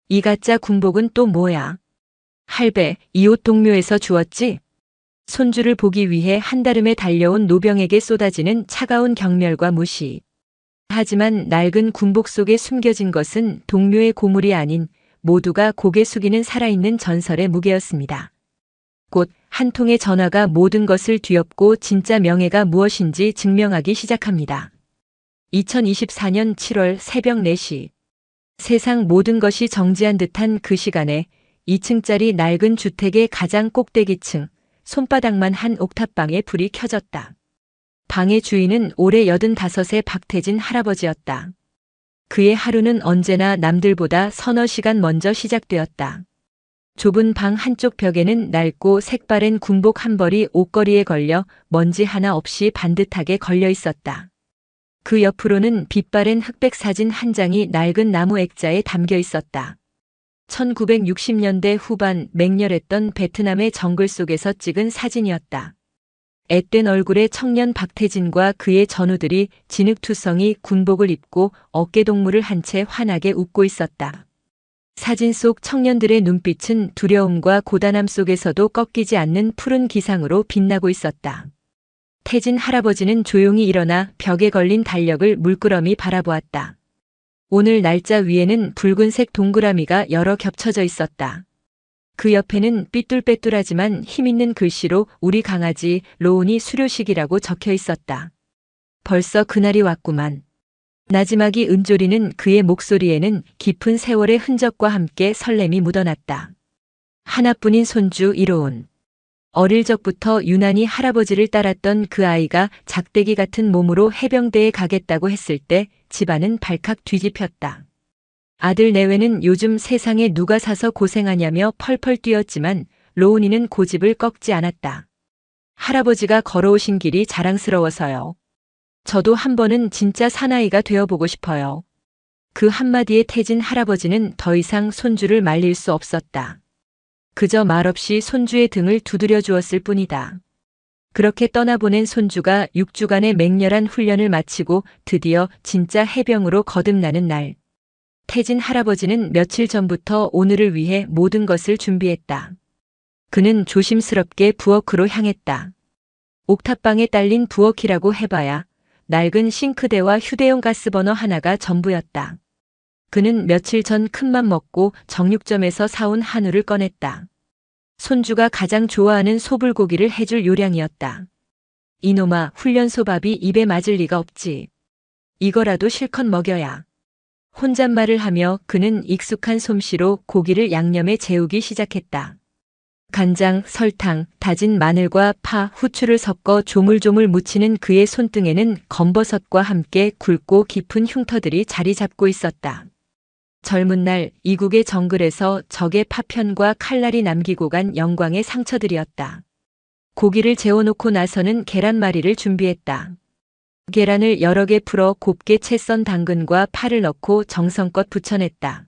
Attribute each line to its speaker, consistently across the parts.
Speaker 1: 이 가짜 군복은 또 뭐야? 할배, 이 옷 동묘에서 주었지? 손주를 보기 위해 한달음에 달려온 노병에게 쏟아지는 차가운 경멸과 무시. 하지만 낡은 군복 속에 숨겨진 것은 동묘의 고물이 아닌 모두가 고개 숙이는 살아있는 전설의 무게였습니다. 곧 한 통의 전화가 모든 것을 뒤엎고 진짜 명예가 무엇인지 증명하기 시작합니다. 2024년 7월 새벽 4시. 세상 모든 것이 정지한 듯한 그 시간에 2층짜리 낡은 주택의 가장 꼭대기층, 손바닥만 한 옥탑방에 불이 켜졌다. 방의 주인은 올해 85의 박태진 할아버지였다. 그의 하루는 언제나 남들보다 서너 시간 먼저 시작되었다. 좁은 방 한쪽 벽에는 낡고 색바랜 군복 한 벌이 옷걸이에 걸려 먼지 하나 없이 반듯하게 걸려 있었다. 그 옆으로는 빛바랜 흑백 사진 한 장이 낡은 나무 액자에 담겨 있었다. 1960년대 후반 맹렬했던 베트남의 정글 속에서 찍은 사진이었다. 앳된 얼굴의 청년 박태진과 그의 전우들이 진흙투성이 군복을 입고 어깨동무를 한 채 환하게 웃고 있었다. 사진 속 청년들의 눈빛은 두려움과 고단함 속에서도 꺾이지 않는 푸른 기상으로 빛나고 있었다. 태진 할아버지는 조용히 일어나 벽에 걸린 달력을 물끄러미 바라보았다. 오늘 날짜 위에는 붉은색 동그라미가 여러 겹쳐져 있었다. 그 옆에는 삐뚤빼뚤하지만 힘있는 글씨로 우리 강아지 로운이 수료식이라고 적혀 있었다. 벌써 그날이 왔구만. 나지막이 은조리는 그의 목소리에는 깊은 세월의 흔적과 함께 설렘이 묻어났다. 하나뿐인 손주 이로운. 어릴 적부터 유난히 할아버지를 따랐던 그 아이가 작대기 같은 몸으로 해병대에 가겠다고 했을 때 집안은 발칵 뒤집혔다. 아들 내외는 요즘 세상에 누가 사서 고생하냐며 펄펄 뛰었지만 로운이는 고집을 꺾지 않았다. 할아버지가 걸어오신 길이 자랑스러워서요. 저도 한 번은 진짜 사나이가 되어보고 싶어요. 그 한마디에 태진 할아버지는 더 이상 손주를 말릴 수 없었다. 그저 말없이 손주의 등을 두드려 주었을 뿐이다. 그렇게 떠나보낸 손주가 6주간의 맹렬한 훈련을 마치고 드디어 진짜 해병으로 거듭나는 날. 태진 할아버지는 며칠 전부터 오늘을 위해 모든 것을 준비했다. 그는 조심스럽게 부엌으로 향했다. 옥탑방에 딸린 부엌이라고 해봐야 낡은 싱크대와 휴대용 가스버너 하나가 전부였다. 그는 며칠 전 큰맘 먹고 정육점에서 사온 한우를 꺼냈다. 손주가 가장 좋아하는 소불고기를 해줄 요량이었다. 이놈아, 훈련소밥이 입에 맞을 리가 없지. 이거라도 실컷 먹여야. 혼잣말을 하며 그는 익숙한 솜씨로 고기를 양념에 재우기 시작했다. 간장, 설탕, 다진 마늘과 파, 후추를 섞어 조물조물 묻히는 그의 손등에는 검버섯과 함께 굵고 깊은 흉터들이 자리 잡고 있었다. 젊은 날 이국의 정글에서 적의 파편과 칼날이 남기고 간 영광의 상처들이었다. 고기를 재워놓고 나서는 계란말이를 준비했다. 계란을 여러 개 풀어 곱게 채 썬 당근과 파를 넣고 정성껏 부쳐냈다.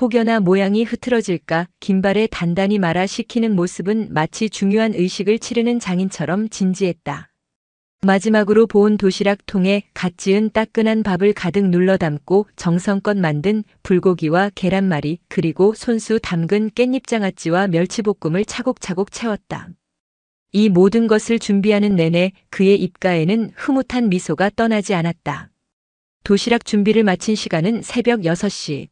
Speaker 1: 혹여나 모양이 흐트러질까 김발에 단단히 말아 식히는 모습은 마치 중요한 의식을 치르는 장인처럼 진지했다. 마지막으로 보온 도시락통에 갓 지은 따끈한 밥을 가득 눌러 담고 정성껏 만든 불고기와 계란말이 그리고 손수 담근 깻잎장아찌와 멸치볶음을 차곡차곡 채웠다. 이 모든 것을 준비하는 내내 그의 입가에는 흐뭇한 미소가 떠나지 않았다. 도시락 준비를 마친 시간은 새벽 6시.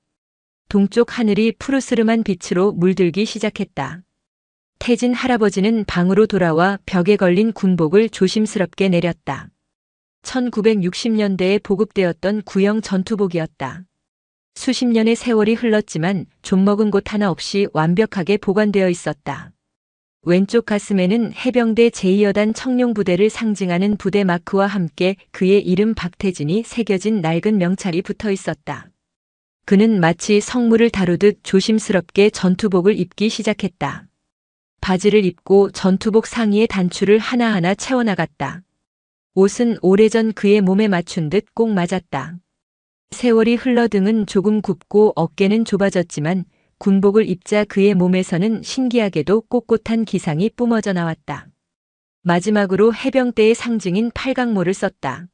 Speaker 1: 동쪽 하늘이 푸르스름한 빛으로 물들기 시작했다. 태진 할아버지는 방으로 돌아와 벽에 걸린 군복을 조심스럽게 내렸다. 1960년대에 보급되었던 구형 전투복이었다. 수십 년의 세월이 흘렀지만 좀먹은 곳 하나 없이 완벽하게 보관되어 있었다. 왼쪽 가슴에는 해병대 제2여단 청룡부대를 상징하는 부대 마크와 함께 그의 이름 박태진이 새겨진 낡은 명찰이 붙어 있었다. 그는 마치 성물을 다루듯 조심스럽게 전투복을 입기 시작했다. 바지를 입고 전투복 상의의 단추를 하나하나 채워나갔다. 옷은 오래전 그의 몸에 맞춘 듯 꼭 맞았다. 세월이 흘러 등은 조금 굽고 어깨는 좁아졌지만 군복을 입자 그의 몸에서는 신기하게도 꼿꼿한 기상이 뿜어져 나왔다. 마지막으로 해병대의 상징인 팔각모를 썼다.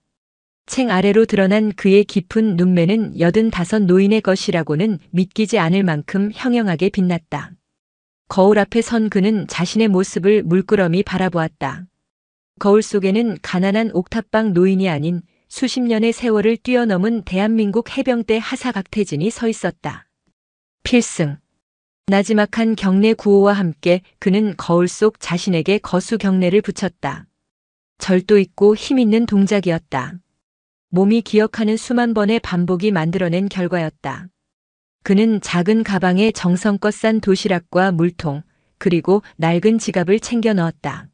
Speaker 1: 챙 아래로 드러난 그의 깊은 눈매는 85 노인의 것이라고는 믿기지 않을 만큼 형형하게 빛났다. 거울 앞에 선 그는 자신의 모습을 물끄러미 바라보았다. 거울 속에는 가난한 옥탑방 노인이 아닌 수십 년의 세월을 뛰어넘은 대한민국 해병대 하사 박태진이 서 있었다. 필승. 나지막한 경례 구호와 함께 그는 거울 속 자신에게 거수 경례를 붙였다. 절도 있고 힘 있는 동작이었다. 몸이 기억하는 수만 번의 반복이 만들어낸 결과였다. 그는 작은 가방에 정성껏 싼 도시락과 물통, 그리고 낡은 지갑을 챙겨 넣었다.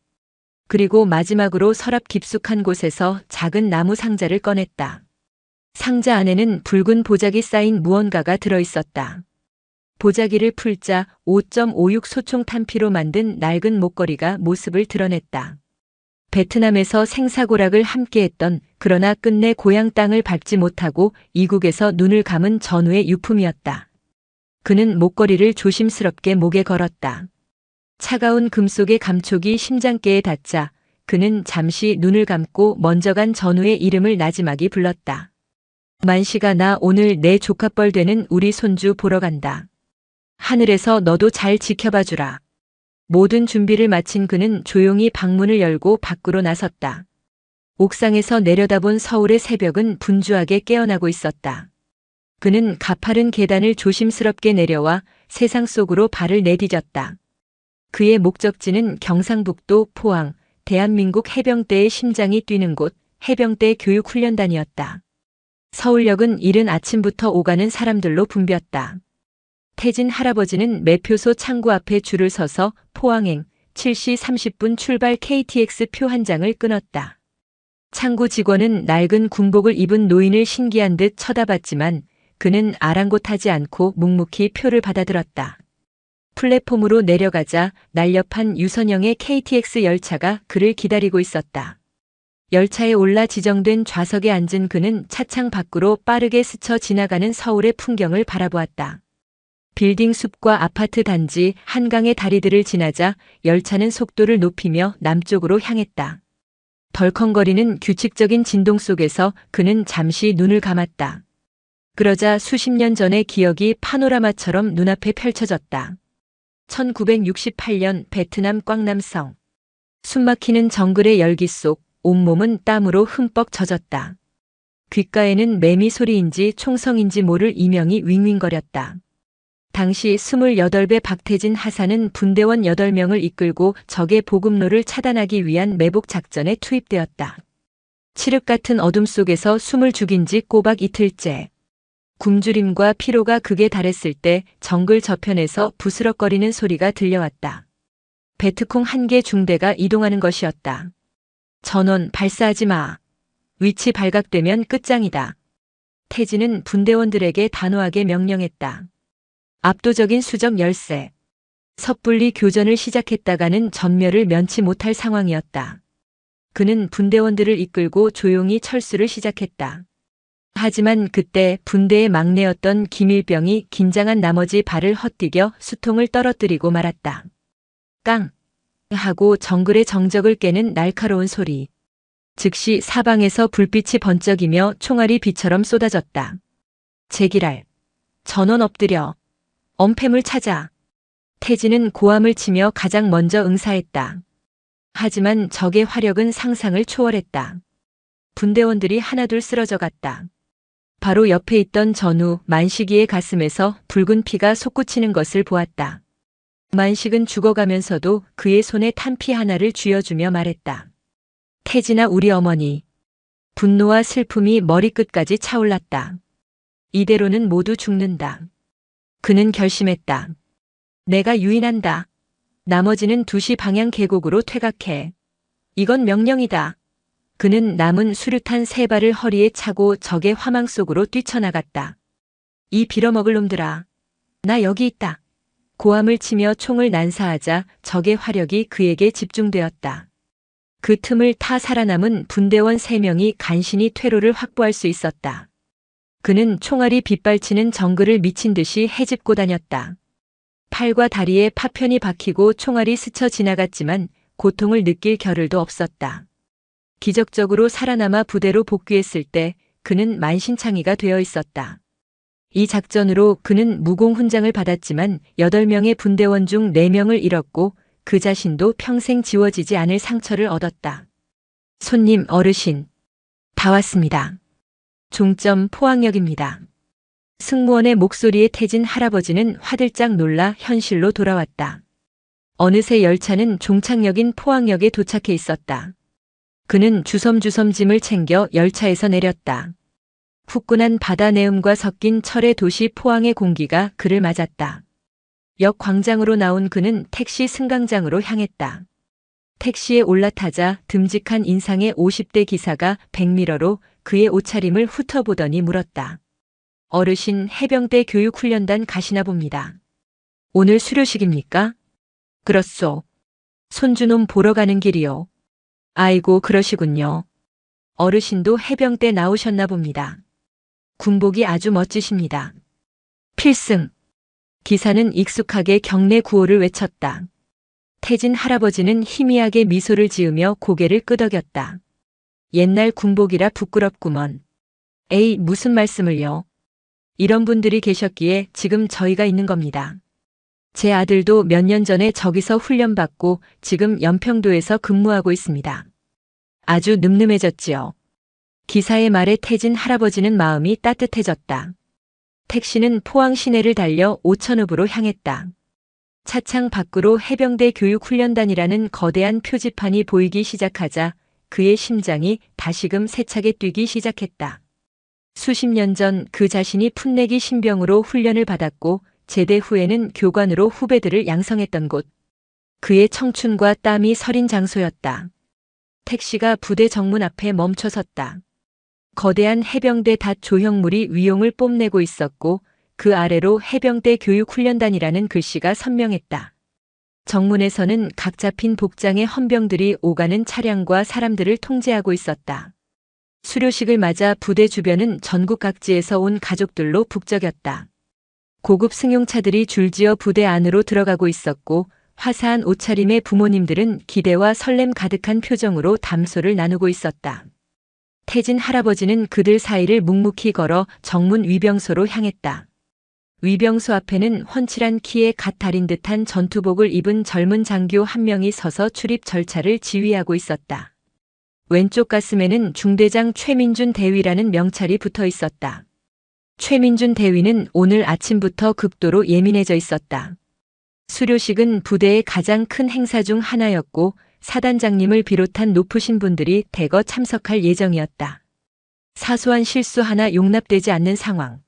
Speaker 1: 그리고 마지막으로 서랍 깊숙한 곳에서 작은 나무 상자를 꺼냈다. 상자 안에는 붉은 보자기 쌓인 무언가가 들어있었다. 보자기를 풀자 5.56 소총 탄피로 만든 낡은 목걸이가 모습을 드러냈다. 베트남에서 생사고락을 함께했던, 그러나 끝내 고향 땅을 밟지 못하고 이국에서 눈을 감은 전우의 유품이었다. 그는 목걸이를 조심스럽게 목에 걸었다. 차가운 금속의 감촉이 심장께에 닿자 그는 잠시 눈을 감고 먼저 간 전우의 이름을 나지막이 불렀다. 만식아, 나 오늘 내 조카뻘 되는 우리 손주 보러 간다. 하늘에서 너도 잘 지켜봐 주라. 모든 준비를 마친 그는 조용히 방문을 열고 밖으로 나섰다. 옥상에서 내려다본 서울의 새벽은 분주하게 깨어나고 있었다. 그는 가파른 계단을 조심스럽게 내려와 세상 속으로 발을 내디뎠다. 그의 목적지는 경상북도 포항, 대한민국 해병대의 심장이 뛰는 곳, 해병대 교육훈련단이었다. 서울역은 이른 아침부터 오가는 사람들로 붐볐다. 태진 할아버지는 매표소 창구 앞에 줄을 서서 포항행 7시 30분 출발 KTX 표 한 장을 끊었다. 창구 직원은 낡은 군복을 입은 노인을 신기한 듯 쳐다봤지만 그는 아랑곳하지 않고 묵묵히 표를 받아들었다. 플랫폼으로 내려가자 날렵한 유선형의 KTX 열차가 그를 기다리고 있었다. 열차에 올라 지정된 좌석에 앉은 그는 차창 밖으로 빠르게 스쳐 지나가는 서울의 풍경을 바라보았다. 빌딩 숲과 아파트 단지, 한강의 다리들을 지나자 열차는 속도를 높이며 남쪽으로 향했다. 덜컹거리는 규칙적인 진동 속에서 그는 잠시 눈을 감았다. 그러자 수십 년 전의 기억이 파노라마처럼 눈앞에 펼쳐졌다. 1968년 베트남 꽝남성. 숨막히는 정글의 열기 속 온몸은 땀으로 흠뻑 젖었다. 귓가에는 매미 소리인지 총성인지 모를 이명이 윙윙거렸다. 당시 28배 박태진 하사는 분대원 8명을 이끌고 적의 보급로를 차단하기 위한 매복 작전에 투입되었다. 칠흑 같은 어둠 속에서 숨을 죽인 지 꼬박 이틀째. 굶주림과 피로가 극에 달했을 때 정글 저편에서 부스럭거리는 소리가 들려왔다. 베트콩 한 개 중대가 이동하는 것이었다. 전원 발사하지 마. 위치 발각되면 끝장이다. 태진은 분대원들에게 단호하게 명령했다. 압도적인 수적 열세. 섣불리 교전을 시작했다가는 전멸을 면치 못할 상황이었다. 그는 분대원들을 이끌고 조용히 철수를 시작했다. 하지만 그때 분대의 막내였던 김일병이 긴장한 나머지 발을 헛디뎌 수통을 떨어뜨리고 말았다. 깡! 하고 정글의 정적을 깨는 날카로운 소리. 즉시 사방에서 불빛이 번쩍이며 총알이 비처럼 쏟아졌다. 제기랄. 전원 엎드려. 엄폐물 찾아. 태진은 고함을 치며 가장 먼저 응사했다. 하지만 적의 화력은 상상을 초월했다. 분대원들이 하나둘 쓰러져 갔다. 바로 옆에 있던 전우 만식이의 가슴에서 붉은 피가 솟구치는 것을 보았다. 만식은 죽어가면서도 그의 손에 탄피 하나를 쥐어주며 말했다. 태진아, 우리 어머니. 분노와 슬픔이 머리끝까지 차올랐다. 이대로는 모두 죽는다. 그는 결심했다. 내가 유인한다. 나머지는 2시 방향 계곡으로 퇴각해. 이건 명령이다. 그는 남은 수류탄 3발을 허리에 차고 적의 화망 속으로 뛰쳐나갔다. 이 빌어먹을 놈들아. 나 여기 있다. 고함을 치며 총을 난사하자 적의 화력이 그에게 집중되었다. 그 틈을 타 살아남은 분대원 3명이 간신히 퇴로를 확보할 수 있었다. 그는 총알이 빗발치는 정글을 미친 듯이 헤집고 다녔다. 팔과 다리에 파편이 박히고 총알이 스쳐 지나갔지만 고통을 느낄 겨를도 없었다. 기적적으로 살아남아 부대로 복귀했을 때 그는 만신창이가 되어 있었다. 이 작전으로 그는 무공 훈장을 받았지만 8명의 분대원 중 4명을 잃었고 그 자신도 평생 지워지지 않을 상처를 얻었다. 손님 어르신. 다 왔습니다. 종점 포항역입니다. 승무원의 목소리에 태진 할아버지는 화들짝 놀라 현실로 돌아왔다. 어느새 열차는 종착역인 포항역에 도착해 있었다. 그는 주섬주섬 짐을 챙겨 열차에서 내렸다. 후끈한 바다 내음과 섞인 철의 도시 포항의 공기가 그를 맞았다. 역 광장으로 나온 그는 택시 승강장으로 향했다. 택시에 올라타자 듬직한 인상의 50대 기사가 백미러로 그의 옷차림을 훑어보더니 물었다. 어르신 해병대 교육훈련단 가시나 봅니다. 오늘 수료식입니까? 그렇소. 손주놈 보러 가는 길이요. 아이고 그러시군요. 어르신도 해병대 나오셨나 봅니다. 군복이 아주 멋지십니다. 필승. 기사는 익숙하게 경례 구호를 외쳤다. 태진 할아버지는 희미하게 미소를 지으며 고개를 끄덕였다. 옛날 군복이라 부끄럽구먼. 에이 무슨 말씀을요. 이런 분들이 계셨기에 지금 저희가 있는 겁니다. 제 아들도 몇 년 전에 저기서 훈련받고 지금 연평도에서 근무하고 있습니다. 아주 늠름해졌지요. 기사의 말에 태진 할아버지는 마음이 따뜻해졌다. 택시는 포항 시내를 달려 오천읍으로 향했다. 차창 밖으로 해병대 교육훈련단이라는 거대한 표지판이 보이기 시작하자 그의 심장이 다시금 세차게 뛰기 시작했다. 수십 년 전 그 자신이 풋내기 신병으로 훈련을 받았고 제대 후에는 교관으로 후배들을 양성했던 곳. 그의 청춘과 땀이 서린 장소였다. 택시가 부대 정문 앞에 멈춰섰다. 거대한 해병대 닷 조형물이 위용을 뽐내고 있었고 그 아래로 해병대 교육훈련단이라는 글씨가 선명했다. 정문에서는 각 잡힌 복장의 헌병들이 오가는 차량과 사람들을 통제하고 있었다. 수료식을 맞아 부대 주변은 전국 각지에서 온 가족들로 북적였다. 고급 승용차들이 줄지어 부대 안으로 들어가고 있었고 화사한 옷차림의 부모님들은 기대와 설렘 가득한 표정으로 담소를 나누고 있었다. 태진 할아버지는 그들 사이를 묵묵히 걸어 정문 위병소로 향했다. 위병소 앞에는 훤칠한 키에 갓 달인 듯한 전투복을 입은 젊은 장교 한 명이 서서 출입 절차를 지휘하고 있었다. 왼쪽 가슴에는 중대장 최민준 대위라는 명찰이 붙어 있었다. 최민준 대위는 오늘 아침부터 극도로 예민해져 있었다. 수료식은 부대의 가장 큰 행사 중 하나였고 사단장님을 비롯한 높으신 분들이 대거 참석할 예정이었다. 사소한 실수 하나 용납되지 않는 상황.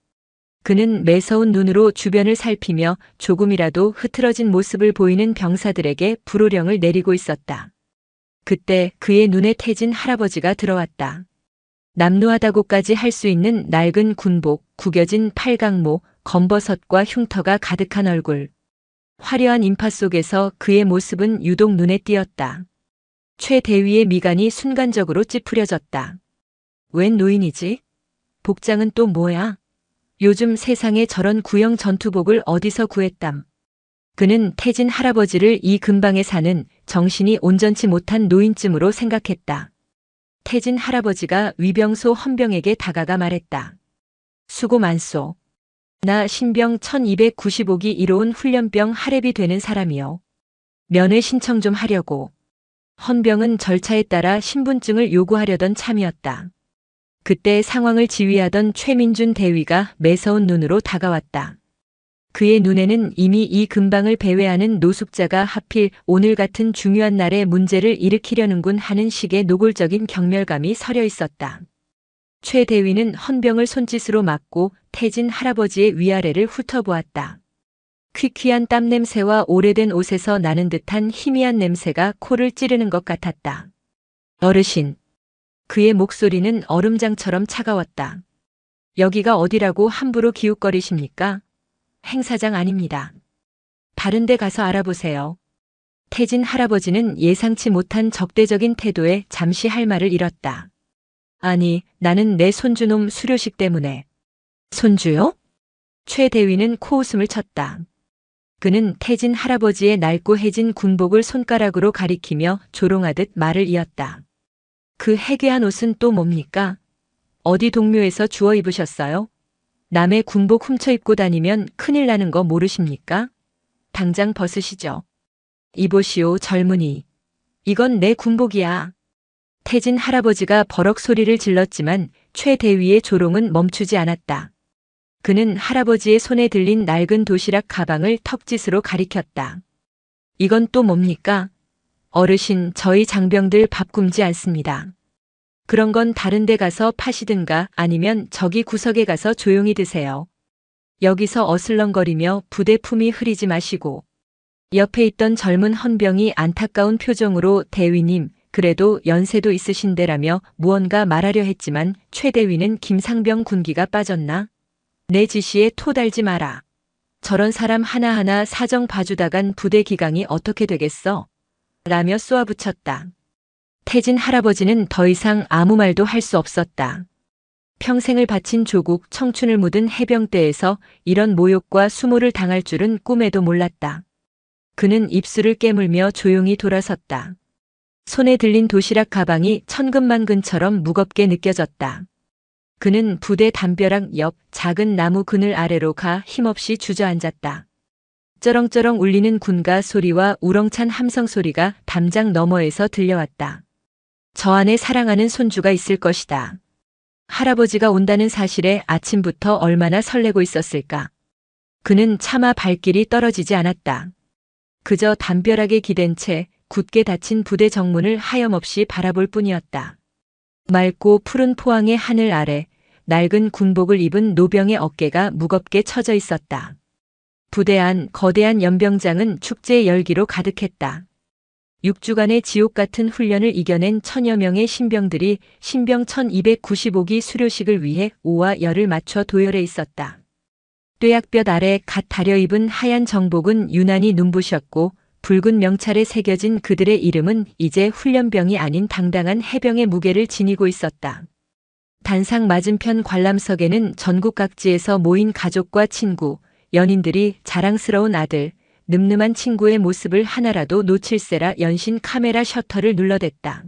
Speaker 1: 그는 매서운 눈으로 주변을 살피며 조금이라도 흐트러진 모습을 보이는 병사들에게 불호령을 내리고 있었다. 그때 그의 눈에 태진 할아버지가 들어왔다. 남루하다고까지 할 수 있는 낡은 군복, 구겨진 팔강모, 검버섯과 흉터가 가득한 얼굴. 화려한 인파 속에서 그의 모습은 유독 눈에 띄었다. 최 대위의 미간이 순간적으로 찌푸려졌다. 웬 노인이지? 복장은 또 뭐야? 요즘 세상에 저런 구형 전투복을 어디서 구했담. 그는 태진 할아버지를 이 근방에 사는 정신이 온전치 못한 노인쯤으로 생각했다. 태진 할아버지가 위병소 헌병에게 다가가 말했다. 수고 많소. 나 신병 1295기 1호은 훈련병 하랩이 되는 사람이요. 면회 신청 좀 하려고. 헌병은 절차에 따라 신분증을 요구하려던 참이었다. 그때 상황을 지휘하던 최민준 대위가 매서운 눈으로 다가왔다. 그의 눈에는 이미 이 근방을 배회하는 노숙자가 하필 오늘 같은 중요한 날에 문제를 일으키려는군 하는 식의 노골적인 경멸감이 서려 있었다. 최 대위는 헌병을 손짓으로 막고 태진 할아버지의 위아래를 훑어보았다. 퀴퀴한 땀 냄새와 오래된 옷에서 나는 듯한 희미한 냄새가 코를 찌르는 것 같았다. 어르신. 그의 목소리는 얼음장처럼 차가웠다. 여기가 어디라고 함부로 기웃거리십니까? 행사장 아닙니다. 다른 데 가서 알아보세요. 태진 할아버지는 예상치 못한 적대적인 태도에 잠시 할 말을 잃었다. 아니, 나는 내 손주놈 수료식 때문에. 손주요? 최 대위는 코웃음을 쳤다. 그는 태진 할아버지의 낡고 해진 군복을 손가락으로 가리키며 조롱하듯 말을 이었다. 그 해괴한 옷은 또 뭡니까? 어디 동묘에서 주워 입으셨어요? 남의 군복 훔쳐 입고 다니면 큰일 나는 거 모르십니까? 당장 벗으시죠. 이보시오, 젊은이. 이건 내 군복이야. 태진 할아버지가 버럭 소리를 질렀지만 최 대위의 조롱은 멈추지 않았다. 그는 할아버지의 손에 들린 낡은 도시락 가방을 턱짓으로 가리켰다. 이건 또 뭡니까? 어르신, 저희 장병들 밥 굶지 않습니다. 그런 건 다른 데 가서 파시든가 아니면 저기 구석에 가서 조용히 드세요. 여기서 어슬렁거리며 부대 품위 흐리지 마시고. 옆에 있던 젊은 헌병이 안타까운 표정으로 대위님, 그래도 연세도 있으신데라며 무언가 말하려 했지만 최 대위는 김상병 군기가 빠졌나? 내 지시에 토 달지 마라. 저런 사람 하나하나 사정 봐주다간 부대 기강이 어떻게 되겠어? 라며 쏘아붙였다. 태진 할아버지는 더 이상 아무 말도 할 수 없었다. 평생을 바친 조국 청춘을 묻은 해병대에서 이런 모욕과 수모를 당할 줄은 꿈에도 몰랐다. 그는 입술을 깨물며 조용히 돌아섰다. 손에 들린 도시락 가방이 천근만근처럼 무겁게 느껴졌다. 그는 부대 담벼락 옆 작은 나무 그늘 아래로 가 힘없이 주저앉았다. 쩌렁쩌렁 울리는 군가 소리와 우렁찬 함성 소리가 담장 너머에서 들려왔다. 저 안에 사랑하는 손주가 있을 것이다. 할아버지가 온다는 사실에 아침부터 얼마나 설레고 있었을까. 그는 차마 발길이 떨어지지 않았다. 그저 담벼락에 기댄 채 굳게 닫힌 부대 정문을 하염없이 바라볼 뿐이었다. 맑고 푸른 포항의 하늘 아래 낡은 군복을 입은 노병의 어깨가 무겁게 처져 있었다. 부대 안 거대한 연병장은 축제의 열기로 가득했다. 6주간의 지옥 같은 훈련을 이겨낸 천여 명의 신병들이 신병 1295기 수료식을 위해 오와 열을 맞춰 도열해 있었다. 뙤약볕 아래 갓 다려 입은 하얀 정복은 유난히 눈부셨고 붉은 명찰에 새겨진 그들의 이름은 이제 훈련병이 아닌 당당한 해병의 무게를 지니고 있었다. 단상 맞은편 관람석에는 전국 각지에서 모인 가족과 친구, 연인들이 자랑스러운 아들, 늠름한 친구의 모습을 하나라도 놓칠세라 연신 카메라 셔터를 눌러댔다.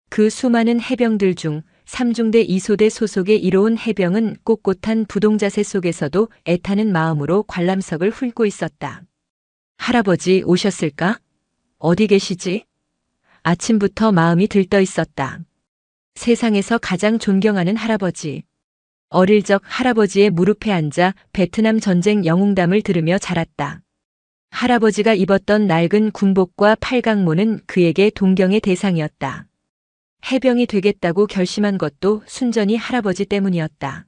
Speaker 1: 그 수많은 해병들 중 3중대 2소대 소속의 이로운 해병은 꼿꼿한 부동자세 속에서도 애타는 마음으로 관람석을 훑고 있었다. 할아버지 오셨을까? 어디 계시지? 아침부터 마음이 들떠 있었다. 세상에서 가장 존경하는 할아버지. 어릴 적 할아버지의 무릎에 앉아 베트남 전쟁 영웅담을 들으며 자랐다. 할아버지가 입었던 낡은 군복과 팔강모는 그에게 동경의 대상이었다. 해병이 되겠다고 결심한 것도 순전히 할아버지 때문이었다.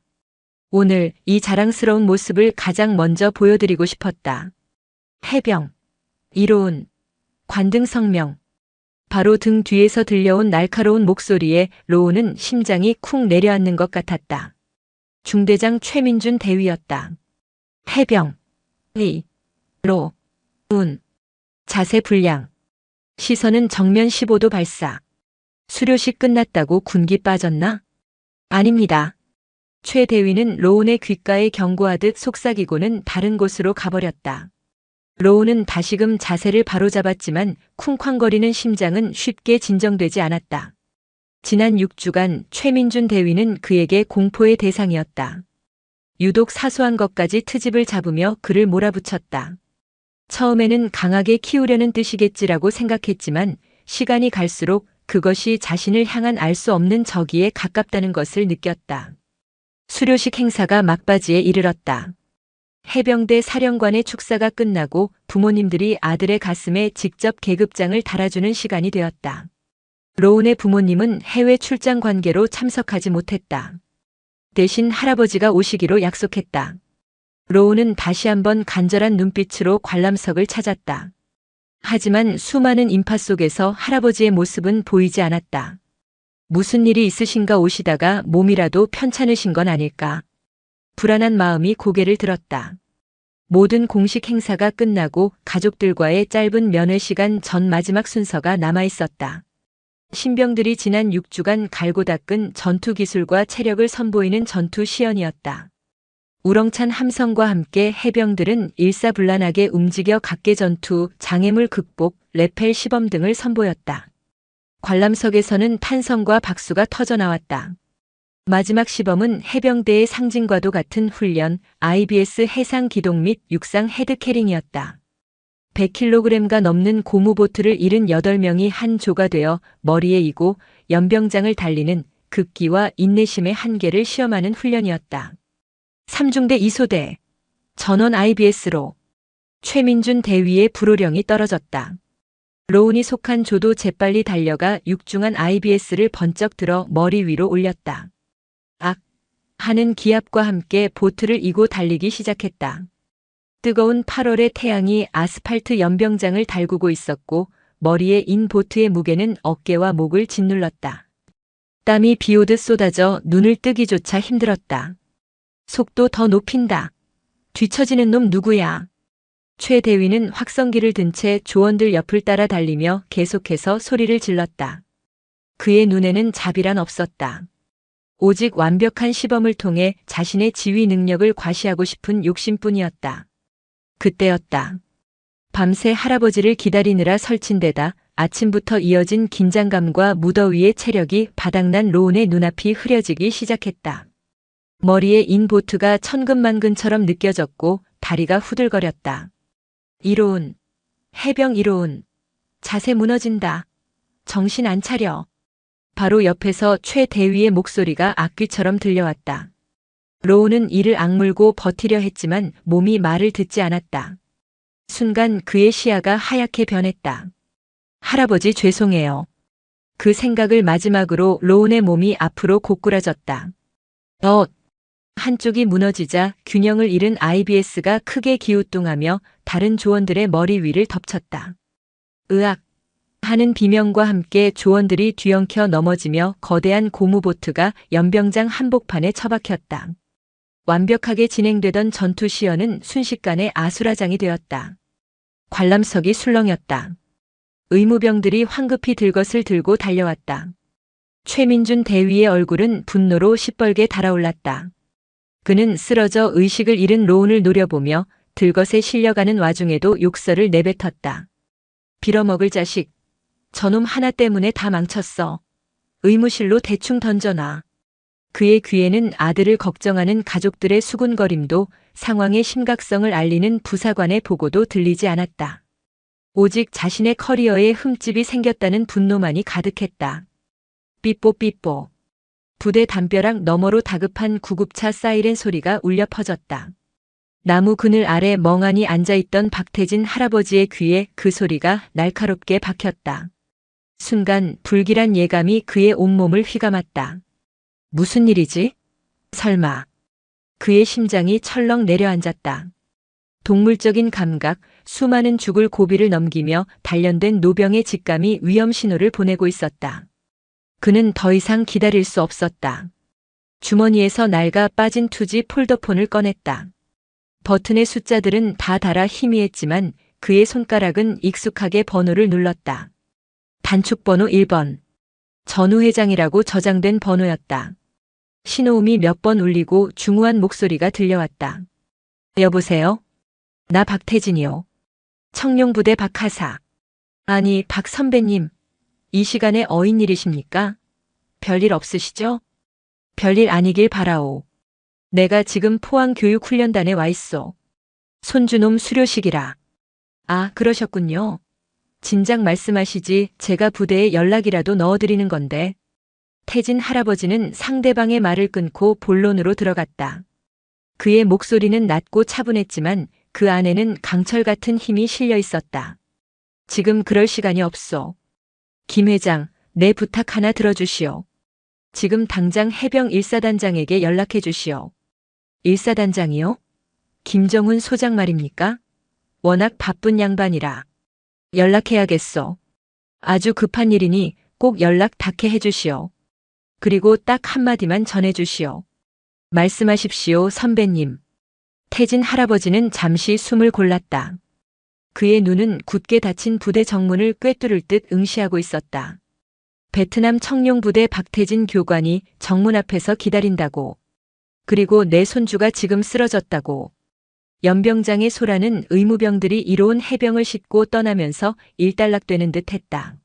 Speaker 1: 오늘 이 자랑스러운 모습을 가장 먼저 보여드리고 싶었다. 해병. 이로운. 관등성명. 바로 등 뒤에서 들려온 날카로운 목소리에 로운은 심장이 쿵 내려앉는 것 같았다. 중대장 최민준 대위였다. 해병. 의. 로. 운. 자세 불량. 시선은 정면 15도 발사. 수료식 끝났다고 군기 빠졌나? 아닙니다. 최 대위는 로운의 귓가에 경고하듯 속삭이고는 다른 곳으로 가버렸다. 로운은 다시금 자세를 바로잡았지만 쿵쾅거리는 심장은 쉽게 진정되지 않았다. 지난 6주간 최민준 대위는 그에게 공포의 대상이었다. 유독 사소한 것까지 트집을 잡으며 그를 몰아붙였다. 처음에는 강하게 키우려는 뜻이겠지라고 생각했지만 시간이 갈수록 그것이 자신을 향한 알 수 없는 적이에 가깝다는 것을 느꼈다. 수료식 행사가 막바지에 이르렀다. 해병대 사령관의 축사가 끝나고 부모님들이 아들의 가슴에 직접 계급장을 달아주는 시간이 되었다. 로운의 부모님은 해외 출장 관계로 참석하지 못했다. 대신 할아버지가 오시기로 약속했다. 로운은 다시 한번 간절한 눈빛으로 관람석을 찾았다. 하지만 수많은 인파 속에서 할아버지의 모습은 보이지 않았다. 무슨 일이 있으신가 오시다가 몸이라도 편찮으신 건 아닐까. 불안한 마음이 고개를 들었다. 모든 공식 행사가 끝나고 가족들과의 짧은 면회 시간 전 마지막 순서가 남아 있었다. 신병들이 지난 6주간 갈고 닦은 전투 기술과 체력을 선보이는 전투 시연이었다. 우렁찬 함성과 함께 해병들은 일사불란하게 움직여 각계 전투, 장애물 극복, 레펠 시범 등을 선보였다. 관람석에서는 탄성과 박수가 터져나왔다. 마지막 시범은 해병대의 상징과도 같은 훈련, IBS 해상 기동 및 육상 헤드캐링이었다. 100kg가 넘는 고무보트를 78명이 한 조가 되어 머리에 이고 연병장을 달리는 극기와 인내심의 한계를 시험하는 훈련이었다. 3중대 2소대 전원 IBS로 최민준 대위의 불호령이 떨어졌다. 로운이 속한 조도 재빨리 달려가 육중한 IBS를 번쩍 들어 머리 위로 올렸다. 악! 하는 기압과 함께 보트를 이고 달리기 시작했다. 뜨거운 8월의 태양이 아스팔트 연병장을 달구고 있었고 머리에 인 보트의 무게는 어깨와 목을 짓눌렀다. 땀이 비오듯 쏟아져 눈을 뜨기조차 힘들었다. 속도 더 높인다. 뒤처지는 놈 누구야? 최 대위는 확성기를 든 채 조원들 옆을 따라 달리며 계속해서 소리를 질렀다. 그의 눈에는 자비란 없었다. 오직 완벽한 시범을 통해 자신의 지휘 능력을 과시하고 싶은 욕심뿐이었다. 그때였다. 밤새 할아버지를 기다리느라 설친 데다 아침부터 이어진 긴장감과 무더위의 체력이 바닥난 로운의 눈앞이 흐려지기 시작했다. 머리에 인 보트가 천근만근처럼 느껴졌고 다리가 후들거렸다. 이로운, 해병 이로운, 자세 무너진다. 정신 안 차려. 바로 옆에서 최 대위의 목소리가 악귀처럼 들려왔다. 로운은 이를 악물고 버티려 했지만 몸이 말을 듣지 않았다. 순간 그의 시야가 하얗게 변했다. 할아버지 죄송해요. 그 생각을 마지막으로 로운의 몸이 앞으로 고꾸라졌다. 한쪽이 무너지자 균형을 잃은 IBS가 크게 기우뚱하며 다른 조원들의 머리 위를 덮쳤다. 으악! 하는 비명과 함께 조원들이 뒤엉켜 넘어지며 거대한 고무보트가 연병장 한복판에 처박혔다. 완벽하게 진행되던 전투 시연은 순식간에 아수라장이 되었다. 관람석이 술렁였다. 의무병들이 황급히 들것을 들고 달려왔다. 최민준 대위의 얼굴은 분노로 시뻘게 달아올랐다. 그는 쓰러져 의식을 잃은 로운을 노려보며 들것에 실려가는 와중에도 욕설을 내뱉었다. 빌어먹을 자식. 저놈 하나 때문에 다 망쳤어. 의무실로 대충 던져놔. 그의 귀에는 아들을 걱정하는 가족들의 수군거림도 상황의 심각성을 알리는 부사관의 보고도 들리지 않았다. 오직 자신의 커리어에 흠집이 생겼다는 분노만이 가득했다. 삐뽀삐뽀. 부대 담벼락 너머로 다급한 구급차 사이렌 소리가 울려 퍼졌다. 나무 그늘 아래 멍하니 앉아있던 박태진 할아버지의 귀에 그 소리가 날카롭게 박혔다. 순간 불길한 예감이 그의 온몸을 휘감았다. 무슨 일이지? 설마. 그의 심장이 철렁 내려앉았다. 동물적인 감각, 수많은 죽을 고비를 넘기며 단련된 노병의 직감이 위험 신호를 보내고 있었다. 그는 더 이상 기다릴 수 없었다. 주머니에서 낡아 빠진 투지 폴더폰을 꺼냈다. 버튼의 숫자들은 다 달아 희미했지만 그의 손가락은 익숙하게 번호를 눌렀다. 단축번호 1번. 전우 회장이라고 저장된 번호였다. 신호음이 몇 번 울리고 중후한 목소리가 들려왔다. 여보세요? 나 박태진이요. 청룡부대 박하사. 아니, 박 선배님. 이 시간에 어인 일이십니까? 별일 없으시죠? 별일 아니길 바라오. 내가 지금 포항교육훈련단에 와 있어. 손주놈 수료식이라. 아, 그러셨군요. 진작 말씀하시지 제가 부대에 연락이라도 넣어드리는 건데. 태진 할아버지는 상대방의 말을 끊고 본론으로 들어갔다. 그의 목소리는 낮고 차분했지만 그 안에는 강철 같은 힘이 실려 있었다. 지금 그럴 시간이 없소. 김 회장, 내 부탁 하나 들어주시오. 지금 당장 해병 1사단장에게 연락해 주시오. 1사단장이요? 김정훈 소장 말입니까? 워낙 바쁜 양반이라. 연락해야겠소. 아주 급한 일이니 꼭 연락 닿게 해주시오. 그리고 딱 한마디만 전해주시오. 말씀하십시오, 선배님. 태진 할아버지는 잠시 숨을 골랐다. 그의 눈은 굳게 닫힌 부대 정문을 꿰뚫을 듯 응시하고 있었다. 베트남 청룡부대 박태진 교관이 정문 앞에서 기다린다고. 그리고 내 손주가 지금 쓰러졌다고. 연병장의 소라는 의무병들이 이로운 해병을 싣고 떠나면서 일단락되는 듯 했다.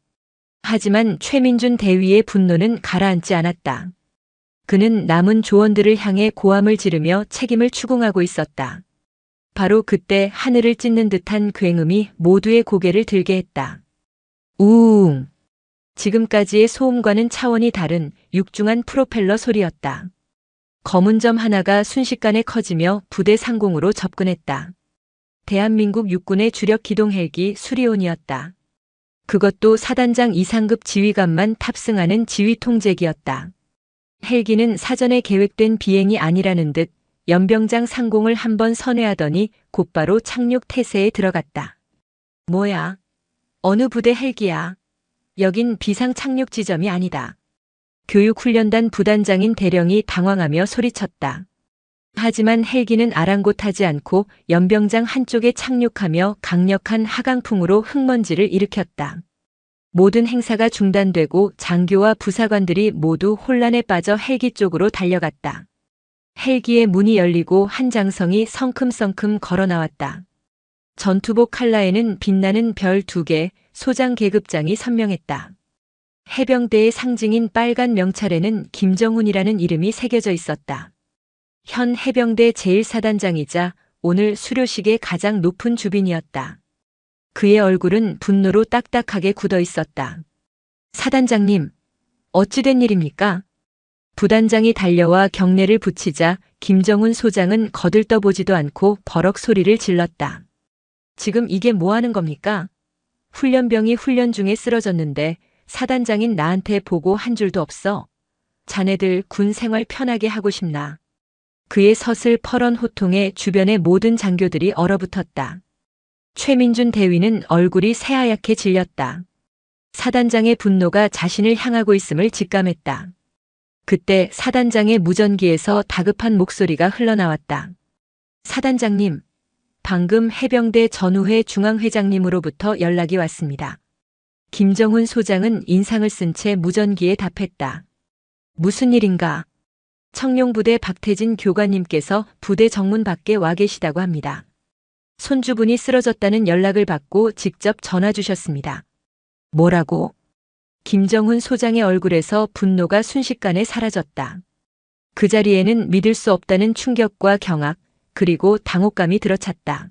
Speaker 1: 하지만 최민준 대위의 분노는 가라앉지 않았다. 그는 남은 조원들을 향해 고함을 지르며 책임을 추궁하고 있었다. 바로 그때 하늘을 찢는 듯한 굉음이 모두의 고개를 들게 했다. 우웅! 지금까지의 소음과는 차원이 다른 육중한 프로펠러 소리였다. 검은 점 하나가 순식간에 커지며 부대 상공으로 접근했다. 대한민국 육군의 주력 기동 헬기 수리온이었다. 그것도 사단장 이상급 지휘관만 탑승하는 지휘 통제기였다. 헬기는 사전에 계획된 비행이 아니라는 듯 연병장 상공을 한번 선회하더니 곧바로 착륙 태세에 들어갔다. 뭐야? 어느 부대 헬기야? 여긴 비상 착륙 지점이 아니다. 교육훈련단 부단장인 대령이 당황하며 소리쳤다. 하지만 헬기는 아랑곳하지 않고 연병장 한쪽에 착륙하며 강력한 하강풍으로 흙먼지를 일으켰다. 모든 행사가 중단되고 장교와 부사관들이 모두 혼란에 빠져 헬기 쪽으로 달려갔다. 헬기의 문이 열리고 한 장성이 성큼성큼 걸어 나왔다. 전투복 칼라에는 빛나는 별 2개, 소장 계급장이 선명했다. 해병대의 상징인 빨간 명찰에는 김정훈이라는 이름이 새겨져 있었다. 현 해병대 제1사단장이자 오늘 수료식의 가장 높은 주빈이었다. 그의 얼굴은 분노로 딱딱하게 굳어 있었다. 사단장님, 어찌된 일입니까? 부단장이 달려와 경례를 붙이자 김정훈 소장은 거들떠보지도 않고 버럭 소리를 질렀다. 지금 이게 뭐 하는 겁니까? 훈련병이 훈련 중에 쓰러졌는데 사단장인 나한테 보고 한 줄도 없어. 자네들 군 생활 편하게 하고 싶나? 그의 서슬퍼런 호통에 주변의 모든 장교들이 얼어붙었다. 최민준 대위는 얼굴이 새하얗게 질렸다. 사단장의 분노가 자신을 향하고 있음을 직감했다. 그때 사단장의 무전기에서 다급한 목소리가 흘러나왔다. 사단장님, 방금 해병대 전우회 중앙회장님으로부터 연락이 왔습니다. 김정훈 소장은 인상을 쓴 채 무전기에 답했다. 무슨 일인가? 청룡부대 박태진 교관님께서 부대 정문 밖에 와 계시다고 합니다. 손주분이 쓰러졌다는 연락을 받고 직접 전화 주셨습니다. 뭐라고? 김정훈 소장의 얼굴에서 분노가 순식간에 사라졌다. 그 자리에는 믿을 수 없다는 충격과 경악, 그리고 당혹감이 들어찼다.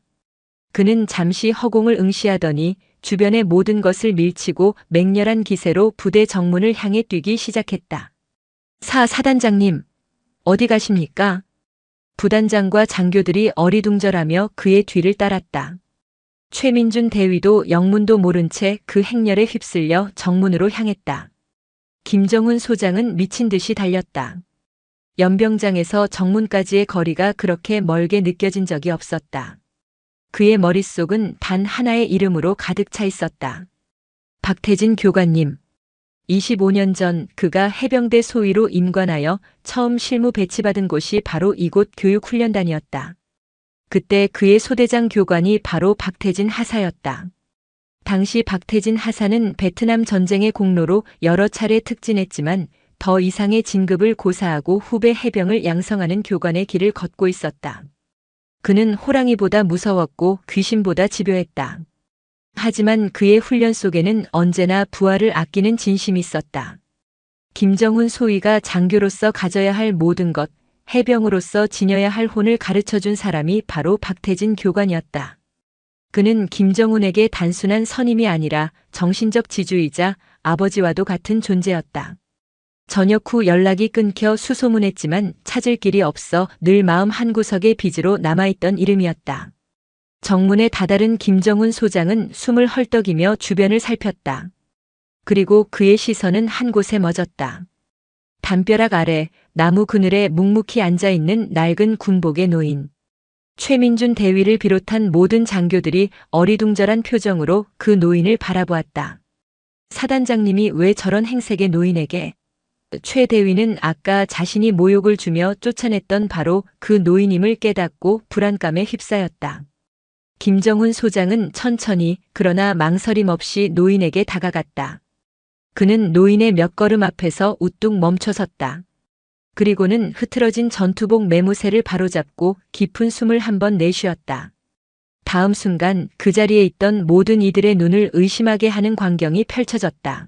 Speaker 1: 그는 잠시 허공을 응시하더니 주변의 모든 것을 밀치고 맹렬한 기세로 부대 정문을 향해 뛰기 시작했다. 사단장님, 어디 가십니까? 부단장과 장교들이 어리둥절하며 그의 뒤를 따랐다. 최민준 대위도 영문도 모른 채 그 행렬에 휩쓸려 정문으로 향했다. 김정훈 소장은 미친 듯이 달렸다. 연병장에서 정문까지의 거리가 그렇게 멀게 느껴진 적이 없었다. 그의 머릿속은 단 하나의 이름으로 가득 차 있었다. 박태진 교관님. 25년 전 그가 해병대 소위로 임관하여 처음 실무 배치받은 곳이 바로 이곳 교육훈련단이었다. 그때 그의 소대장 교관이 바로 박태진 하사였다. 당시 박태진 하사는 베트남 전쟁의 공로로 여러 차례 특진했지만 더 이상의 진급을 고사하고 후배 해병을 양성하는 교관의 길을 걷고 있었다. 그는 호랑이보다 무서웠고 귀신보다 집요했다. 하지만 그의 훈련 속에는 언제나 부하를 아끼는 진심이 있었다. 김정훈 소위가 장교로서 가져야 할 모든 것, 해병으로서 지녀야 할 혼을 가르쳐준 사람이 바로 박태진 교관이었다. 그는 김정훈에게 단순한 선임이 아니라 정신적 지주이자 아버지와도 같은 존재였다. 저녁 후 연락이 끊겨 수소문했지만 찾을 길이 없어 늘 마음 한구석에 빚으로 남아있던 이름이었다. 정문에 다다른 김정훈 소장은 숨을 헐떡이며 주변을 살폈다. 그리고 그의 시선은 한 곳에 멎었다. 담벼락 아래 나무 그늘에 묵묵히 앉아있는 낡은 군복의 노인. 최민준 대위를 비롯한 모든 장교들이 어리둥절한 표정으로 그 노인을 바라보았다. 사단장님이 왜 저런 행색의 노인에게? 최 대위는 아까 자신이 모욕을 주며 쫓아냈던 바로 그 노인임을 깨닫고 불안감에 휩싸였다. 김정훈 소장은 천천히 그러나 망설임 없이 노인에게 다가갔다. 그는 노인의 몇 걸음 앞에서 우뚝 멈춰섰다. 그리고는 흐트러진 전투복 매무새를 바로잡고 깊은 숨을 한번 내쉬었다. 다음 순간 그 자리에 있던 모든 이들의 눈을 의심하게 하는 광경이 펼쳐졌다.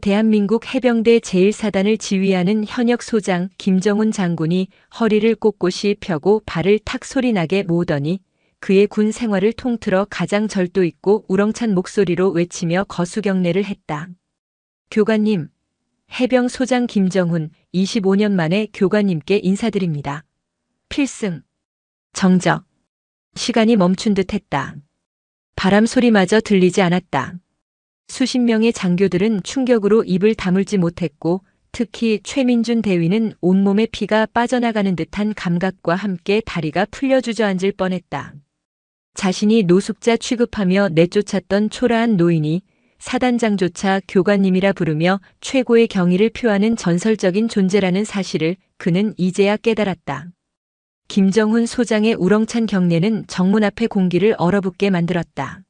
Speaker 1: 대한민국 해병대 제1사단을 지휘하는 현역 소장 김정훈 장군이 허리를 꼿꼿이 펴고 발을 탁 소리나게 모으더니 그의 군 생활을 통틀어 가장 절도 있고 우렁찬 목소리로 외치며 거수경례를 했다. 교관님, 해병 소장 김정훈 25년 만에 교관님께 인사드립니다. 필승. 정적. 시간이 멈춘 듯 했다. 바람 소리마저 들리지 않았다. 수십 명의 장교들은 충격으로 입을 다물지 못했고 특히 최민준 대위는 온몸에 피가 빠져나가는 듯한 감각과 함께 다리가 풀려 주저앉을 뻔했다. 자신이 노숙자 취급하며 내쫓았던 초라한 노인이 사단장조차 교관님이라 부르며 최고의 경의를 표하는 전설적인 존재라는 사실을 그는 이제야 깨달았다. 김정훈 소장의 우렁찬 경례는 정문 앞의 공기를 얼어붙게 만들었다.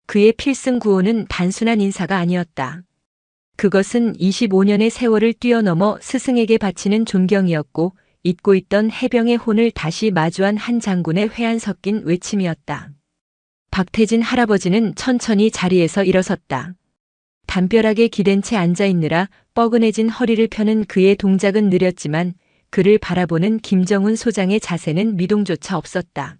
Speaker 1: 그의 필승 구호는 단순한 인사가 아니었다. 그것은 25년의 세월을 뛰어넘어 스승에게 바치는 존경이었고 잊고 있던 해병의 혼을 다시 마주한 한 장군의 회한 섞인 외침이었다. 박태진 할아버지는 천천히 자리에서 일어섰다. 담벼락에 기댄 채 앉아있느라 뻐근해진 허리를 펴는 그의 동작은 느렸지만 그를 바라보는 김정훈 소장의 자세는 미동조차 없었다.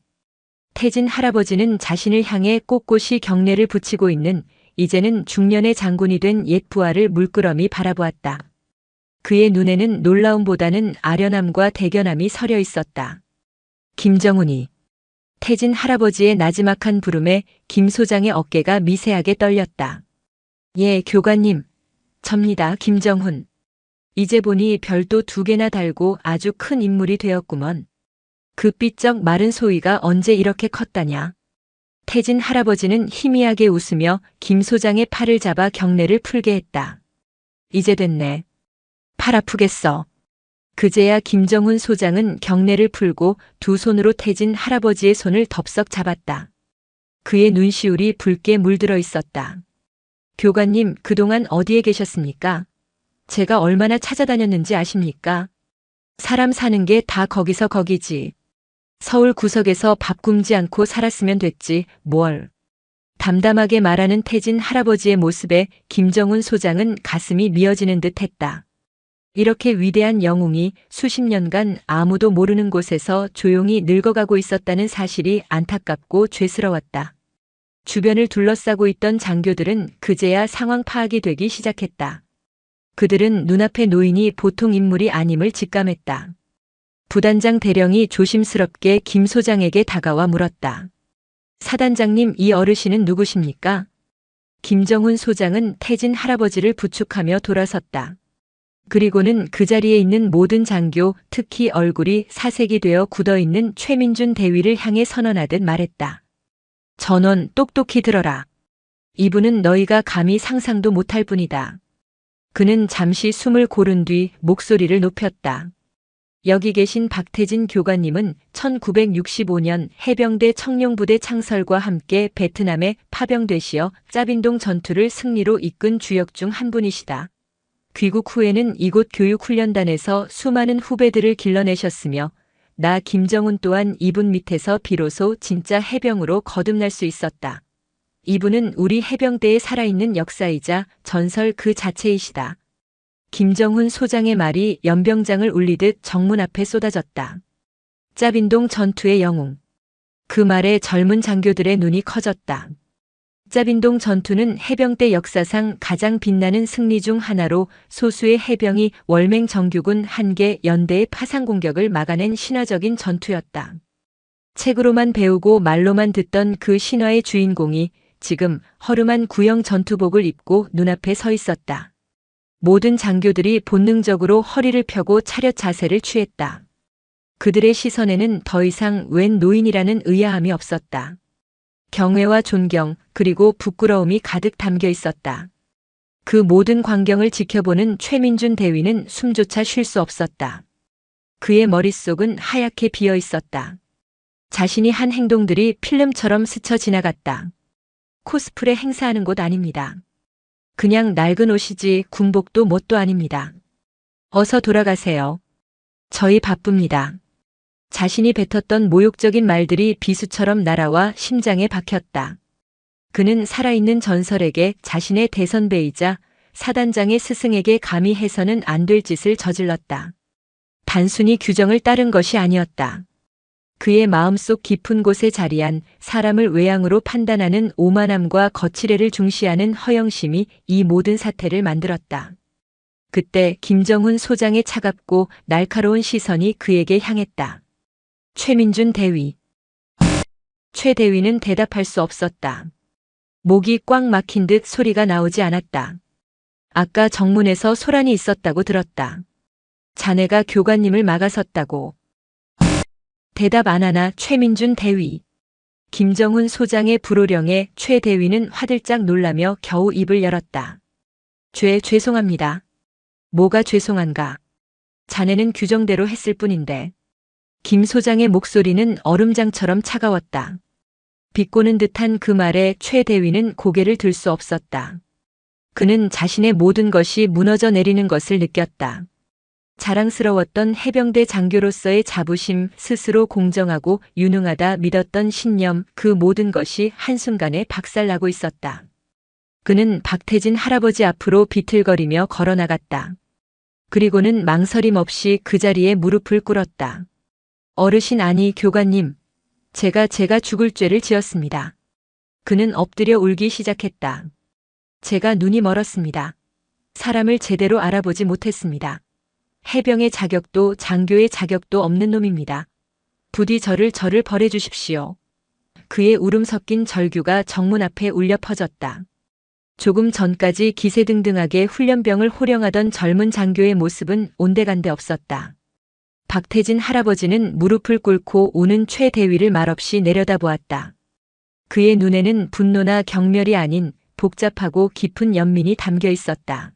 Speaker 1: 태진 할아버지는 자신을 향해 꼿꼿이 경례를 붙이고 있는 이제는 중년의 장군이 된 옛 부하를 물끄러미 바라보았다. 그의 눈에는 놀라움보다는 아련함과 대견함이 서려 있었다. 김정훈이. 태진 할아버지의 나지막한 부름에 김 소장의 어깨가 미세하게 떨렸다. 예, 교관님. 접니다, 김정훈. 이제 보니 별도 2개나 달고 아주 큰 인물이 되었구먼. 그 삐쩍 마른 소위가 언제 이렇게 컸다냐. 태진 할아버지는 희미하게 웃으며 김 소장의 팔을 잡아 경례를 풀게 했다. 이제 됐네. 팔 아프겠어. 그제야 김정훈 소장은 경례를 풀고 두 손으로 태진 할아버지의 손을 덥석 잡았다. 그의 눈시울이 붉게 물들어 있었다. 교관님, 그동안 어디에 계셨습니까? 제가 얼마나 찾아다녔는지 아십니까? 사람 사는 게 다 거기서 거기지. 서울 구석에서 밥 굶지 않고 살았으면 됐지, 뭘. 담담하게 말하는 태진 할아버지의 모습에 김정훈 소장은 가슴이 미어지는 듯 했다. 이렇게 위대한 영웅이 수십 년간 아무도 모르는 곳에서 조용히 늙어가고 있었다는 사실이 안타깝고 죄스러웠다. 주변을 둘러싸고 있던 장교들은 그제야 상황 파악이 되기 시작했다. 그들은 눈앞의 노인이 보통 인물이 아님을 직감했다. 부단장 대령이 조심스럽게 김 소장에게 다가와 물었다. 사단장님, 이 어르신은 누구십니까? 김정훈 소장은 태진 할아버지를 부축하며 돌아섰다. 그리고는 그 자리에 있는 모든 장교, 특히 얼굴이 사색이 되어 굳어있는 최민준 대위를 향해 선언하듯 말했다. 전원 똑똑히 들어라. 이분은 너희가 감히 상상도 못할 분이다. 그는 잠시 숨을 고른 뒤 목소리를 높였다. 여기 계신 박태진 교관님은 1965년 해병대 청룡부대 창설과 함께 베트남에 파병되시어 짜빈동 전투를 승리로 이끈 주역 중 한 분이시다. 귀국 후에는 이곳 교육훈련단에서 수많은 후배들을 길러내셨으며 나 김정훈 또한 이분 밑에서 비로소 진짜 해병으로 거듭날 수 있었다. 이분은 우리 해병대의 살아있는 역사이자 전설 그 자체이시다. 김정훈 소장의 말이 연병장을 울리듯 정문 앞에 쏟아졌다. 짜빈동 전투의 영웅. 그 말에 젊은 장교들의 눈이 커졌다. 짜빈동 전투는 해병대 역사상 가장 빛나는 승리 중 하나로 소수의 해병이 월맹 정규군 한 개 연대의 파상 공격을 막아낸 신화적인 전투였다. 책으로만 배우고 말로만 듣던 그 신화의 주인공이 지금 허름한 구형 전투복을 입고 눈앞에 서 있었다. 모든 장교들이 본능적으로 허리를 펴고 차렷 자세를 취했다. 그들의 시선에는 더 이상 웬 노인이라는 의아함이 없었다. 경외와 존경 그리고 부끄러움이 가득 담겨 있었다. 그 모든 광경을 지켜보는 최민준 대위는 숨조차 쉴 수 없었다. 그의 머릿속은 하얗게 비어 있었다. 자신이 한 행동들이 필름처럼 스쳐 지나갔다. 코스프레 행사하는 곳 아닙니다. 그냥 낡은 옷이지 군복도 뭣도 아닙니다. 어서 돌아가세요. 저희 바쁩니다. 자신이 뱉었던 모욕적인 말들이 비수처럼 날아와 심장에 박혔다. 그는 살아있는 전설에게 자신의 대선배이자 사단장의 스승에게 감히 해서는 안 될 짓을 저질렀다. 단순히 규정을 따른 것이 아니었다. 그의 마음속 깊은 곳에 자리한 사람을 외양으로 판단하는 오만함과 거칠애를 중시하는 허영심이 이 모든 사태를 만들었다. 그때 김정훈 소장의 차갑고 날카로운 시선이 그에게 향했다. 최민준 대위. 최 대위는 대답할 수 없었다. 목이 꽉 막힌 듯 소리가 나오지 않았다. 아까 정문에서 소란이 있었다고 들었다. 자네가 교관님을 막아섰다고. 대답 안 하나 최민준 대위. 김정훈 소장의 불호령에 최 대위는 화들짝 놀라며 겨우 입을 열었다. 죄송합니다. 뭐가 죄송한가? 자네는 규정대로 했을 뿐인데. 김 소장의 목소리는 얼음장처럼 차가웠다. 비꼬는 듯한 그 말에 최 대위는 고개를 들 수 없었다. 그는 자신의 모든 것이 무너져 내리는 것을 느꼈다. 자랑스러웠던 해병대 장교로서의 자부심, 스스로 공정하고 유능하다 믿었던 신념, 그 모든 것이 한순간에 박살나고 있었다. 그는 박태진 할아버지 앞으로 비틀거리며 걸어나갔다. 그리고는 망설임 없이 그 자리에 무릎을 꿇었다. 어르신 아니 교관님, 제가 죽을 죄를 지었습니다. 그는 엎드려 울기 시작했다. 제가 눈이 멀었습니다. 사람을 제대로 알아보지 못했습니다. 해병의 자격도 장교의 자격도 없는 놈입니다. 부디 저를 벌해 주십시오. 그의 울음 섞인 절규가 정문 앞에 울려 퍼졌다. 조금 전까지 기세등등하게 훈련병을 호령하던 젊은 장교의 모습은 온데간데 없었다. 박태진 할아버지는 무릎을 꿇고 우는 최 대위를 말없이 내려다보았다. 그의 눈에는 분노나 경멸이 아닌 복잡하고 깊은 연민이 담겨 있었다.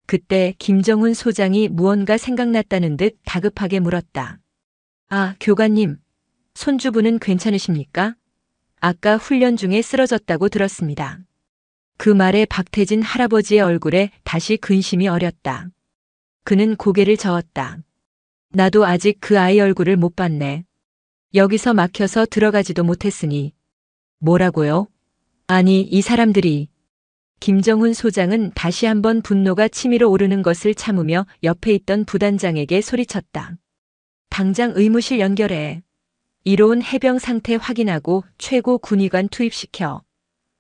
Speaker 1: 그때 김정훈 소장이 무언가 생각났다는 듯 다급하게 물었다. 아, 교관님, 손주분은 괜찮으십니까? 아까 훈련 중에 쓰러졌다고 들었습니다. 그 말에 박태진 할아버지의 얼굴에 다시 근심이 어렸다. 그는 고개를 저었다. 나도 아직 그 아이 얼굴을 못 봤네. 여기서 막혀서 들어가지도 못했으니. 뭐라고요? 아니, 이 사람들이. 김정훈 소장은 다시 한번 분노가 치밀어 오르는 것을 참으며 옆에 있던 부단장에게 소리쳤다. 당장 의무실 연결해. 이로운 해병 상태 확인하고 최고 군의관 투입시켜.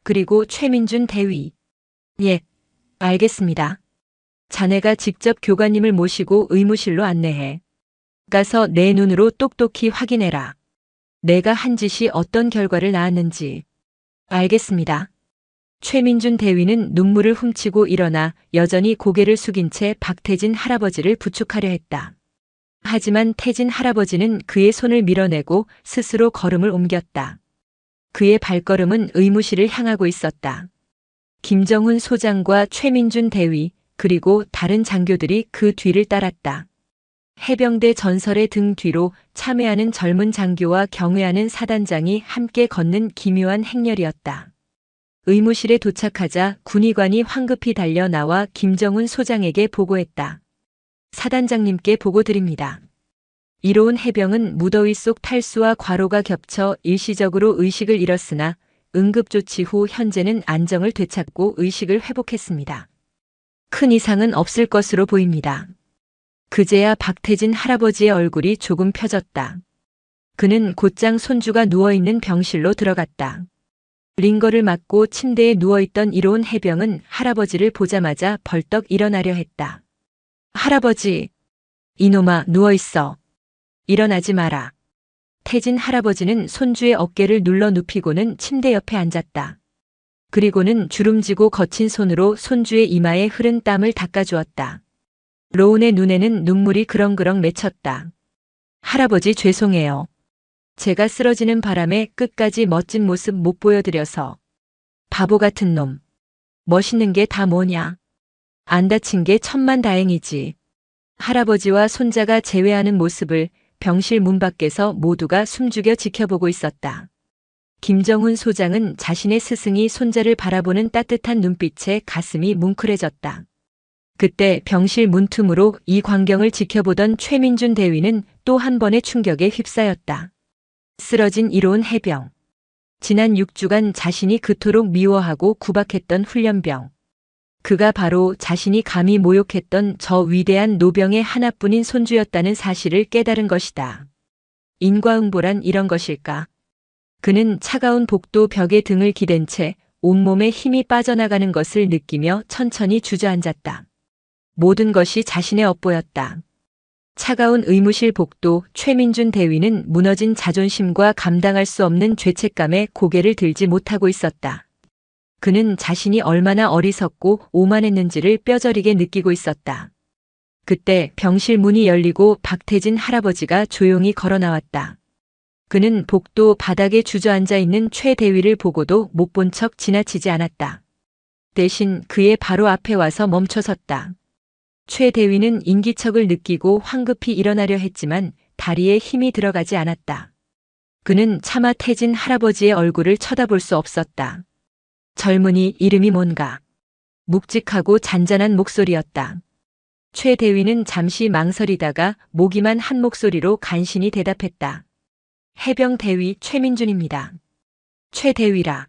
Speaker 1: 그리고 최민준 대위. 예, 알겠습니다. 자네가 직접 교관님을 모시고 의무실로 안내해. 가서 내 눈으로 똑똑히 확인해라. 내가 한 짓이 어떤 결과를 낳았는지. 알겠습니다. 최민준 대위는 눈물을 훔치고 일어나 여전히 고개를 숙인 채 박태진 할아버지를 부축하려 했다. 하지만 태진 할아버지는 그의 손을 밀어내고 스스로 걸음을 옮겼다. 그의 발걸음은 의무실을 향하고 있었다. 김정훈 소장과 최민준 대위 그리고 다른 장교들이 그 뒤를 따랐다. 해병대 전설의 등 뒤로 참회하는 젊은 장교와 경회하는 사단장이 함께 걷는 기묘한 행렬이었다. 의무실에 도착하자 군의관이 황급히 달려 나와 김정훈 소장에게 보고했다. 사단장님께 보고드립니다. 이로운 해병은 무더위 속 탈수와 과로가 겹쳐 일시적으로 의식을 잃었으나 응급조치 후 현재는 안정을 되찾고 의식을 회복했습니다. 큰 이상은 없을 것으로 보입니다. 그제야 박태진 할아버지의 얼굴이 조금 펴졌다. 그는 곧장 손주가 누워있는 병실로 들어갔다. 링거를 맞고 침대에 누워있던 이로운 해병은 할아버지를 보자마자 벌떡 일어나려 했다. 할아버지, 이놈아 누워있어. 일어나지 마라. 태진 할아버지는 손주의 어깨를 눌러 눕히고는 침대 옆에 앉았다. 그리고는 주름지고 거친 손으로 손주의 이마에 흐른 땀을 닦아주었다. 로운의 눈에는 눈물이 그렁그렁 맺혔다. 할아버지 죄송해요. 제가 쓰러지는 바람에 끝까지 멋진 모습 못 보여드려서. 바보 같은 놈. 멋있는 게 다 뭐냐. 안 다친 게 천만다행이지. 할아버지와 손자가 재회하는 모습을 병실 문 밖에서 모두가 숨죽여 지켜보고 있었다. 김정훈 소장은 자신의 스승이 손자를 바라보는 따뜻한 눈빛에 가슴이 뭉클해졌다. 그때 병실 문틈으로 이 광경을 지켜보던 최민준 대위는 또 한 번의 충격에 휩싸였다. 쓰러진 이로운 해병. 지난 6주간 자신이 그토록 미워하고 구박했던 훈련병. 그가 바로 자신이 감히 모욕했던 저 위대한 노병의 하나뿐인 손주였다는 사실을 깨달은 것이다. 인과응보란 이런 것일까? 그는 차가운 복도 벽에 등을 기댄 채 온몸에 힘이 빠져나가는 것을 느끼며 천천히 주저앉았다. 모든 것이 자신의 업보였다. 차가운 의무실 복도. 최민준 대위는 무너진 자존심과 감당할 수 없는 죄책감에 고개를 들지 못하고 있었다. 그는 자신이 얼마나 어리석고 오만했는지를 뼈저리게 느끼고 있었다. 그때 병실 문이 열리고 박태진 할아버지가 조용히 걸어 나왔다. 그는 복도 바닥에 주저앉아 있는 최 대위를 보고도 못 본 척 지나치지 않았다. 대신 그의 바로 앞에 와서 멈춰섰다. 최 대위는 인기척을 느끼고 황급히 일어나려 했지만 다리에 힘이 들어가지 않았다. 그는 차마 태진 할아버지의 얼굴을 쳐다볼 수 없었다. 젊은이 이름이 뭔가? 묵직하고 잔잔한 목소리였다. 최 대위는 잠시 망설이다가 모기만 한 목소리로 간신히 대답했다. 해병 대위 최민준입니다. 최 대위라.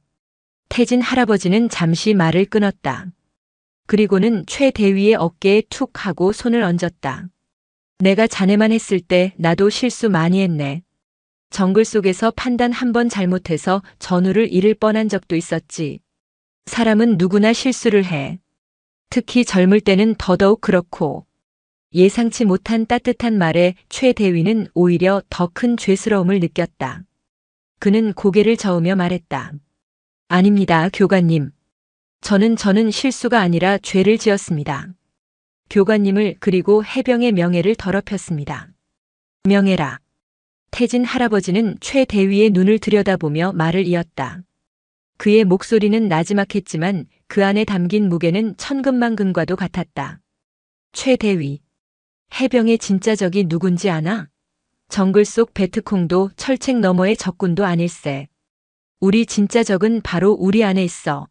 Speaker 1: 태진 할아버지는 잠시 말을 끊었다. 그리고는 최 대위의 어깨에 툭 하고 손을 얹었다. 내가 자네만 했을 때 나도 실수 많이 했네. 정글 속에서 판단 한 번 잘못해서 전우를 잃을 뻔한 적도 있었지. 사람은 누구나 실수를 해. 특히 젊을 때는 더더욱 그렇고. 예상치 못한 따뜻한 말에 최 대위는 오히려 더 큰 죄스러움을 느꼈다. 그는 고개를 저으며 말했다. 아닙니다, 교관님. 저는 실수가 아니라 죄를 지었습니다. 교관님을 그리고 해병의 명예를 더럽혔습니다. 명예라. 태진 할아버지는 최 대위의 눈을 들여다보며 말을 이었다. 그의 목소리는 나지막했지만 그 안에 담긴 무게는 천근만근과도 같았다. 최 대위. 해병의 진짜 적이 누군지 아나? 정글 속 베트콩도 철책 너머의 적군도 아닐세. 우리 진짜 적은 바로 우리 안에 있어.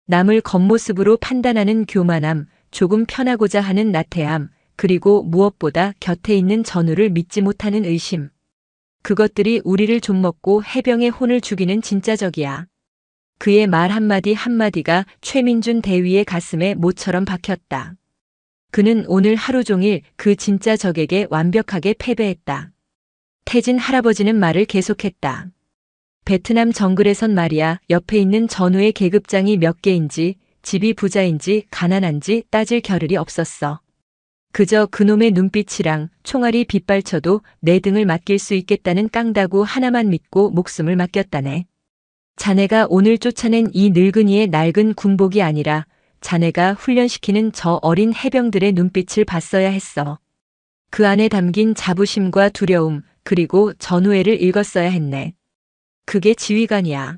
Speaker 1: 남을 겉모습으로 판단하는 교만함, 조금 편하고자 하는 나태함, 그리고 무엇보다 곁에 있는 전우를 믿지 못하는 의심. 그것들이 우리를 좀먹고 해병의 혼을 죽이는 진짜 적이야. 그의 말 한마디 한마디가 최민준 대위의 가슴에 모처럼 박혔다. 그는 오늘 하루 종일 그 진짜 적에게 완벽하게 패배했다. 태진 할아버지는 말을 계속했다. 베트남 정글에선 말이야, 옆에 있는 전우의 계급장이 몇 개인지, 집이 부자인지 가난한지 따질 겨를이 없었어. 그저 그놈의 눈빛이랑 총알이 빗발쳐도 내 등을 맡길 수 있겠다는 깡다구 하나만 믿고 목숨을 맡겼다네. 자네가 오늘 쫓아낸 이 늙은이의 낡은 군복이 아니라 자네가 훈련시키는 저 어린 해병들의 눈빛을 봤어야 했어. 그 안에 담긴 자부심과 두려움, 그리고 전우애를 읽었어야 했네. 그게 지휘관이야.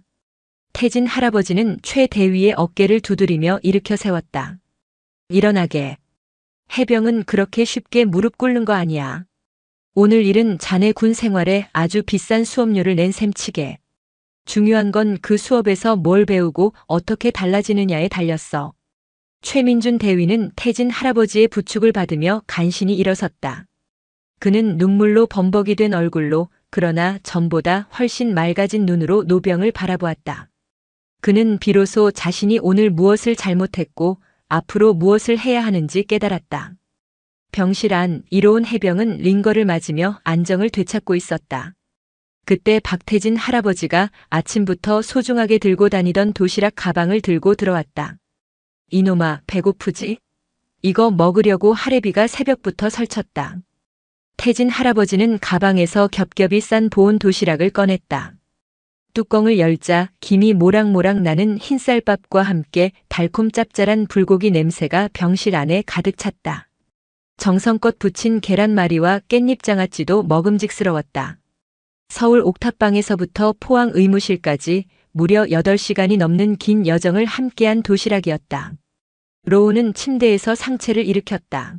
Speaker 1: 태진 할아버지는 최 대위의 어깨를 두드리며 일으켜 세웠다. 일어나게. 해병은 그렇게 쉽게 무릎 꿇는 거 아니야. 오늘 일은 자네 군 생활에 아주 비싼 수업료를 낸 셈치게. 중요한 건 그 수업에서 뭘 배우고 어떻게 달라지느냐에 달렸어. 최민준 대위는 태진 할아버지의 부축을 받으며 간신히 일어섰다. 그는 눈물로 범벅이 된 얼굴로 그러나 전보다 훨씬 맑아진 눈으로 노병을 바라보았다. 그는 비로소 자신이 오늘 무엇을 잘못했고 앞으로 무엇을 해야 하는지 깨달았다. 병실 안 이로운 해병은 링거를 맞으며 안정을 되찾고 있었다. 그때 박태진 할아버지가 아침부터 소중하게 들고 다니던 도시락 가방을 들고 들어왔다. 이놈아, 배고프지? 이거 먹으려고 할애비가 새벽부터 설쳤다. 태진 할아버지는 가방에서 겹겹이 싼 보온 도시락을 꺼냈다. 뚜껑을 열자 김이 모락모락 나는 흰쌀밥과 함께 달콤 짭짤한 불고기 냄새가 병실 안에 가득 찼다. 정성껏 부친 계란말이와 깻잎 장아찌도 먹음직스러웠다. 서울 옥탑방에서부터 포항 의무실까지 무려 8시간이 넘는 긴 여정을 함께한 도시락이었다. 로우는 침대에서 상체를 일으켰다.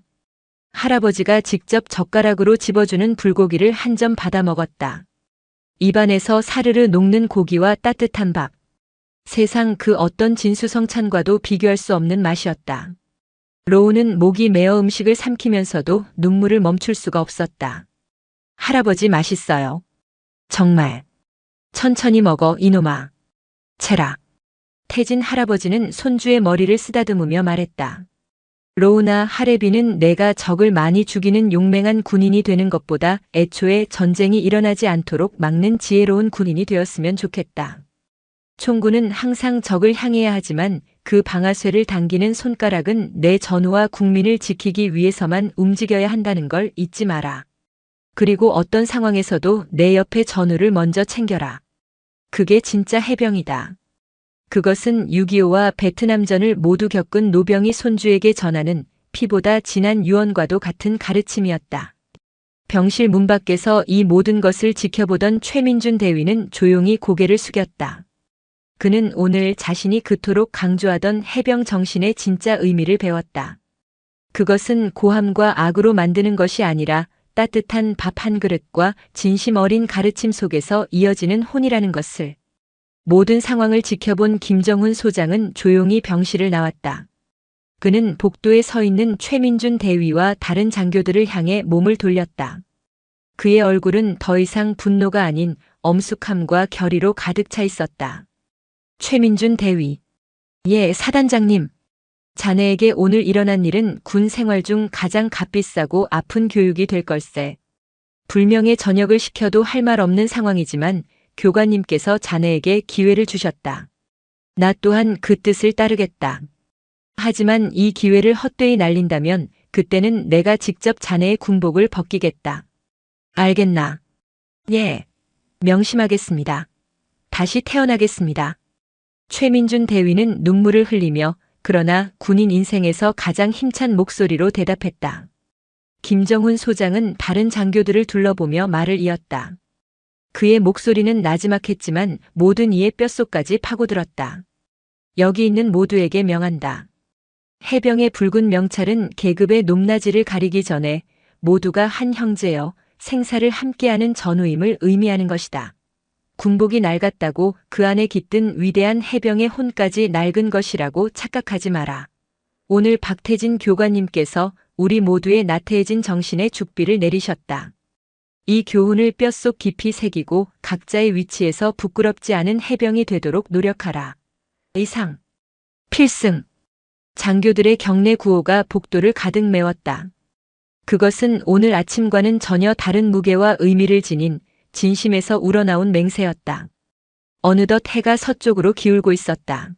Speaker 1: 할아버지가 직접 젓가락으로 집어주는 불고기를 한 점 받아 먹었다. 입안에서 사르르 녹는 고기와 따뜻한 밥. 세상 그 어떤 진수성찬과도 비교할 수 없는 맛이었다. 로우는 목이 메어 음식을 삼키면서도 눈물을 멈출 수가 없었다. 할아버지 맛있어요. 정말. 천천히 먹어, 이놈아. 채라. 태진 할아버지는 손주의 머리를 쓰다듬으며 말했다. 로우나 하레비는 내가 적을 많이 죽이는 용맹한 군인이 되는 것보다 애초에 전쟁이 일어나지 않도록 막는 지혜로운 군인이 되었으면 좋겠다. 총구는 항상 적을 향해야 하지만 그 방아쇠를 당기는 손가락은 내 전우와 국민을 지키기 위해서만 움직여야 한다는 걸 잊지 마라. 그리고 어떤 상황에서도 내 옆에 전우를 먼저 챙겨라. 그게 진짜 해병이다. 그것은 6.25와 베트남전을 모두 겪은 노병이 손주에게 전하는 피보다 진한 유언과도 같은 가르침이었다. 병실 문 밖에서 이 모든 것을 지켜보던 최민준 대위는 조용히 고개를 숙였다. 그는 오늘 자신이 그토록 강조하던 해병 정신의 진짜 의미를 배웠다. 그것은 고함과 악으로 만드는 것이 아니라 따뜻한 밥 한 그릇과 진심 어린 가르침 속에서 이어지는 혼이라는 것을. 모든 상황을 지켜본 김정훈 소장은 조용히 병실을 나왔다. 그는 복도에 서 있는 최민준 대위와 다른 장교들을 향해 몸을 돌렸다. 그의 얼굴은 더 이상 분노가 아닌 엄숙함과 결의로 가득 차 있었다. 최민준 대위. 예, 사단장님. 자네에게 오늘 일어난 일은 군 생활 중 가장 값비싸고 아픈 교육이 될 걸세. 불명예 전역을 시켜도 할 말 없는 상황이지만 교관님께서 자네에게 기회를 주셨다. 나 또한 그 뜻을 따르겠다. 하지만 이 기회를 헛되이 날린다면 그때는 내가 직접 자네의 군복을 벗기겠다. 알겠나? 예. 명심하겠습니다. 다시 태어나겠습니다. 최민준 대위는 눈물을 흘리며 그러나 군인 인생에서 가장 힘찬 목소리로 대답했다. 김정훈 소장은 다른 장교들을 둘러보며 말을 이었다. 그의 목소리는 나지막했지만 모든 이의 뼛속까지 파고들었다. 여기 있는 모두에게 명한다. 해병의 붉은 명찰은 계급의 높낮이를 가리기 전에 모두가 한 형제여 생사를 함께하는 전우임을 의미하는 것이다. 군복이 낡았다고 그 안에 깃든 위대한 해병의 혼까지 낡은 것이라고 착각하지 마라. 오늘 박태진 교관님께서 우리 모두의 나태해진 정신에 죽비를 내리셨다. 이 교훈을 뼛속 깊이 새기고 각자의 위치에서 부끄럽지 않은 해병이 되도록 노력하라. 이상. 필승. 장교들의 격려 구호가 복도를 가득 메웠다. 그것은 오늘 아침과는 전혀 다른 무게와 의미를 지닌 진심에서 우러나온 맹세였다. 어느덧 해가 서쪽으로 기울고 있었다.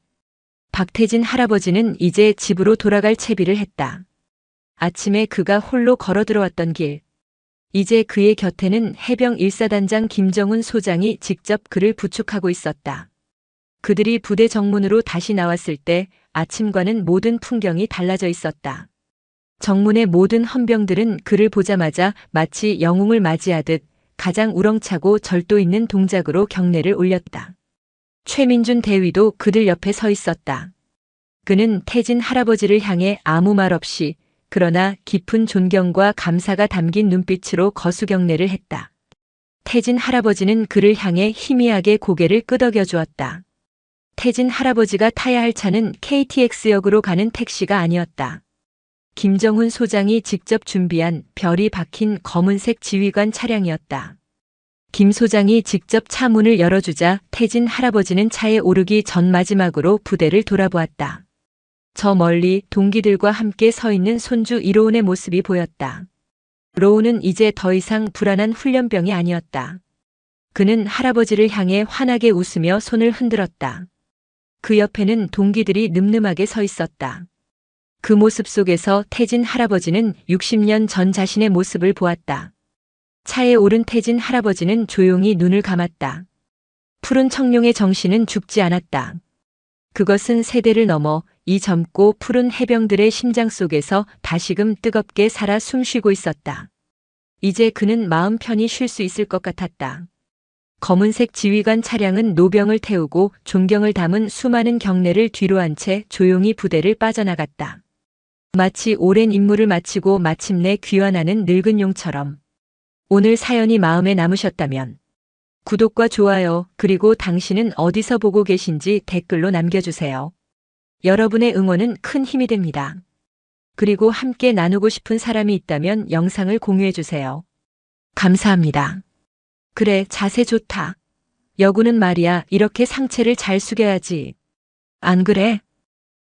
Speaker 1: 박태진 할아버지는 이제 집으로 돌아갈 채비를 했다. 아침에 그가 홀로 걸어 들어왔던 길. 이제 그의 곁에는 해병 1사단장 김정훈 소장이 직접 그를 부축하고 있었다. 그들이 부대 정문으로 다시 나왔을 때 아침과는 모든 풍경이 달라져 있었다. 정문의 모든 헌병들은 그를 보자마자 마치 영웅을 맞이하듯 가장 우렁차고 절도 있는 동작으로 경례를 올렸다. 최민준 대위도 그들 옆에 서 있었다. 그는 태진 할아버지를 향해 아무 말 없이 그러나 깊은 존경과 감사가 담긴 눈빛으로 거수경례를 했다. 태진 할아버지는 그를 향해 희미하게 고개를 끄덕여 주었다. 태진 할아버지가 타야 할 차는 KTX역으로 가는 택시가 아니었다. 김정훈 소장이 직접 준비한 별이 박힌 검은색 지휘관 차량이었다. 김 소장이 직접 차 문을 열어주자 태진 할아버지는 차에 오르기 전 마지막으로 부대를 돌아보았다. 저 멀리 동기들과 함께 서 있는 손주 이로운의 모습이 보였다. 로운은 이제 더 이상 불안한 훈련병이 아니었다. 그는 할아버지를 향해 환하게 웃으며 손을 흔들었다. 그 옆에는 동기들이 늠름하게 서 있었다. 그 모습 속에서 태진 할아버지는 60년 전 자신의 모습을 보았다. 차에 오른 태진 할아버지는 조용히 눈을 감았다. 푸른 청룡의 정신은 죽지 않았다. 그것은 세대를 넘어 이 젊고 푸른 해병들의 심장 속에서 다시금 뜨겁게 살아 숨쉬고 있었다. 이제 그는 마음 편히 쉴 수 있을 것 같았다. 검은색 지휘관 차량은 노병을 태우고 존경을 담은 수많은 경례를 뒤로 한 채 조용히 부대를 빠져나갔다. 마치 오랜 임무를 마치고 마침내 귀환하는 늙은 용처럼. 오늘 사연이 마음에 남으셨다면 구독과 좋아요 그리고 당신은 어디서 보고 계신지 댓글로 남겨주세요. 여러분의 응원은 큰 힘이 됩니다. 그리고 함께 나누고 싶은 사람이 있다면 영상을 공유해주세요. 감사합니다. 그래, 자세 좋다. 여군은 말이야 이렇게 상체를 잘 숙여야지. 안 그래?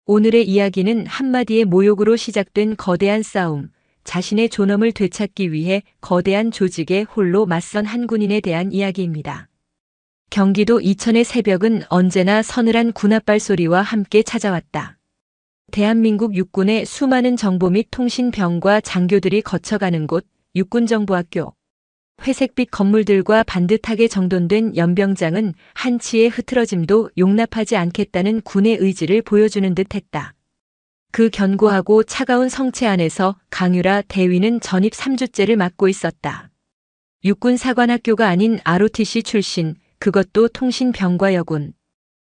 Speaker 1: 오늘의 이야기는 한마디의 모욕으로 시작된 거대한 싸움, 자신의 존엄을 되찾기 위해 거대한 조직에 홀로 맞선 한 군인에 대한 이야기입니다. 경기도 이천의 새벽은 언제나 서늘한 군홧발 소리와 함께 찾아왔다. 대한민국 육군의 수많은 정보 및 통신병과 장교들이 거쳐가는 곳, 육군정보학교. 회색빛 건물들과 반듯하게 정돈된 연병장은 한치의 흐트러짐도 용납하지 않겠다는 군의 의지를 보여주는 듯했다. 그 견고하고 차가운 성체 안에서 강유라 대위는 전입 3주째를 맡고 있었다. 육군사관학교가 아닌 ROTC 출신, 그것도 통신병과 여군.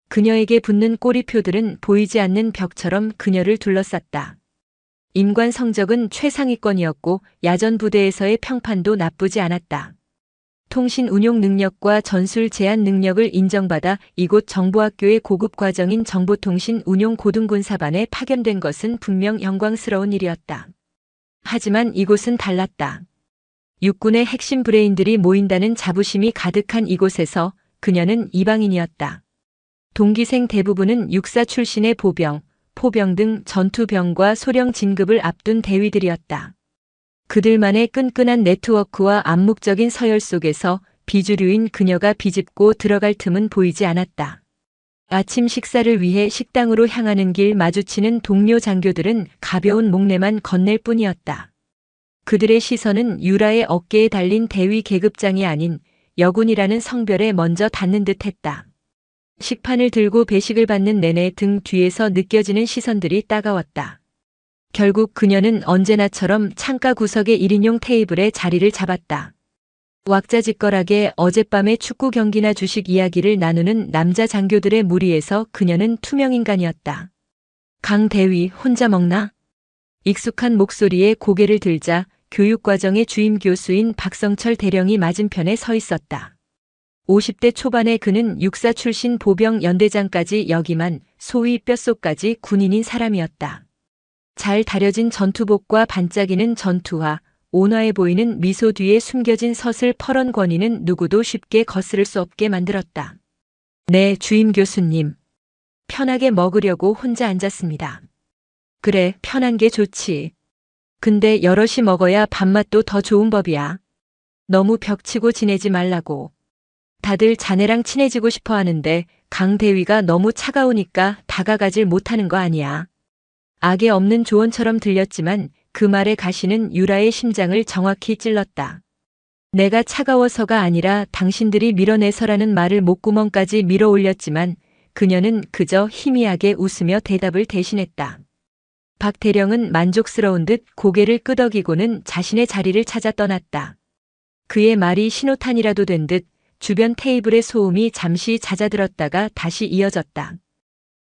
Speaker 1: 그녀에게 붙는 꼬리표들은 보이지 않는 벽처럼 그녀를 둘러쌌다. 임관 성적은 최상위권이었고 야전 부대에서의 평판도 나쁘지 않았다. 통신 운용 능력과 전술 제안 능력을 인정받아 이곳 정보학교의 고급 과정인 정보통신 운용 고등군사반에 파견된 것은 분명 영광스러운 일이었다. 하지만 이곳은 달랐다. 육군의 핵심 브레인들이 모인다는 자부심이 가득한 이곳에서 그녀는 이방인이었다. 동기생 대부분은 육사 출신의 보병, 포병 등 전투병과 소령 진급을 앞둔 대위들이었다. 그들만의 끈끈한 네트워크와 암묵적인 서열 속에서 비주류인 그녀가 비집고 들어갈 틈은 보이지 않았다. 아침 식사를 위해 식당으로 향하는 길 마주치는 동료 장교들은 가벼운 목례만 건넬 뿐이었다. 그들의 시선은 유라의 어깨에 달린 대위 계급장이 아닌 여군이라는 성별에 먼저 닿는 듯했다. 식판을 들고 배식을 받는 내내 등 뒤에서 느껴지는 시선들이 따가웠다. 결국 그녀는 언제나처럼 창가 구석의 1인용 테이블에 자리를 잡았다. 왁자지껄하게 어젯밤의 축구 경기나 주식 이야기를 나누는 남자 장교들의 무리에서 그녀는 투명인간이었다. 강 대위 혼자 먹나? 익숙한 목소리에 고개를 들자 교육과정의 주임 교수인 박성철 대령이 맞은편에 서 있었다. 50대 초반의 그는 육사 출신 보병 연대장까지 역임한 소위 뼛속까지 군인인 사람이었다. 잘 다려진 전투복과 반짝이는 전투화, 온화해 보이는 미소 뒤에 숨겨진 서슬 퍼런 권위는 누구도 쉽게 거스를 수 없게 만들었다. 네, 주임 교수님. 편하게 먹으려고 혼자 앉았습니다. 그래, 편한 게 좋지. 근데 여럿이 먹어야 밥맛도 더 좋은 법이야. 너무 벽치고 지내지 말라고. 다들 자네랑 친해지고 싶어 하는데 강 대위가 너무 차가우니까 다가가질 못하는 거 아니야. 악에 없는 조언처럼 들렸지만 그 말의 가시는 유라의 심장을 정확히 찔렀다. 내가 차가워서가 아니라 당신들이 밀어내서라는 말을 목구멍까지 밀어 올렸지만 그녀는 그저 희미하게 웃으며 대답을 대신했다. 박 대령은 만족스러운 듯 고개를 끄덕이고는 자신의 자리를 찾아 떠났다. 그의 말이 신호탄이라도 된 듯 주변 테이블의 소음이 잠시 잦아들었다가 다시 이어졌다.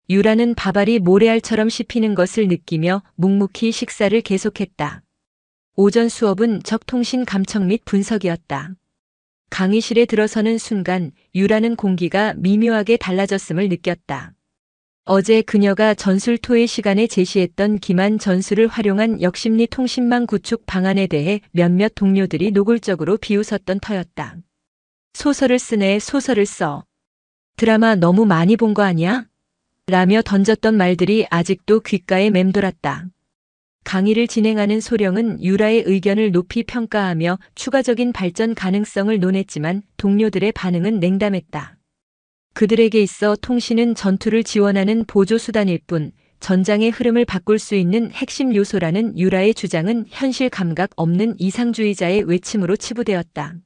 Speaker 1: 유라는 밥알이 모래알처럼 씹히는 것을 느끼며 묵묵히 식사를 계속했다. 오전 수업은 적통신 감청 및 분석이었다. 강의실에 들어서는 순간 유라는 공기가 미묘하게 달라졌음을 느꼈다. 어제 그녀가 전술토의 시간에 제시했던 기만 전술을 활용한 역심리 통신망 구축 방안에 대해 몇몇 동료들이 노골적으로 비웃었던 터였다. 소설을 쓰네, 소설을 써. 드라마 너무 많이 본 거 아니야? 라며 던졌던 말들이 아직도 귓가에 맴돌았다. 강의를 진행하는 소령은 유라의 의견을 높이 평가하며 추가적인 발전 가능성을 논했지만 동료들의 반응은 냉담했다. 그들에게 있어 통신은 전투를 지원하는 보조수단일 뿐 전장의 흐름을 바꿀 수 있는 핵심 요소라는 유라의 주장은 현실 감각 없는 이상주의자의 외침으로 치부되었다.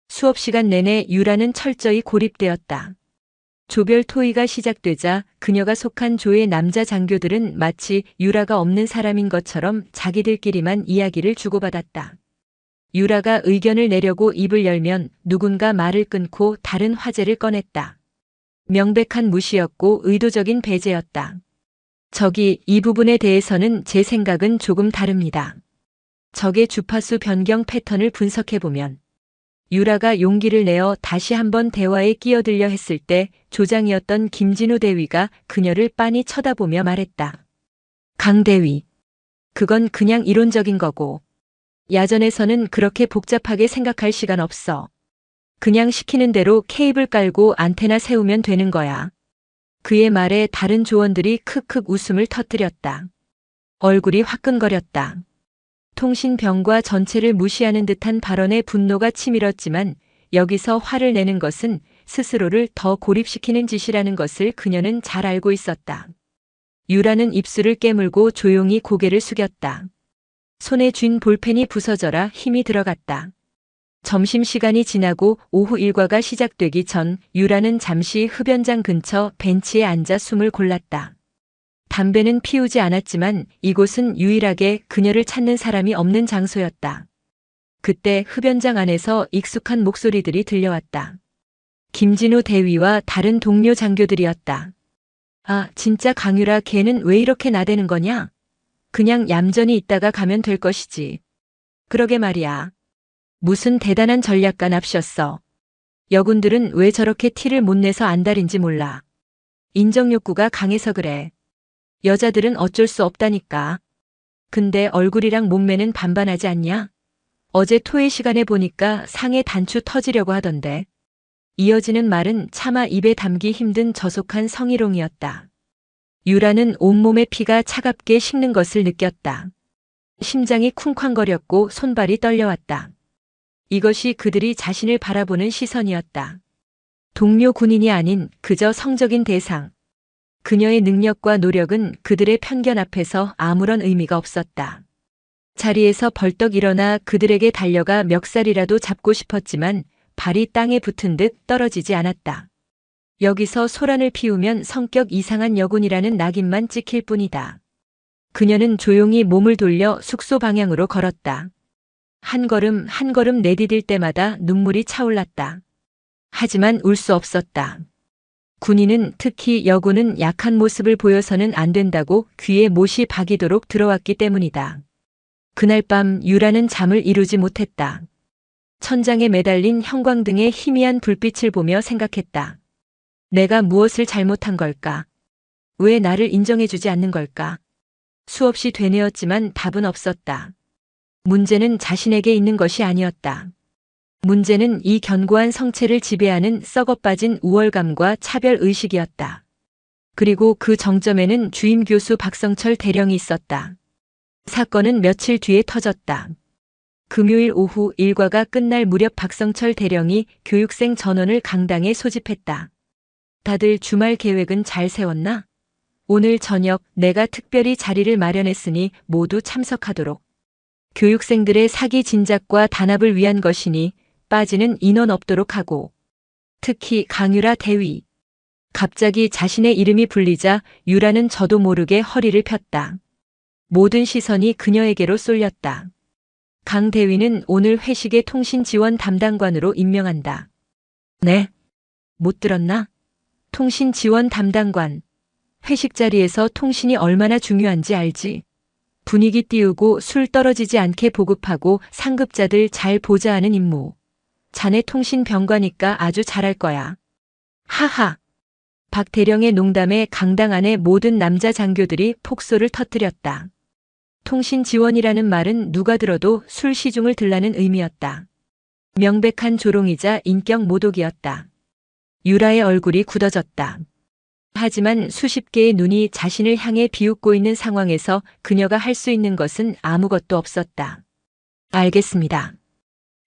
Speaker 1: 수업 시간 내내 유라는 철저히 고립되었다. 조별 토의가 시작되자 그녀가 속한 조의 남자 장교들은 마치 유라가 없는 사람인 것처럼 자기들끼리만 이야기를 주고받았다. 유라가 의견을 내려고 입을 열면 누군가 말을 끊고 다른 화제를 꺼냈다. 명백한 무시였고 의도적인 배제였다. 저기 이 부분에 대해서는 제 생각은 조금 다릅니다. 적의 주파수 변경 패턴을 분석해보면 유라가 용기를 내어 다시 한번 대화에 끼어들려 했을 때 조장이었던 김진우 대위가 그녀를 빤히 쳐다보며 말했다. 강 대위. 그건 그냥 이론적인 거고. 야전에서는 그렇게 복잡하게 생각할 시간 없어. 그냥 시키는 대로 케이블 깔고 안테나 세우면 되는 거야. 그의 말에 다른 조원들이 크크 웃음을 터뜨렸다. 얼굴이 화끈거렸다. 통신병과 전체를 무시하는 듯한 발언에 분노가 치밀었지만 여기서 화를 내는 것은 스스로를 더 고립시키는 짓이라는 것을 그녀는 잘 알고 있었다. 유라는 입술을 깨물고 조용히 고개를 숙였다. 손에 쥔 볼펜이 부서져라 힘이 들어갔다. 점심시간이 지나고 오후 일과가 시작되기 전 유라는 잠시 흡연장 근처 벤치에 앉아 숨을 골랐다. 담배는 피우지 않았지만 이곳은 유일하게 그녀를 찾는 사람이 없는 장소였다. 그때 흡연장 안에서 익숙한 목소리들이 들려왔다. 김진우 대위와 다른 동료 장교들이었다. 아, 진짜 강유라 걔는 왜 이렇게 나대는 거냐? 그냥 얌전히 있다가 가면 될 것이지. 그러게 말이야. 무슨 대단한 전략가 납셨어. 여군들은 왜 저렇게 티를 못 내서 안달인지 몰라. 인정 욕구가 강해서 그래. 여자들은 어쩔 수 없다니까. 근데 얼굴이랑 몸매는 반반하지 않냐? 어제 토의 시간에 보니까 상해 단추 터지려고 하던데. 이어지는 말은 차마 입에 담기 힘든 저속한 성희롱이었다. 유라는 온몸의 피가 차갑게 식는 것을 느꼈다. 심장이 쿵쾅거렸고 손발이 떨려왔다. 이것이 그들이 자신을 바라보는 시선이었다. 동료 군인이 아닌 그저 성적인 대상. 그녀의 능력과 노력은 그들의 편견 앞에서 아무런 의미가 없었다. 자리에서 벌떡 일어나 그들에게 달려가 멱살이라도 잡고 싶었지만 발이 땅에 붙은 듯 떨어지지 않았다. 여기서 소란을 피우면 성격 이상한 여군이라는 낙인만 찍힐 뿐이다. 그녀는 조용히 몸을 돌려 숙소 방향으로 걸었다. 한 걸음 한 걸음 내디딜 때마다 눈물이 차올랐다. 하지만 울 수 없었다. 군인은, 특히 여군은 약한 모습을 보여서는 안 된다고 귀에 못이 박이도록 들어왔기 때문이다. 그날 밤 유라는 잠을 이루지 못했다. 천장에 매달린 형광등의 희미한 불빛을 보며 생각했다. 내가 무엇을 잘못한 걸까? 왜 나를 인정해주지 않는 걸까? 수없이 되뇌었지만 답은 없었다. 문제는 자신에게 있는 것이 아니었다. 문제는 이 견고한 성체를 지배하는 썩어빠진 우월감과 차별의식이었다. 그리고 그 정점에는 주임 교수 박성철 대령이 있었다. 사건은 며칠 뒤에 터졌다. 금요일 오후 일과가 끝날 무렵 박성철 대령이 교육생 전원을 강당에 소집했다. 다들 주말 계획은 잘 세웠나? 오늘 저녁 내가 특별히 자리를 마련했으니 모두 참석하도록. 교육생들의 사기 진작과 단합을 위한 것이니 빠지는 인원 없도록 하고. 특히 강유라 대위. 갑자기 자신의 이름이 불리자 유라는 저도 모르게 허리를 폈다. 모든 시선이 그녀에게로 쏠렸다. 강 대위는 오늘 회식의 통신 지원 담당관으로 임명한다. 네? 못 들었나? 통신 지원 담당관. 회식 자리에서 통신이 얼마나 중요한지 알지? 분위기 띄우고 술 떨어지지 않게 보급하고 상급자들 잘 보좌하는 임무. 자네 통신병과니까 아주 잘할 거야. 하하. 박 대령의 농담에 강당 안의 모든 남자 장교들이 폭소를 터뜨렸다. 통신 지원이라는 말은 누가 들어도 술 시중을 들라는 의미였다. 명백한 조롱이자 인격 모독이었다. 유라의 얼굴이 굳어졌다. 하지만 수십 개의 눈이 자신을 향해 비웃고 있는 상황에서 그녀가 할 수 있는 것은 아무것도 없었다. 알겠습니다.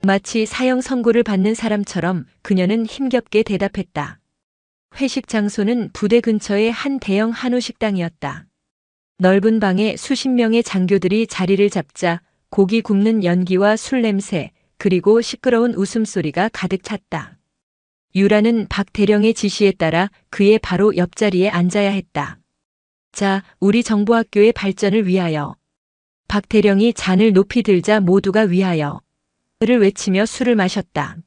Speaker 1: 마치 사형 선고를 받는 사람처럼 그녀는 힘겹게 대답했다. 회식 장소는 부대 근처의 한 대형 한우 식당이었다. 넓은 방에 수십 명의 장교들이 자리를 잡자 고기 굽는 연기와 술 냄새, 그리고 시끄러운 웃음소리가 가득 찼다. 유라는 박 대령의 지시에 따라 그의 바로 옆자리에 앉아야 했다. 자, 우리 정보학교의 발전을 위하여. 박 대령이 잔을 높이 들자 모두가 위하여. 를 외치며 술을 마셨다.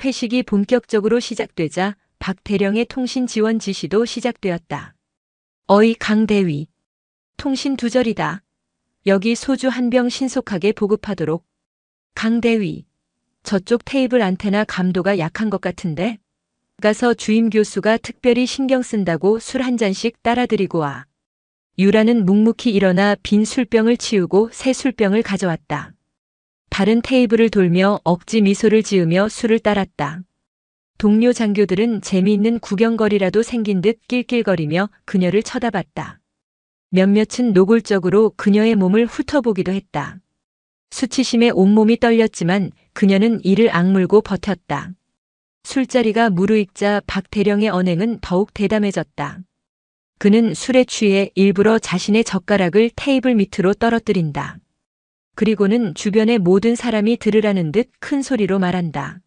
Speaker 1: 회식이 본격적으로 시작되자 박 대령의 통신 지원 지시도 시작되었다. 어이 강 대위. 통신 두 절이다. 여기 소주 한 병 신속하게 보급하도록. 강 대위. 저쪽 테이블 안테나 감도가 약한 것 같은데? 가서 주임 교수가 특별히 신경 쓴다고 술 한 잔씩 따라드리고 와. 유라는 묵묵히 일어나 빈 술병을 치우고 새 술병을 가져왔다. 다른 테이블을 돌며 억지 미소를 지으며 술을 따랐다. 동료 장교들은 재미있는 구경거리라도 생긴 듯 낄낄거리며 그녀를 쳐다봤다. 몇몇은 노골적으로 그녀의 몸을 훑어보기도 했다. 수치심에 온몸이 떨렸지만 그녀는 이를 악물고 버텼다. 술자리가 무르익자 박대령의 언행은 더욱 대담해졌다. 그는 술에 취해 일부러 자신의 젓가락을 테이블 밑으로 떨어뜨린다. 그리고는 주변의 모든 사람이 들으라는 듯 큰 소리로 말한다.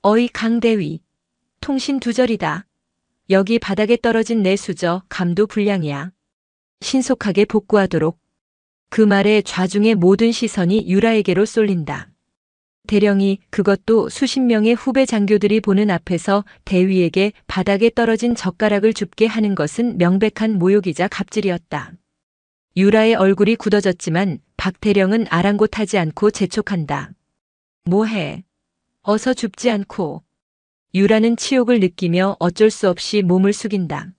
Speaker 1: 어이 강대위, 통신 두절이다. 여기 바닥에 떨어진 내 수저 감도 불량이야. 신속하게 복구하도록. 그 말에 좌중의 모든 시선이 유라에게로 쏠린다. 대령이, 그것도 수십 명의 후배 장교들이 보는 앞에서 대위에게 바닥에 떨어진 젓가락을 줍게 하는 것은 명백한 모욕이자 갑질이었다. 유라의 얼굴이 굳어졌지만 박대령은 아랑곳하지 않고 재촉한다. 뭐해? 어서 줍지 않고. 유라는 치욕을 느끼며 어쩔 수 없이 몸을 숙인다.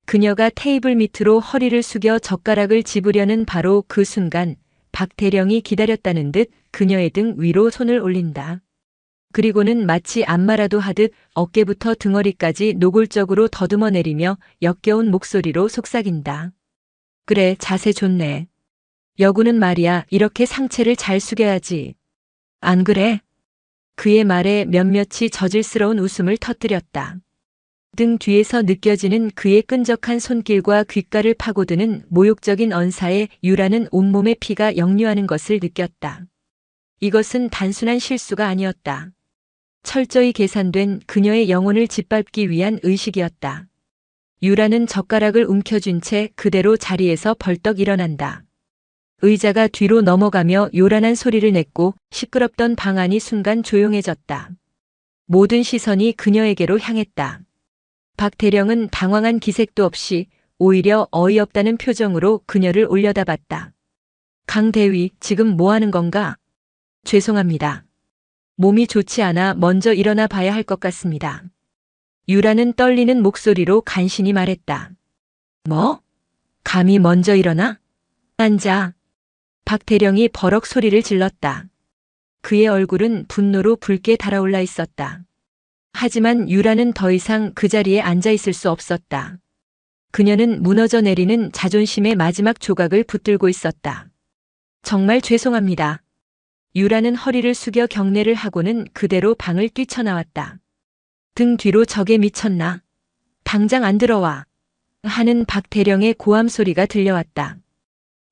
Speaker 1: 그녀가 테이블 밑으로 허리를 숙여 젓가락을 집으려는 바로 그 순간 박대령이 기다렸다는 듯 그녀의 등 위로 손을 올린다. 그리고는 마치 안마라도 하듯 어깨부터 등허리까지 노골적으로 더듬어 내리며 역겨운 목소리로 속삭인다. 그래, 자세 좋네. 여구는 말이야, 이렇게 상체를 잘 숙여야지. 안 그래? 그의 말에 몇몇이 저질스러운 웃음을 터뜨렸다. 등 뒤에서 느껴지는 그의 끈적한 손길과 귓가를 파고드는 모욕적인 언사에 유라는 온몸의 피가 역류하는 것을 느꼈다. 이것은 단순한 실수가 아니었다. 철저히 계산된 그녀의 영혼을 짓밟기 위한 의식이었다. 유라는 젓가락을 움켜쥔 채 그대로 자리에서 벌떡 일어난다. 의자가 뒤로 넘어가며 요란한 소리를 냈고 시끄럽던 방 안이 순간 조용해졌다. 모든 시선이 그녀에게로 향했다. 박 대령은 당황한 기색도 없이 오히려 어이없다는 표정으로 그녀를 올려다봤다. 강 대위, 지금 뭐 하는 건가? 죄송합니다. 몸이 좋지 않아 먼저 일어나 봐야 할 것 같습니다. 유라는 떨리는 목소리로 간신히 말했다. 뭐? 감히 먼저 일어나? 앉아. 박 대령이 버럭 소리를 질렀다. 그의 얼굴은 분노로 붉게 달아올라 있었다. 하지만 유라는 더 이상 그 자리에 앉아 있을 수 없었다. 그녀는 무너져 내리는 자존심의 마지막 조각을 붙들고 있었다. 정말 죄송합니다. 유라는 허리를 숙여 경례를 하고는 그대로 방을 뛰쳐나왔다. 등 뒤로 적에 미쳤나? 당장 안 들어와. 하는 박 대령의 고함 소리가 들려왔다.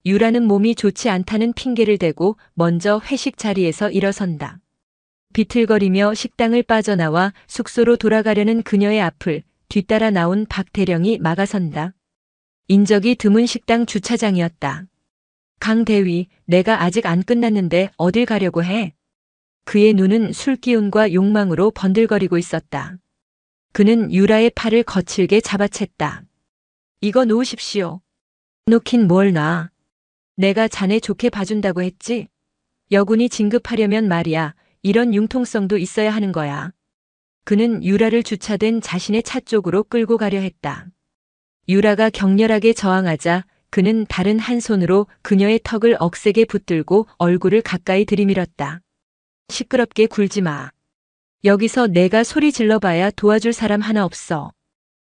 Speaker 1: 유라는 몸이 좋지 않다는 핑계를 대고 먼저 회식 자리에서 일어선다. 비틀거리며 식당을 빠져나와 숙소로 돌아가려는 그녀의 앞을 뒤따라 나온 박 대령이 막아선다. 인적이 드문 식당 주차장이었다. 강 대위, 내가 아직 안 끝났는데 어딜 가려고 해? 그의 눈은 술기운과 욕망으로 번들거리고 있었다. 그는 유라의 팔을 거칠게 잡아챘다. 이거 놓으십시오. 놓긴 뭘 놔. 내가 자네 좋게 봐준다고 했지? 여군이 진급하려면 말이야. 이런 융통성도 있어야 하는 거야. 그는 유라를 주차된 자신의 차 쪽으로 끌고 가려 했다. 유라가 격렬하게 저항하자 그는 다른 한 손으로 그녀의 턱을 억세게 붙들고 얼굴을 가까이 들이밀었다. 시끄럽게 굴지 마. 여기서 내가 소리 질러봐야 도와줄 사람 하나 없어.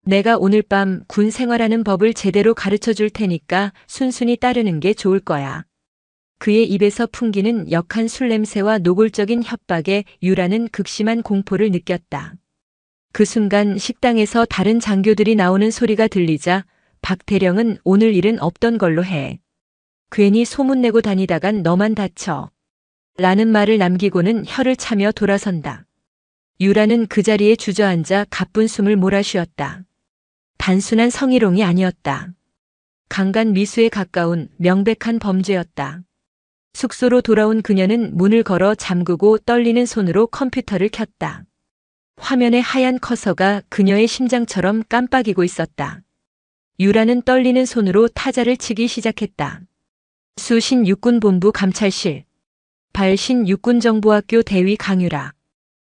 Speaker 1: 내가 오늘 밤 군 생활하는 법을 제대로 가르쳐 줄 테니까 순순히 따르는 게 좋을 거야. 그의 입에서 풍기는 역한 술 냄새와 노골적인 협박에 유라는 극심한 공포를 느꼈다. 그 순간 식당에서 다른 장교들이 나오는 소리가 들리자 박 대령은 오늘 일은 없던 걸로 해. 괜히 소문내고 다니다간 너만 다쳐. 라는 말을 남기고는 혀를 차며 돌아선다. 유라는 그 자리에 주저앉아 가쁜 숨을 몰아쉬었다. 단순한 성희롱이 아니었다. 강간 미수에 가까운 명백한 범죄였다. 숙소로 돌아온 그녀는 문을 걸어 잠그고 떨리는 손으로 컴퓨터를 켰다. 화면의 하얀 커서가 그녀의 심장처럼 깜빡이고 있었다. 유라는 떨리는 손으로 타자를 치기 시작했다. 수신 육군본부 감찰실. 발신 육군정보학교 대위 강유라.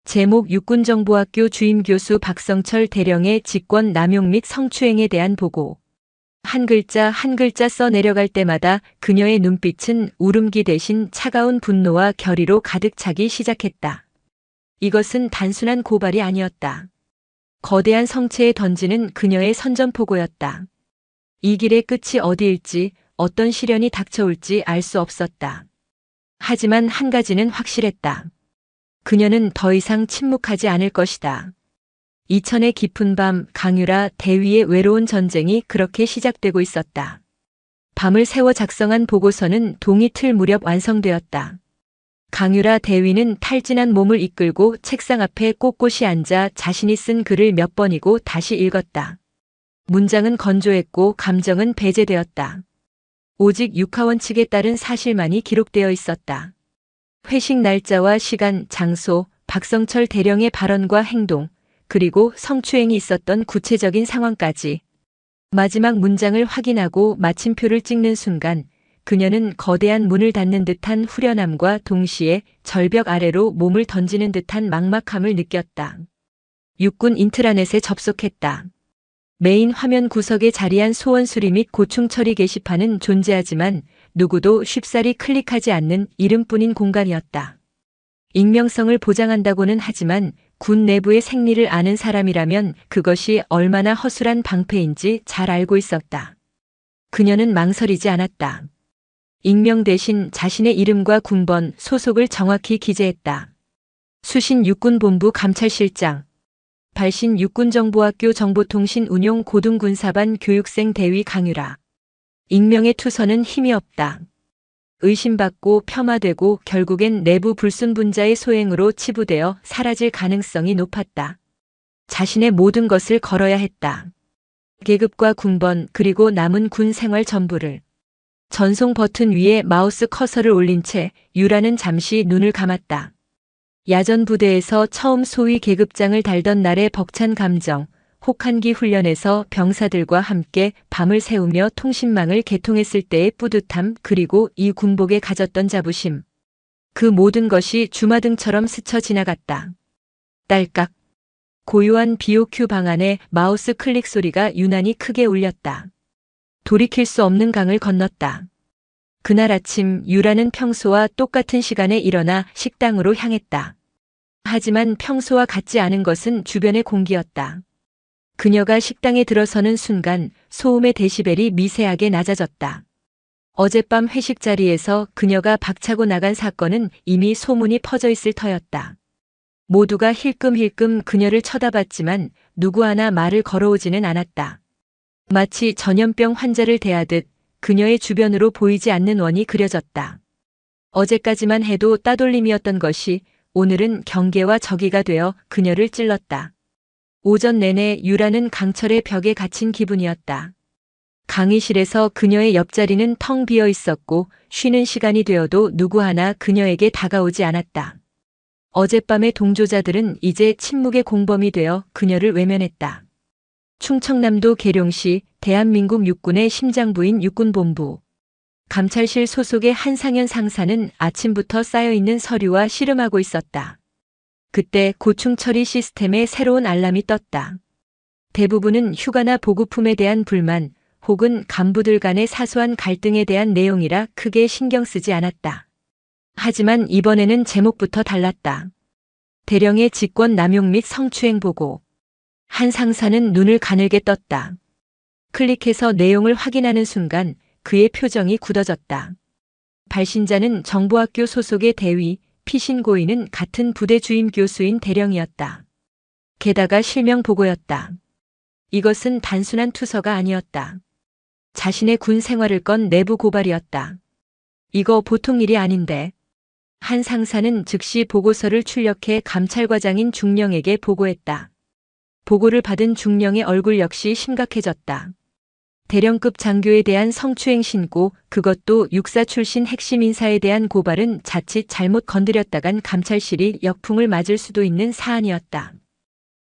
Speaker 1: 제목 육군정보학교 주임교수 박성철 대령의 직권 남용 및 성추행에 대한 보고. 한 글자 한 글자 써 내려갈 때마다 그녀의 눈빛은 울음기 대신 차가운 분노와 결의로 가득 차기 시작했다. 이것은 단순한 고발이 아니었다. 거대한 성체에 던지는 그녀의 선전포고였다. 이 길의 끝이 어디일지, 어떤 시련이 닥쳐올지 알 수 없었다. 하지만 한 가지는 확실했다. 그녀는 더 이상 침묵하지 않을 것이다. 이천의 깊은 밤, 강유라 대위의 외로운 전쟁이 그렇게 시작되고 있었다. 밤을 새워 작성한 보고서는 동이 틀 무렵 완성되었다. 강유라 대위는 탈진한 몸을 이끌고 책상 앞에 꼿꼿이 앉아 자신이 쓴 글을 몇 번이고 다시 읽었다. 문장은 건조했고 감정은 배제되었다. 오직 육하원 측에 따른 사실만이 기록되어 있었다. 회식 날짜와 시간, 장소, 박성철 대령의 발언과 행동, 그리고 성추행이 있었던 구체적인 상황까지. 마지막 문장을 확인하고 마침표를 찍는 순간 그녀는 거대한 문을 닫는 듯한 후련함과 동시에 절벽 아래로 몸을 던지는 듯한 막막함을 느꼈다. 육군 인트라넷에 접속했다. 메인 화면 구석에 자리한 소원 수리 및 고충 처리 게시판은 존재하지만 누구도 쉽사리 클릭하지 않는 이름뿐인 공간이었다. 익명성을 보장한다고는 하지만 군 내부의 생리를 아는 사람이라면 그것이 얼마나 허술한 방패인지 잘 알고 있었다. 그녀는 망설이지 않았다. 익명 대신 자신의 이름과 군번, 소속을 정확히 기재했다. 수신 육군본부 감찰실장, 발신 육군정보학교 정보통신 운용 고등군사반 교육생 대위 강유라. 익명의 투서는 힘이 없다. 의심받고 폄하되고 결국엔 내부 불순분자의 소행으로 치부되어 사라질 가능성이 높았다. 자신의 모든 것을 걸어야 했다. 계급과 군번 그리고 남은 군 생활 전부를. 전송 버튼 위에 마우스 커서를 올린 채 유라는 잠시 눈을 감았다. 야전 부대에서 처음 소위 계급장을 달던 날의 벅찬 감정, 혹한기 훈련에서 병사들과 함께 밤을 새우며 통신망을 개통했을 때의 뿌듯함 그리고 이 군복에 가졌던 자부심. 그 모든 것이 주마등처럼 스쳐 지나갔다. 딸깍. 고요한 BOQ 방안에 마우스 클릭 소리가 유난히 크게 울렸다. 돌이킬 수 없는 강을 건넜다. 그날 아침 유라는 평소와 똑같은 시간에 일어나 식당으로 향했다. 하지만 평소와 같지 않은 것은 주변의 공기였다. 그녀가 식당에 들어서는 순간 소음의 데시벨이 미세하게 낮아졌다. 어젯밤 회식 자리에서 그녀가 박차고 나간 사건은 이미 소문이 퍼져 있을 터였다. 모두가 힐끔힐끔 그녀를 쳐다봤지만 누구 하나 말을 걸어오지는 않았다. 마치 전염병 환자를 대하듯 그녀의 주변으로 보이지 않는 원이 그려졌다. 어제까지만 해도 따돌림이었던 것이 오늘은 경계와 적이가 되어 그녀를 찔렀다. 오전 내내 유라는 강철의 벽에 갇힌 기분이었다. 강의실에서 그녀의 옆자리는 텅 비어 있었고 쉬는 시간이 되어도 누구 하나 그녀에게 다가오지 않았다. 어젯밤의 동조자들은 이제 침묵의 공범이 되어 그녀를 외면했다. 충청남도 계룡시 대한민국 육군의 심장부인 육군본부. 감찰실 소속의 한상현 상사는 아침부터 쌓여있는 서류와 씨름하고 있었다. 그때 고충 처리 시스템에 새로운 알람이 떴다. 대부분은 휴가나 보급품에 대한 불만 혹은 간부들 간의 사소한 갈등에 대한 내용이라 크게 신경 쓰지 않았다. 하지만 이번에는 제목부터 달랐다. 대령의 직권 남용 및 성추행 보고. 한 상사는 눈을 가늘게 떴다. 클릭해서 내용을 확인하는 순간 그의 표정이 굳어졌다. 발신자는 정보학교 소속의 대위, 피신고인은 같은 부대 주임 교수인 대령이었다. 게다가 실명 보고였다. 이것은 단순한 투서가 아니었다. 자신의 군 생활을 건 내부 고발이었다. 이거 보통 일이 아닌데. 한 상사는 즉시 보고서를 출력해 감찰과장인 중령에게 보고했다. 보고를 받은 중령의 얼굴 역시 심각해졌다. 대령급 장교에 대한 성추행 신고, 그것도 육사 출신 핵심 인사에 대한 고발은 자칫 잘못 건드렸다간 감찰실이 역풍을 맞을 수도 있는 사안이었다.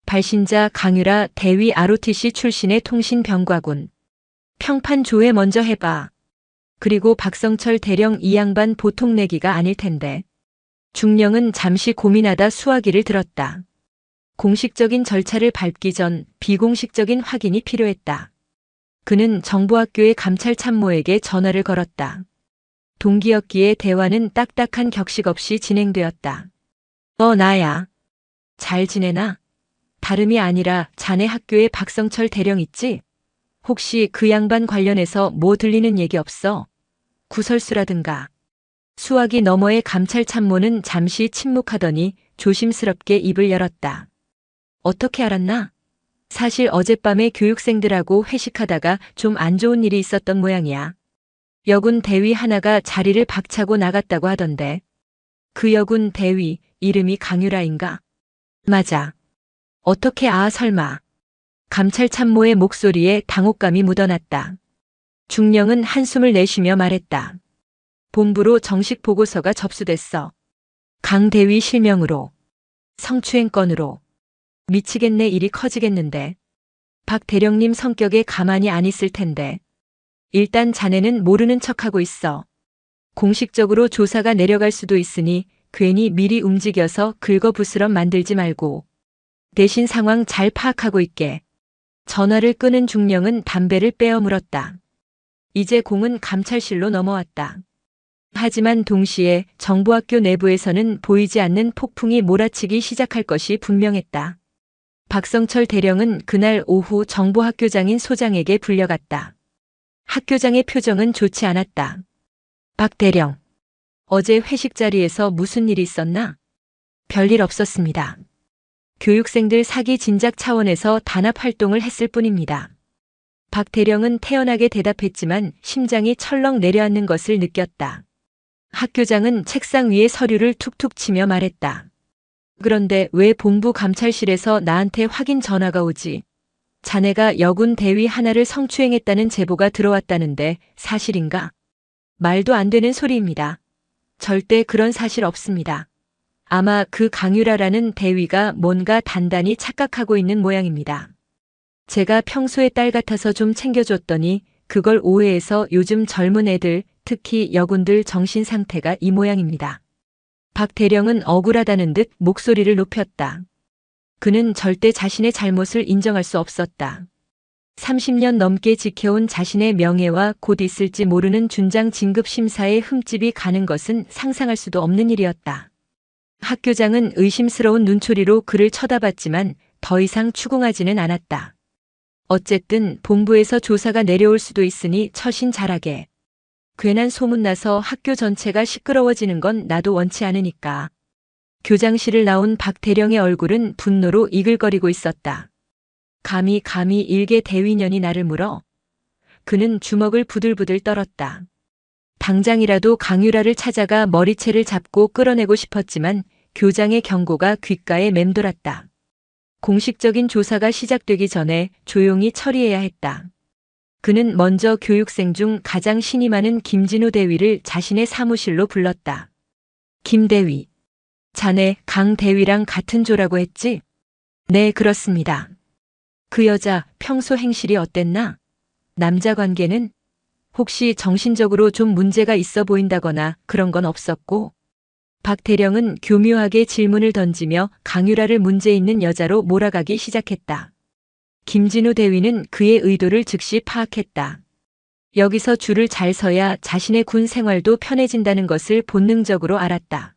Speaker 1: 발신자 강유라 대위 ROTC 출신의 통신병과군. 평판 조회 먼저 해봐. 그리고 박성철 대령 이 양반 보통 내기가 아닐 텐데. 중령은 잠시 고민하다 수화기를 들었다. 공식적인 절차를 밟기 전 비공식적인 확인이 필요했다. 그는 정보학교의 감찰 참모에게 전화를 걸었다. 동기였기에 대화는 딱딱한 격식 없이 진행되었다. 나야. 잘 지내나? 다름이 아니라 자네 학교에 박성철 대령 있지? 혹시 그 양반 관련해서 뭐 들리는 얘기 없어? 구설수라든가. 수화기 너머의 감찰 참모는 잠시 침묵하더니 조심스럽게 입을 열었다. 어떻게 알았나? 사실 어젯밤에 교육생들하고 회식하다가 좀 안 좋은 일이 있었던 모양이야. 여군 대위 하나가 자리를 박차고 나갔다고 하던데. 그 여군 대위, 이름이 강유라인가? 맞아. 어떻게 설마. 감찰 참모의 목소리에 당혹감이 묻어났다. 중령은 한숨을 내쉬며 말했다. 본부로 정식 보고서가 접수됐어. 강 대위 실명으로. 성추행 건으로. 미치겠네, 일이 커지겠는데. 박 대령님 성격에 가만히 안 있을 텐데. 일단 자네는 모르는 척하고 있어. 공식적으로 조사가 내려갈 수도 있으니 괜히 미리 움직여서 긁어부스럼 만들지 말고. 대신 상황 잘 파악하고 있게. 전화를 끄는 중령은 담배를 빼어 물었다. 이제 공은 감찰실로 넘어왔다. 하지만 동시에 정보학교 내부에서는 보이지 않는 폭풍이 몰아치기 시작할 것이 분명했다. 박성철 대령은 그날 오후 정보학교장인 소장에게 불려갔다. 학교장의 표정은 좋지 않았다. 박 대령, 어제 회식 자리에서 무슨 일이 있었나? 별일 없었습니다. 교육생들 사기 진작 차원에서 단합 활동을 했을 뿐입니다. 박 대령은 태연하게 대답했지만 심장이 철렁 내려앉는 것을 느꼈다. 학교장은 책상 위에 서류를 툭툭 치며 말했다. 그런데 왜 본부 감찰실에서 나한테 확인 전화가 오지? 자네가 여군 대위 하나를 성추행했다는 제보가 들어왔다는데 사실인가? 말도 안 되는 소리입니다. 절대 그런 사실 없습니다. 아마 그 강유라라는 대위가 뭔가 단단히 착각하고 있는 모양입니다. 제가 평소에 딸 같아서 좀 챙겨줬더니 그걸 오해해서 요즘 젊은 애들, 특히 여군들 정신 상태가 이 모양입니다. 박 대령은 억울하다는 듯 목소리를 높였다. 그는 절대 자신의 잘못을 인정할 수 없었다. 30년 넘게 지켜온 자신의 명예와 곧 있을지 모르는 준장 진급 심사에 흠집이 가는 것은 상상할 수도 없는 일이었다. 학교장은 의심스러운 눈초리로 그를 쳐다봤지만 더 이상 추궁하지는 않았다. 어쨌든 본부에서 조사가 내려올 수도 있으니 처신 잘하게. 괜한 소문나서 학교 전체가 시끄러워지는 건 나도 원치 않으니까. 교장실을 나온 박 대령의 얼굴은 분노로 이글거리고 있었다. 감히 일개 대위년이 나를 물어? 그는 주먹을 부들부들 떨었다. 당장이라도 강유라를 찾아가 머리채를 잡고 끌어내고 싶었지만 교장의 경고가 귓가에 맴돌았다. 공식적인 조사가 시작되기 전에 조용히 처리해야 했다. 그는 먼저 교육생 중 가장 신이 많은 김진우 대위를 자신의 사무실로 불렀다. 김 대위. 자네 강 대위랑 같은 조라고 했지? 네, 그렇습니다. 그 여자 평소 행실이 어땠나? 남자 관계는? 혹시 정신적으로 좀 문제가 있어 보인다거나 그런 건 없었고? 박 대령은 교묘하게 질문을 던지며 강유라를 문제 있는 여자로 몰아가기 시작했다. 김진우 대위는 그의 의도를 즉시 파악했다. 여기서 줄을 잘 서야 자신의 군 생활도 편해진다는 것을 본능적으로 알았다.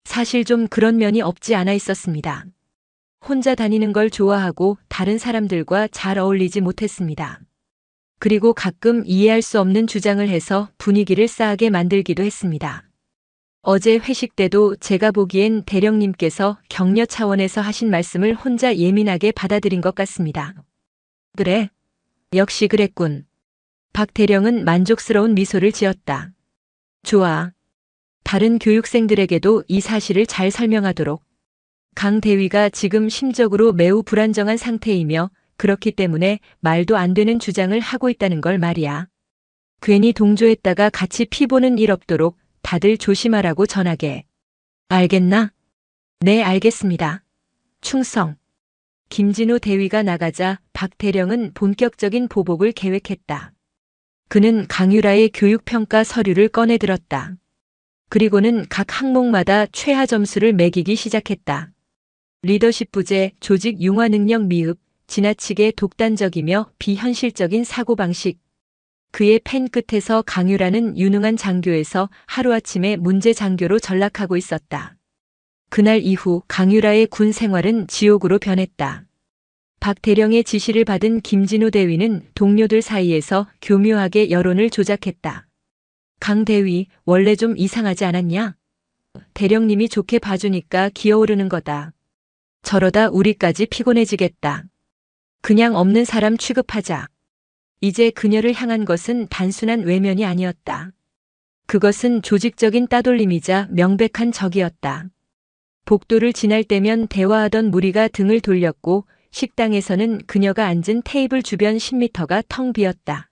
Speaker 1: 사실 좀 그런 면이 없지 않아 있었습니다. 혼자 다니는 걸 좋아하고 다른 사람들과 잘 어울리지 못했습니다. 그리고 가끔 이해할 수 없는 주장을 해서 분위기를 싸하게 만들기도 했습니다. 어제 회식 때도 제가 보기엔 대령님께서 격려 차원에서 하신 말씀을 혼자 예민하게 받아들인 것 같습니다. 그래? 역시 그랬군. 박 대령은 만족스러운 미소를 지었다. 좋아. 다른 교육생들에게도 이 사실을 잘 설명하도록. 강 대위가 지금 심적으로 매우 불안정한 상태이며 그렇기 때문에 말도 안 되는 주장을 하고 있다는 걸 말이야. 괜히 동조했다가 같이 피보는 일 없도록 다들 조심하라고 전하게. 알겠나? 네, 알겠습니다. 충성. 김진우 대위가 나가자 박 대령은 본격적인 보복을 계획했다. 그는 강유라의 교육평가 서류를 꺼내 들었다. 그리고는 각 항목마다 최하 점수를 매기기 시작했다. 리더십 부재, 조직 융화 능력 미흡, 지나치게 독단적이며 비현실적인 사고방식. 그의 펜 끝에서 강유라는 유능한 장교에서 하루아침에 문제 장교로 전락하고 있었다. 그날 이후 강유라의 군 생활은 지옥으로 변했다. 박 대령의 지시를 받은 김진우 대위는 동료들 사이에서 교묘하게 여론을 조작했다. 강 대위, 원래 좀 이상하지 않았냐? 대령님이 좋게 봐주니까 기어오르는 거다. 저러다 우리까지 피곤해지겠다. 그냥 없는 사람 취급하자. 이제 그녀를 향한 것은 단순한 외면이 아니었다. 그것은 조직적인 따돌림이자 명백한 적이었다. 복도를 지날 때면 대화하던 무리가 등을 돌렸고 식당에서는 그녀가 앉은 테이블 주변 10m가 텅 비었다.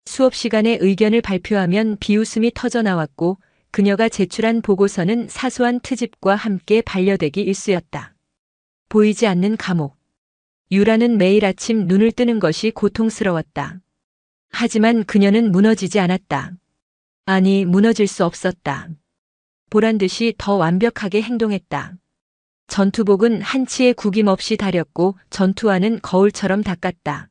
Speaker 1: 수업 시간에 의견을 발표하면 비웃음이 터져나왔고 그녀가 제출한 보고서는 사소한 트집과 함께 반려되기 일쑤였다. 보이지 않는 감옥. 유라는 매일 아침 눈을 뜨는 것이 고통스러웠다. 하지만 그녀는 무너지지 않았다. 아니, 무너질 수 없었다. 보란 듯이 더 완벽하게 행동했다. 전투복은 한치의 구김없이 다렸고 전투화는 거울처럼 닦았다.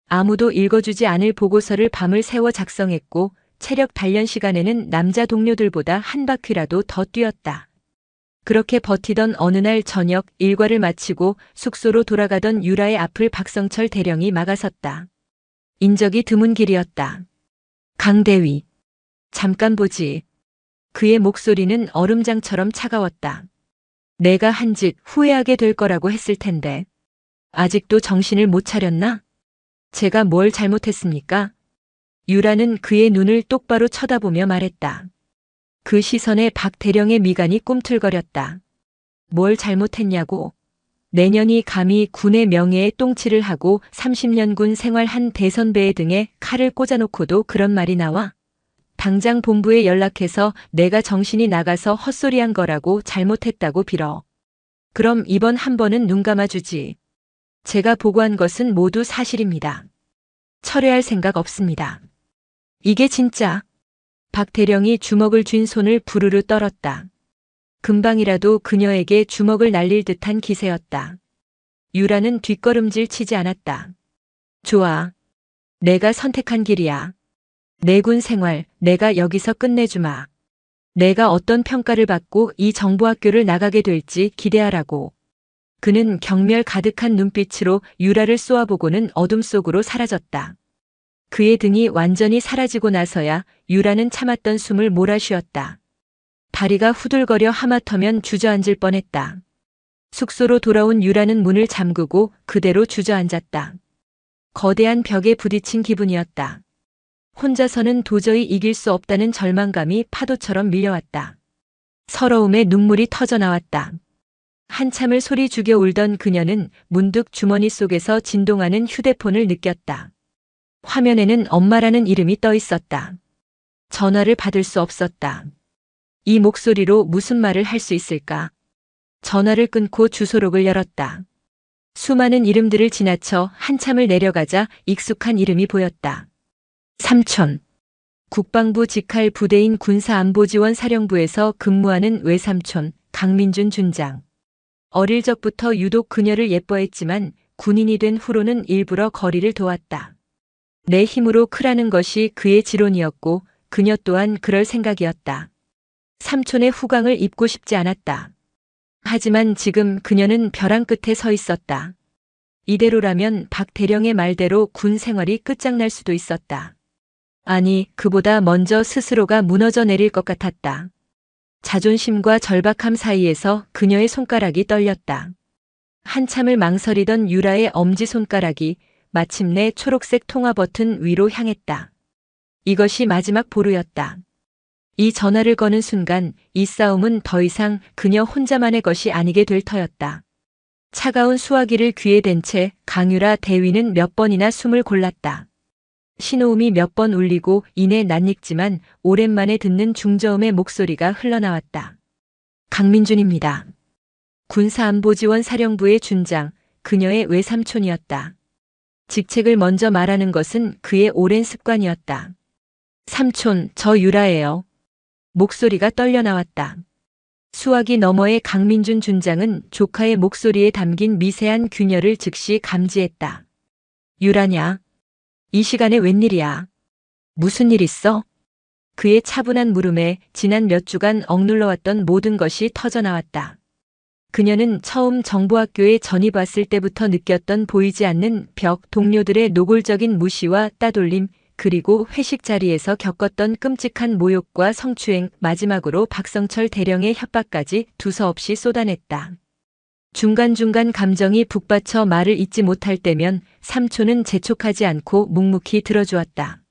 Speaker 1: 아무도 읽어주지 않을 보고서를 밤을 새워 작성했고 체력 단련 시간에는 남자 동료들보다 한 바퀴라도 더 뛰었다. 그렇게 버티던 어느 날 저녁 일과를 마치고 숙소로 돌아가던 유라의 앞을 박성철 대령이 막아섰다. 인적이 드문 길이었다. 강대위. 잠깐 보지. 그의 목소리는 얼음장처럼 차가웠다. 내가 한 짓 후회하게 될 거라고 했을 텐데. 아직도 정신을 못 차렸나? 제가 뭘 잘못했습니까? 유라는 그의 눈을 똑바로 쳐다보며 말했다. 그 시선에 박 대령의 미간이 꿈틀거렸다. 뭘 잘못했냐고. 내년이 감히 군의 명예에 똥칠을 하고 30년 군 생활한 대선배의 등에 칼을 꽂아놓고도 그런 말이 나와? 당장 본부에 연락해서 내가 정신이 나가서 헛소리한 거라고 잘못했다고 빌어. 그럼 이번 한 번은 눈 감아주지. 제가 보고한 것은 모두 사실입니다. 철회할 생각 없습니다. 이게 진짜. 박 대령이 주먹을 쥔 손을 부르르 떨었다. 금방이라도 그녀에게 주먹을 날릴 듯한 기세였다. 유라는 뒷걸음질 치지 않았다. 좋아. 내가 선택한 길이야. 내 군 생활, 내가 여기서 끝내주마. 내가 어떤 평가를 받고 이 정보학교를 나가게 될지 기대하라고. 그는 경멸 가득한 눈빛으로 유라를 쏘아보고는 어둠 속으로 사라졌다. 그의 등이 완전히 사라지고 나서야 유라는 참았던 숨을 몰아쉬었다. 다리가 후들거려 하마터면 주저앉을 뻔했다. 숙소로 돌아온 유라는 문을 잠그고 그대로 주저앉았다. 거대한 벽에 부딪힌 기분이었다. 혼자서는 도저히 이길 수 없다는 절망감이 파도처럼 밀려왔다. 서러움에 눈물이 터져나왔다. 한참을 소리 죽여 울던 그녀는 문득 주머니 속에서 진동하는 휴대폰을 느꼈다. 화면에는 엄마라는 이름이 떠 있었다. 전화를 받을 수 없었다. 이 목소리로 무슨 말을 할 수 있을까? 전화를 끊고 주소록을 열었다. 수많은 이름들을 지나쳐 한참을 내려가자 익숙한 이름이 보였다. 삼촌. 국방부 직할 부대인 군사안보지원사령부에서 근무하는 외삼촌 강민준 준장. 어릴 적부터 유독 그녀를 예뻐했지만 군인이 된 후로는 일부러 거리를 둬왔다. 내 힘으로 크라는 것이 그의 지론이었고 그녀 또한 그럴 생각이었다. 삼촌의 후광을 입고 싶지 않았다. 하지만 지금 그녀는 벼랑 끝에 서 있었다. 이대로라면 박 대령의 말대로 군 생활이 끝장날 수도 있었다. 아니, 그보다 먼저 스스로가 무너져 내릴 것 같았다. 자존심과 절박함 사이에서 그녀의 손가락이 떨렸다. 한참을 망설이던 유라의 엄지손가락이 마침내 초록색 통화 버튼 위로 향했다. 이것이 마지막 보루였다. 이 전화를 거는 순간 이 싸움은 더 이상 그녀 혼자만의 것이 아니게 될 터였다. 차가운 수화기를 귀에 댄 채 강유라 대위는 몇 번이나 숨을 골랐다. 신호음이 몇 번 울리고 이내 낯익지만 오랜만에 듣는 중저음의 목소리가 흘러나왔다. 강민준입니다. 군사안보지원사령부의 준장, 그녀의 외삼촌이었다. 직책을 먼저 말하는 것은 그의 오랜 습관이었다. 삼촌, 저 유라예요. 목소리가 떨려 나왔다. 수화기 너머의 강민준 준장은 조카의 목소리에 담긴 미세한 균열을 즉시 감지했다. 유라냐? 이 시간에 웬일이야? 무슨 일 있어? 그의 차분한 물음에 지난 몇 주간 억눌러왔던 모든 것이 터져나왔다. 그녀는 처음 정보학교에 전입 왔을 때부터 느꼈던 보이지 않는 벽, 동료들의 노골적인 무시와 따돌림, 그리고 회식 자리에서 겪었던 끔찍한 모욕과 성추행, 마지막으로 박성철 대령의 협박까지 두서없이 쏟아냈다. 중간중간 감정이 북받쳐 말을 잇지 못할 때면 삼촌은 재촉하지 않고 묵묵히 들어주었다.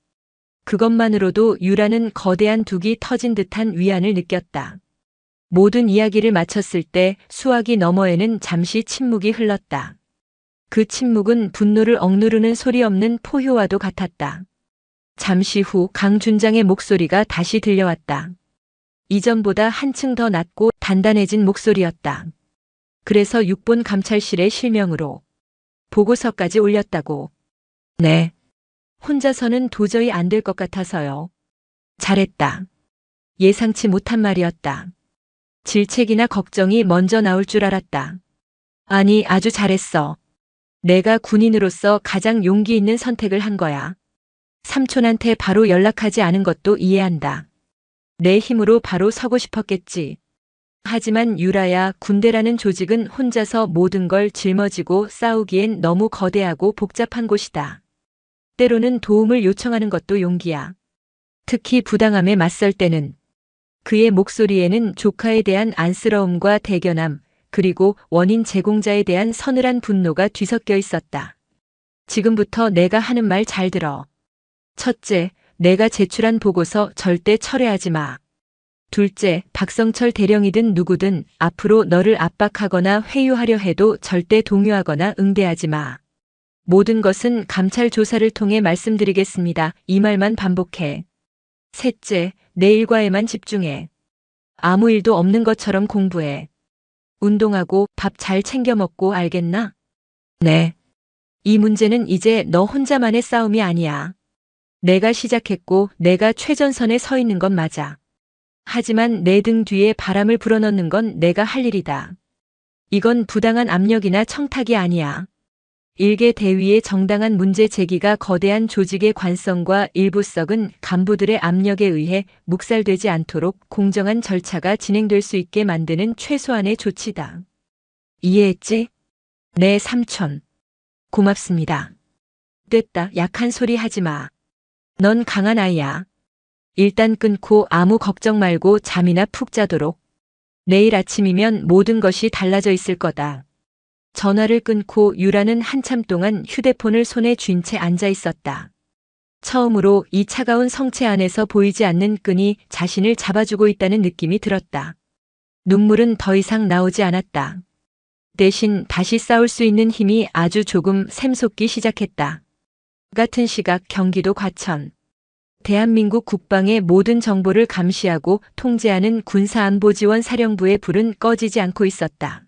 Speaker 1: 그것만으로도 유라는 거대한 둑이 터진 듯한 위안을 느꼈다. 모든 이야기를 마쳤을 때 수화기 너머에는 잠시 침묵이 흘렀다. 그 침묵은 분노를 억누르는 소리 없는 포효와도 같았다. 잠시 후 강 준장의 목소리가 다시 들려왔다. 이전보다 한층 더 낮고 단단해진 목소리였다. 그래서 6본 감찰실의 실명으로 보고서까지 올렸다고. 네. 혼자서는 도저히 안 될 것 같아서요. 잘했다. 예상치 못한 말이었다. 질책이나 걱정이 먼저 나올 줄 알았다. 아니, 아주 잘했어. 내가 군인으로서 가장 용기 있는 선택을 한 거야. 삼촌한테 바로 연락하지 않은 것도 이해한다. 내 힘으로 바로 서고 싶었겠지. 하지만 유라야, 군대라는 조직은 혼자서 모든 걸 짊어지고 싸우기엔 너무 거대하고 복잡한 곳이다. 때로는 도움을 요청하는 것도 용기야. 특히 부당함에 맞설 때는. 그의 목소리에는 조카에 대한 안쓰러움과 대견함, 그리고 원인 제공자에 대한 서늘한 분노가 뒤섞여 있었다. 지금부터 내가 하는 말 잘 들어. 첫째, 내가 제출한 보고서 절대 철회하지 마. 둘째, 박성철 대령이든 누구든 앞으로 너를 압박하거나 회유하려 해도 절대 동요하거나 응대하지 마. 모든 것은 감찰 조사를 통해 말씀드리겠습니다. 이 말만 반복해. 셋째, 내 일과에만 집중해. 아무 일도 없는 것처럼 공부해. 운동하고 밥 잘 챙겨 먹고, 알겠나? 네. 이 문제는 이제 너 혼자만의 싸움이 아니야. 내가 시작했고 내가 최전선에 서 있는 건 맞아. 하지만 내 등 뒤에 바람을 불어넣는 건 내가 할 일이다. 이건 부당한 압력이나 청탁이 아니야. 일개 대위의 정당한 문제 제기가 거대한 조직의 관성과 일부 썩은 간부들의 압력에 의해 묵살되지 않도록 공정한 절차가 진행될 수 있게 만드는 최소한의 조치다. 이해했지? 네, 삼촌. 고맙습니다. 됐다. 약한 소리 하지 마. 넌 강한 아이야. 일단 끊고 아무 걱정 말고 잠이나 푹 자도록. 내일 아침이면 모든 것이 달라져 있을 거다. 전화를 끊고 유라는 한참 동안 휴대폰을 손에 쥔 채 앉아 있었다. 처음으로 이 차가운 성체 안에서 보이지 않는 끈이 자신을 잡아주고 있다는 느낌이 들었다. 눈물은 더 이상 나오지 않았다. 대신 다시 싸울 수 있는 힘이 아주 조금 샘솟기 시작했다. 같은 시각 경기도 과천. 대한민국 국방의 모든 정보를 감시하고 통제하는 군사안보지원사령부의 불은 꺼지지 않고 있었다.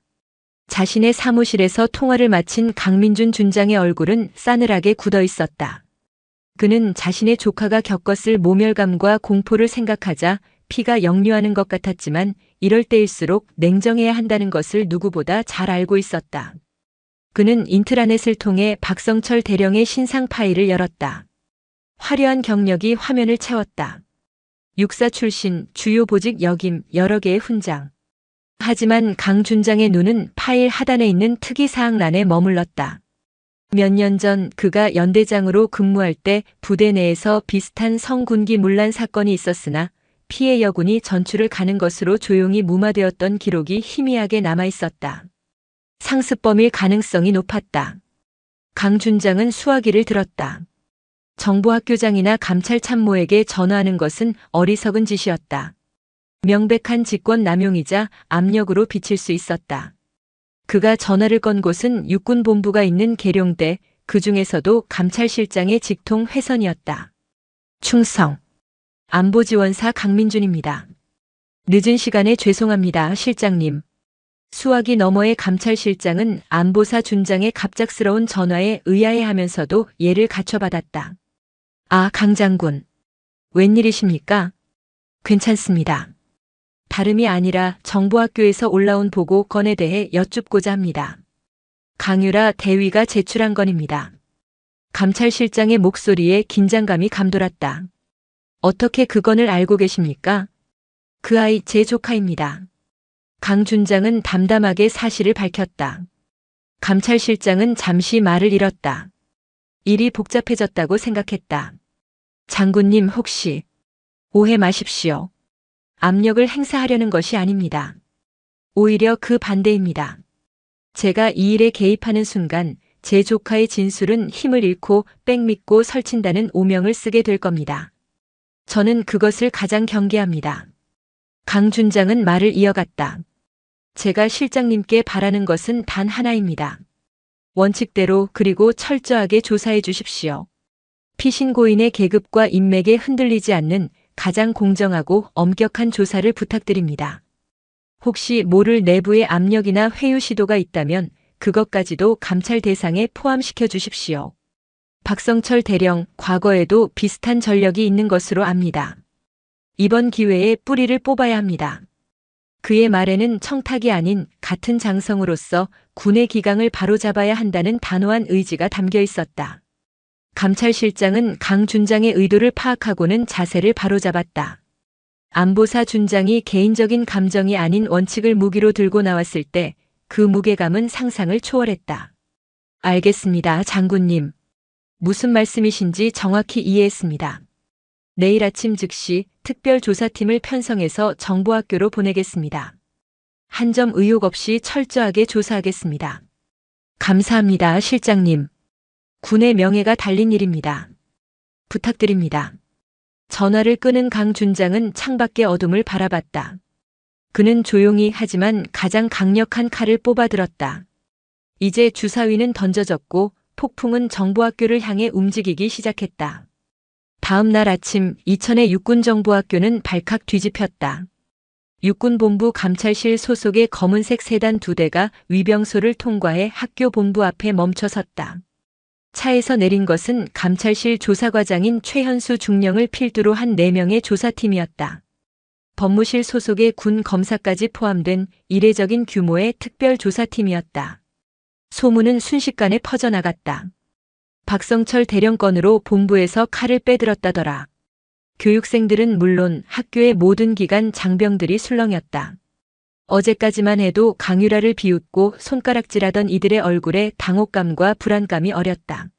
Speaker 1: 자신의 사무실에서 통화를 마친 강민준 준장의 얼굴은 싸늘하게 굳어 있었다. 그는 자신의 조카가 겪었을 모멸감과 공포를 생각하자 피가 역류하는 것 같았지만 이럴 때일수록 냉정해야 한다는 것을 누구보다 잘 알고 있었다. 그는 인트라넷을 통해 박성철 대령의 신상 파일을 열었다. 화려한 경력이 화면을 채웠다. 육사 출신, 주요 보직 역임, 여러 개의 훈장. 하지만 강 준장의 눈은 파일 하단에 있는 특이사항란에 머물렀다. 몇 년 전 그가 연대장으로 근무할 때 부대 내에서 비슷한 성군기 문란 사건이 있었으나 피해 여군이 전출을 가는 것으로 조용히 무마되었던 기록이 희미하게 남아 있었다. 상습범일 가능성이 높았다. 강 준장은 수화기를 들었다. 정보학교장이나 감찰 참모에게 전화하는 것은 어리석은 짓이었다. 명백한 직권 남용이자 압력으로 비칠 수 있었다. 그가 전화를 건 곳은 육군본부가 있는 계룡대, 그 중에서도 감찰실장의 직통 회선이었다. 충성. 안보지원사 강민준입니다. 늦은 시간에 죄송합니다, 실장님. 수화기 너머의 감찰실장은 안보사 준장의 갑작스러운 전화에 의아해하면서도 예를 갖춰받았다. 아, 강 장군. 웬일이십니까? 괜찮습니다. 다름이 아니라 정보학교에서 올라온 보고건에 대해 여쭙고자 합니다. 강유라 대위가 제출한 건입니다. 감찰실장의 목소리에 긴장감이 감돌았다. 어떻게 그 건을 알고 계십니까? 그 아이 제 조카입니다. 강 준장은 담담하게 사실을 밝혔다. 감찰실장은 잠시 말을 잃었다. 일이 복잡해졌다고 생각했다. 장군님 혹시 오해 마십시오. 압력을 행사하려는 것이 아닙니다. 오히려 그 반대입니다. 제가 이 일에 개입하는 순간 제 조카의 진술은 힘을 잃고 빽 믿고 설친다는 오명을 쓰게 될 겁니다. 저는 그것을 가장 경계합니다. 강 준장은 말을 이어갔다. 제가 실장님께 바라는 것은 단 하나입니다. 원칙대로 그리고 철저하게 조사해 주십시오. 피신고인의 계급과 인맥에 흔들리지 않는 가장 공정하고 엄격한 조사를 부탁드립니다. 혹시 모를 내부의 압력이나 회유 시도가 있다면 그것까지도 감찰 대상에 포함시켜 주십시오. 박성철 대령 과거에도 비슷한 전력이 있는 것으로 압니다. 이번 기회에 뿌리를 뽑아야 합니다. 그의 말에는 청탁이 아닌 같은 장성으로서 군의 기강을 바로잡아야 한다는 단호한 의지가 담겨 있었다. 감찰실장은 강 준장의 의도를 파악하고는 자세를 바로잡았다. 안보사 준장이 개인적인 감정이 아닌 원칙을 무기로 들고 나왔을 때 그 무게감은 상상을 초월했다. 알겠습니다, 장군님. 무슨 말씀이신지 정확히 이해했습니다. 내일 아침 즉시 특별조사팀을 편성해서 정보학교로 보내겠습니다. 한 점 의혹 없이 철저하게 조사하겠습니다. 감사합니다, 실장님. 군의 명예가 달린 일입니다. 부탁드립니다. 전화를 끄는 강 준장은 창밖의 어둠을 바라봤다. 그는 조용히 하지만 가장 강력한 칼을 뽑아들었다. 이제 주사위는 던져졌고 폭풍은 정보학교를 향해 움직이기 시작했다. 다음 날 아침 이천의 육군정보학교는 발칵 뒤집혔다. 육군본부 감찰실 소속의 검은색 세단 2대가 위병소를 통과해 학교 본부 앞에 멈춰섰다. 차에서 내린 것은 감찰실 조사과장인 최현수 중령을 필두로 한 4명의 조사팀이었다. 법무실 소속의 군 검사까지 포함된 이례적인 규모의 특별조사팀이었다. 소문은 순식간에 퍼져나갔다. 박성철 대령권으로 본부에서 칼을 빼들었다더라. 교육생들은 물론 학교의 모든 기관 장병들이 술렁였다. 어제까지만 해도 강유라를 비웃고 손가락질하던 이들의 얼굴에 당혹감과 불안감이 어렸다.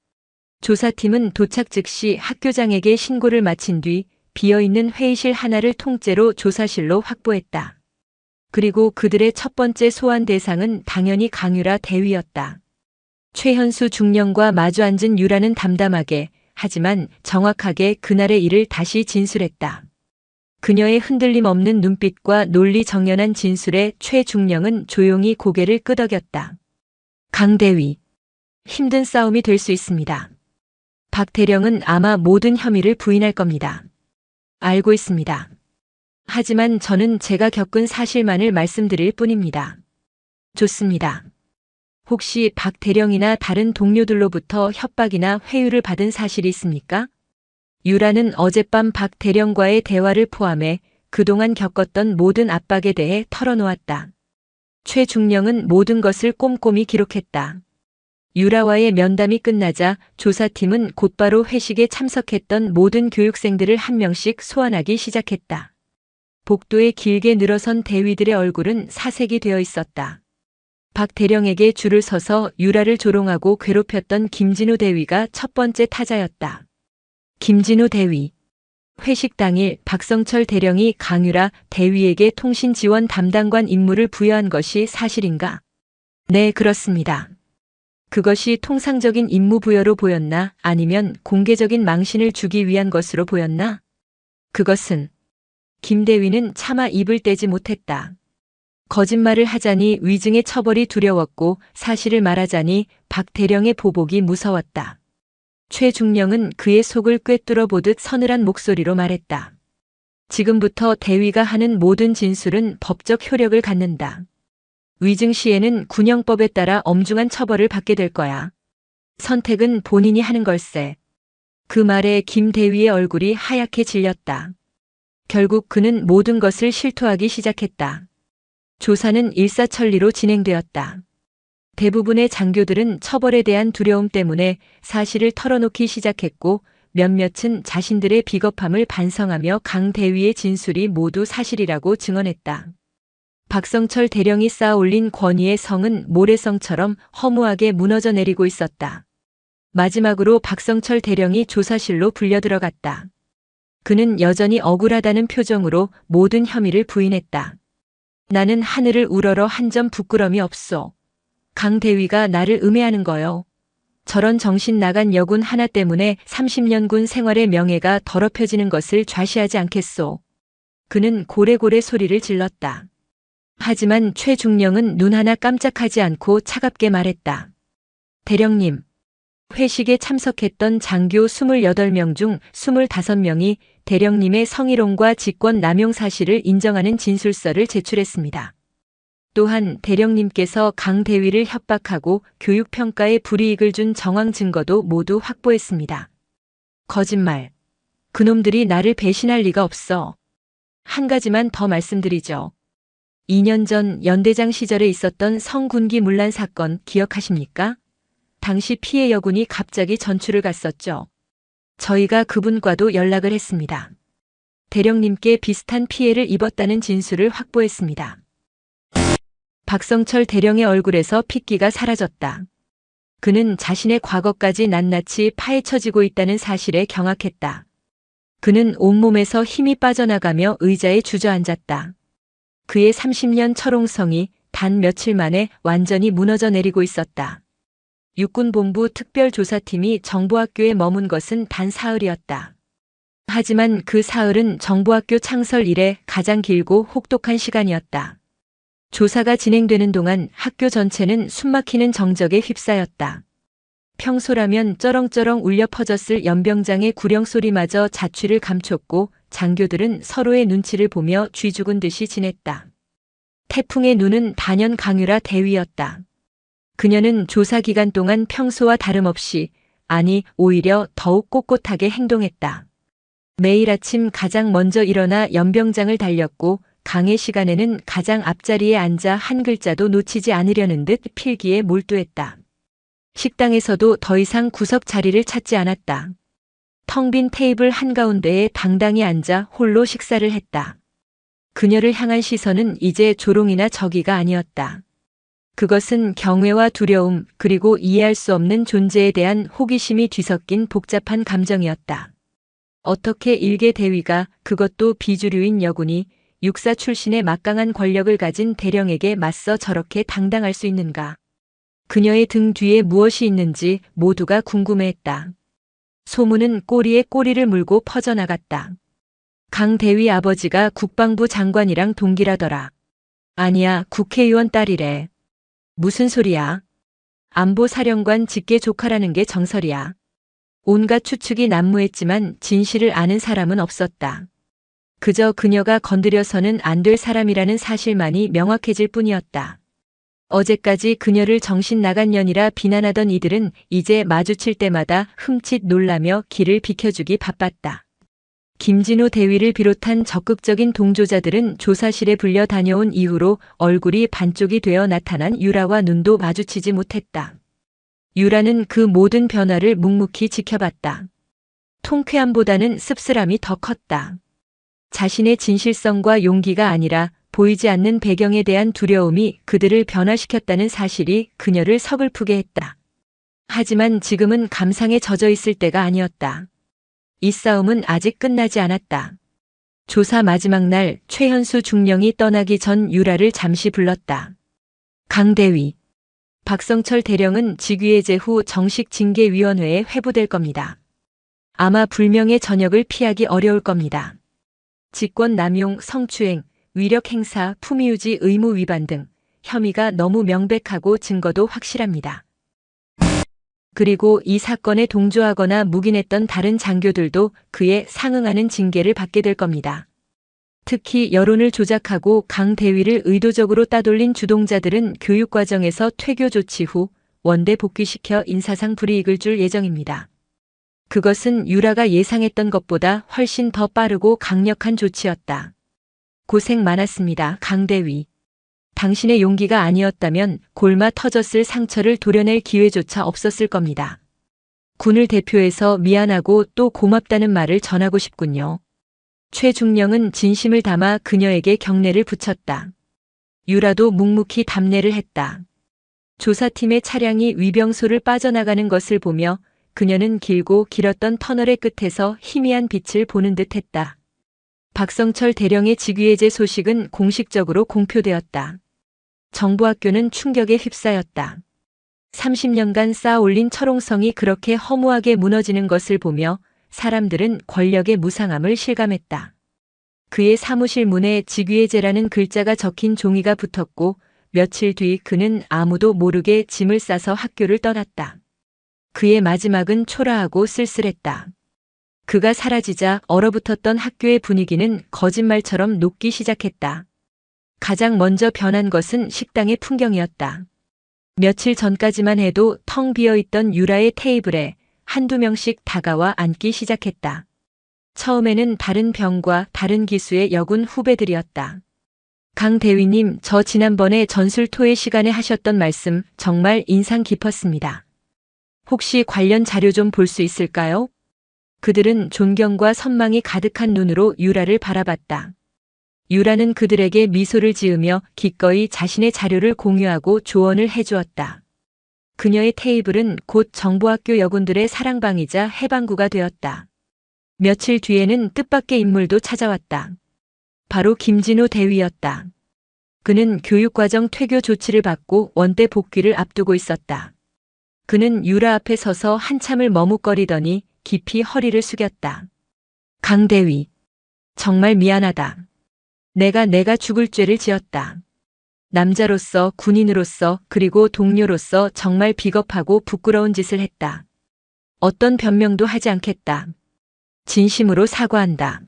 Speaker 1: 조사팀은 도착 즉시 학교장에게 신고를 마친 뒤 비어있는 회의실 하나를 통째로 조사실로 확보했다. 그리고 그들의 첫 번째 소환 대상은 당연히 강유라 대위였다. 최현수 중령과 마주 앉은 유라는 담담하게 하지만 정확하게 그날의 일을 다시 진술했다. 그녀의 흔들림 없는 눈빛과 논리 정연한 진술에 최 중령은 조용히 고개를 끄덕였다. 강 대위, 힘든 싸움이 될 수 있습니다. 박 대령은 아마 모든 혐의를 부인할 겁니다. 알고 있습니다. 하지만 저는 제가 겪은 사실만을 말씀드릴 뿐입니다. 좋습니다. 혹시 박 대령이나 다른 동료들로부터 협박이나 회유를 받은 사실이 있습니까? 유라는 어젯밤 박 대령과의 대화를 포함해 그동안 겪었던 모든 압박에 대해 털어놓았다. 최 중령은 모든 것을 꼼꼼히 기록했다. 유라와의 면담이 끝나자 조사팀은 곧바로 회식에 참석했던 모든 교육생들을 한 명씩 소환하기 시작했다. 복도에 길게 늘어선 대위들의 얼굴은 사색이 되어 있었다. 박 대령에게 줄을 서서 유라를 조롱하고 괴롭혔던 김진우 대위가 첫 번째 타자였다. 김진우 대위. 회식 당일 박성철 대령이 강유라 대위에게 통신 지원 담당관 임무를 부여한 것이 사실인가? 네, 그렇습니다. 그것이 통상적인 임무 부여로 보였나 아니면 공개적인 망신을 주기 위한 것으로 보였나? 그것은 김 대위는 차마 입을 떼지 못했다. 거짓말을 하자니 위증의 처벌이 두려웠고 사실을 말하자니 박 대령의 보복이 무서웠다. 최 중령은 그의 속을 꿰뚫어 보듯 서늘한 목소리로 말했다. 지금부터 대위가 하는 모든 진술은 법적 효력을 갖는다. 위증 시에는 군형법에 따라 엄중한 처벌을 받게 될 거야. 선택은 본인이 하는 걸세. 그 말에 김 대위의 얼굴이 하얗게 질렸다. 결국 그는 모든 것을 실토하기 시작했다. 조사는 일사천리로 진행되었다. 대부분의 장교들은 처벌에 대한 두려움 때문에 사실을 털어놓기 시작했고 몇몇은 자신들의 비겁함을 반성하며 강 대위의 진술이 모두 사실이라고 증언했다. 박성철 대령이 쌓아 올린 권위의 성은 모래성처럼 허무하게 무너져 내리고 있었다. 마지막으로 박성철 대령이 조사실로 불려 들어갔다. 그는 여전히 억울하다는 표정으로 모든 혐의를 부인했다. 나는 하늘을 우러러 한 점 부끄럼이 없소. 강 대위가 나를 음해하는 거요. 저런 정신 나간 여군 하나 때문에 30년 군 생활의 명예가 더럽혀지는 것을 좌시하지 않겠소. 그는 고래고래 소리를 질렀다. 하지만 최중령은 눈 하나 깜짝하지 않고 차갑게 말했다. 대령님, 회식에 참석했던 장교 28명 중 25명이 대령님의 성희롱과 직권 남용 사실을 인정하는 진술서를 제출했습니다. 또한 대령님께서 강 대위를 협박하고 교육평가에 불이익을 준 정황 증거도 모두 확보했습니다. 거짓말. 그놈들이 나를 배신할 리가 없어. 한 가지만 더 말씀드리죠. 2년 전 연대장 시절에 있었던 성군기 문란 사건 기억하십니까? 당시 피해 여군이 갑자기 전출을 갔었죠. 저희가 그분과도 연락을 했습니다. 대령님께 비슷한 피해를 입었다는 진술을 확보했습니다. 박성철 대령의 얼굴에서 핏기가 사라졌다. 그는 자신의 과거까지 낱낱이 파헤쳐지고 있다는 사실에 경악했다. 그는 온몸에서 힘이 빠져나가며 의자에 주저앉았다. 그의 30년 철옹성이 단 며칠 만에 완전히 무너져 내리고 있었다. 육군본부 특별조사팀이 정보학교에 머문 것은 단 사흘이었다. 하지만 그 사흘은 정보학교 창설 이래 가장 길고 혹독한 시간이었다. 조사가 진행되는 동안 학교 전체는 숨막히는 정적에 휩싸였다. 평소라면 쩌렁쩌렁 울려 퍼졌을 연병장의 구령소리마저 자취를 감췄고 장교들은 서로의 눈치를 보며 쥐 죽은 듯이 지냈다. 태풍의 눈은 단연 강유라 대위였다. 그녀는 조사 기간 동안 평소와 다름없이, 아니 오히려 더욱 꼿꼿하게 행동했다. 매일 아침 가장 먼저 일어나 연병장을 달렸고 강의 시간에는 가장 앞자리에 앉아 한 글자도 놓치지 않으려는 듯 필기에 몰두했다. 식당에서도 더 이상 구석 자리를 찾지 않았다. 텅 빈 테이블 한가운데에 당당히 앉아 홀로 식사를 했다. 그녀를 향한 시선은 이제 조롱이나 적의가 아니었다. 그것은 경외와 두려움 그리고 이해할 수 없는 존재에 대한 호기심이 뒤섞인 복잡한 감정이었다. 어떻게 일개 대위가, 그것도 비주류인 여군이 육사 출신의 막강한 권력을 가진 대령에게 맞서 저렇게 당당할 수 있는가? 그녀의 등 뒤에 무엇이 있는지 모두가 궁금해했다. 소문은 꼬리에 꼬리를 물고 퍼져나갔다. 강 대위 아버지가 국방부 장관이랑 동기라더라. 아니야, 국회의원 딸이래. 무슨 소리야? 안보사령관 직계 조카라는 게 정설이야. 온갖 추측이 난무했지만 진실을 아는 사람은 없었다. 그저 그녀가 건드려서는 안 될 사람이라는 사실만이 명확해질 뿐이었다. 어제까지 그녀를 정신 나간 년이라 비난하던 이들은 이제 마주칠 때마다 흠칫 놀라며 길을 비켜주기 바빴다. 김진호 대위를 비롯한 적극적인 동조자들은 조사실에 불려 다녀온 이후로 얼굴이 반쪽이 되어 나타난 유라와 눈도 마주치지 못했다. 유라는 그 모든 변화를 묵묵히 지켜봤다. 통쾌함보다는 씁쓸함이 더 컸다. 자신의 진실성과 용기가 아니라 보이지 않는 배경에 대한 두려움이 그들을 변화시켰다는 사실이 그녀를 서글프게 했다. 하지만 지금은 감상에 젖어 있을 때가 아니었다. 이 싸움은 아직 끝나지 않았다. 조사 마지막 날 최현수 중령이 떠나기 전 유라를 잠시 불렀다. 강대위, 박성철 대령은 직위해제 후 정식 징계위원회에 회부될 겁니다. 아마 불명예 전역을 피하기 어려울 겁니다. 직권 남용, 성추행, 위력 행사, 품위유지 의무 위반 등 혐의가 너무 명백하고 증거도 확실합니다. 그리고 이 사건에 동조하거나 묵인했던 다른 장교들도 그에 상응하는 징계를 받게 될 겁니다. 특히 여론을 조작하고 강 대위를 의도적으로 따돌린 주동자들은 교육과정에서 퇴교 조치 후 원대 복귀시켜 인사상 불이익을 줄 예정입니다. 그것은 유라가 예상했던 것보다 훨씬 더 빠르고 강력한 조치였다. 고생 많았습니다, 강 대위. 당신의 용기가 아니었다면 골마 터졌을 상처를 도려낼 기회조차 없었을 겁니다. 군을 대표해서 미안하고 또 고맙다는 말을 전하고 싶군요. 최중령은 진심을 담아 그녀에게 경례를 붙였다. 유라도 묵묵히 답례를 했다. 조사팀의 차량이 위병소를 빠져나가는 것을 보며 그녀는 길고 길었던 터널의 끝에서 희미한 빛을 보는 듯 했다. 박성철 대령의 직위해제 소식은 공식적으로 공표되었다. 정보학교는 충격에 휩싸였다. 30년간 쌓아 올린 철옹성이 그렇게 허무하게 무너지는 것을 보며 사람들은 권력의 무상함을 실감했다. 그의 사무실 문에 직위해제라는 글자가 적힌 종이가 붙었고 며칠 뒤 그는 아무도 모르게 짐을 싸서 학교를 떠났다. 그의 마지막은 초라하고 쓸쓸했다. 그가 사라지자 얼어붙었던 학교의 분위기는 거짓말처럼 녹기 시작했다. 가장 먼저 변한 것은 식당의 풍경이었다. 며칠 전까지만 해도 텅 비어있던 유라의 테이블에 한두 명씩 다가와 앉기 시작했다. 처음에는 다른 병과 다른 기수의 여군 후배들이었다. 강 대위님, 저 지난번에 전술토의 시간에 하셨던 말씀 정말 인상 깊었습니다. 혹시 관련 자료 좀 볼 수 있을까요? 그들은 존경과 선망이 가득한 눈으로 유라를 바라봤다. 유라는 그들에게 미소를 지으며 기꺼이 자신의 자료를 공유하고 조언을 해주었다. 그녀의 테이블은 곧 정보학교 여군들의 사랑방이자 해방구가 되었다. 며칠 뒤에는 뜻밖의 인물도 찾아왔다. 바로 김진호 대위였다. 그는 교육과정 퇴교 조치를 받고 원대 복귀를 앞두고 있었다. 그는 유라 앞에 서서 한참을 머뭇거리더니 깊이 허리를 숙였다. 강 대위, 정말 미안하다. 내가 죽을 죄를 지었다. 남자로서, 군인으로서, 그리고 동료로서 정말 비겁하고 부끄러운 짓을 했다. 어떤 변명도 하지 않겠다. 진심으로 사과한다.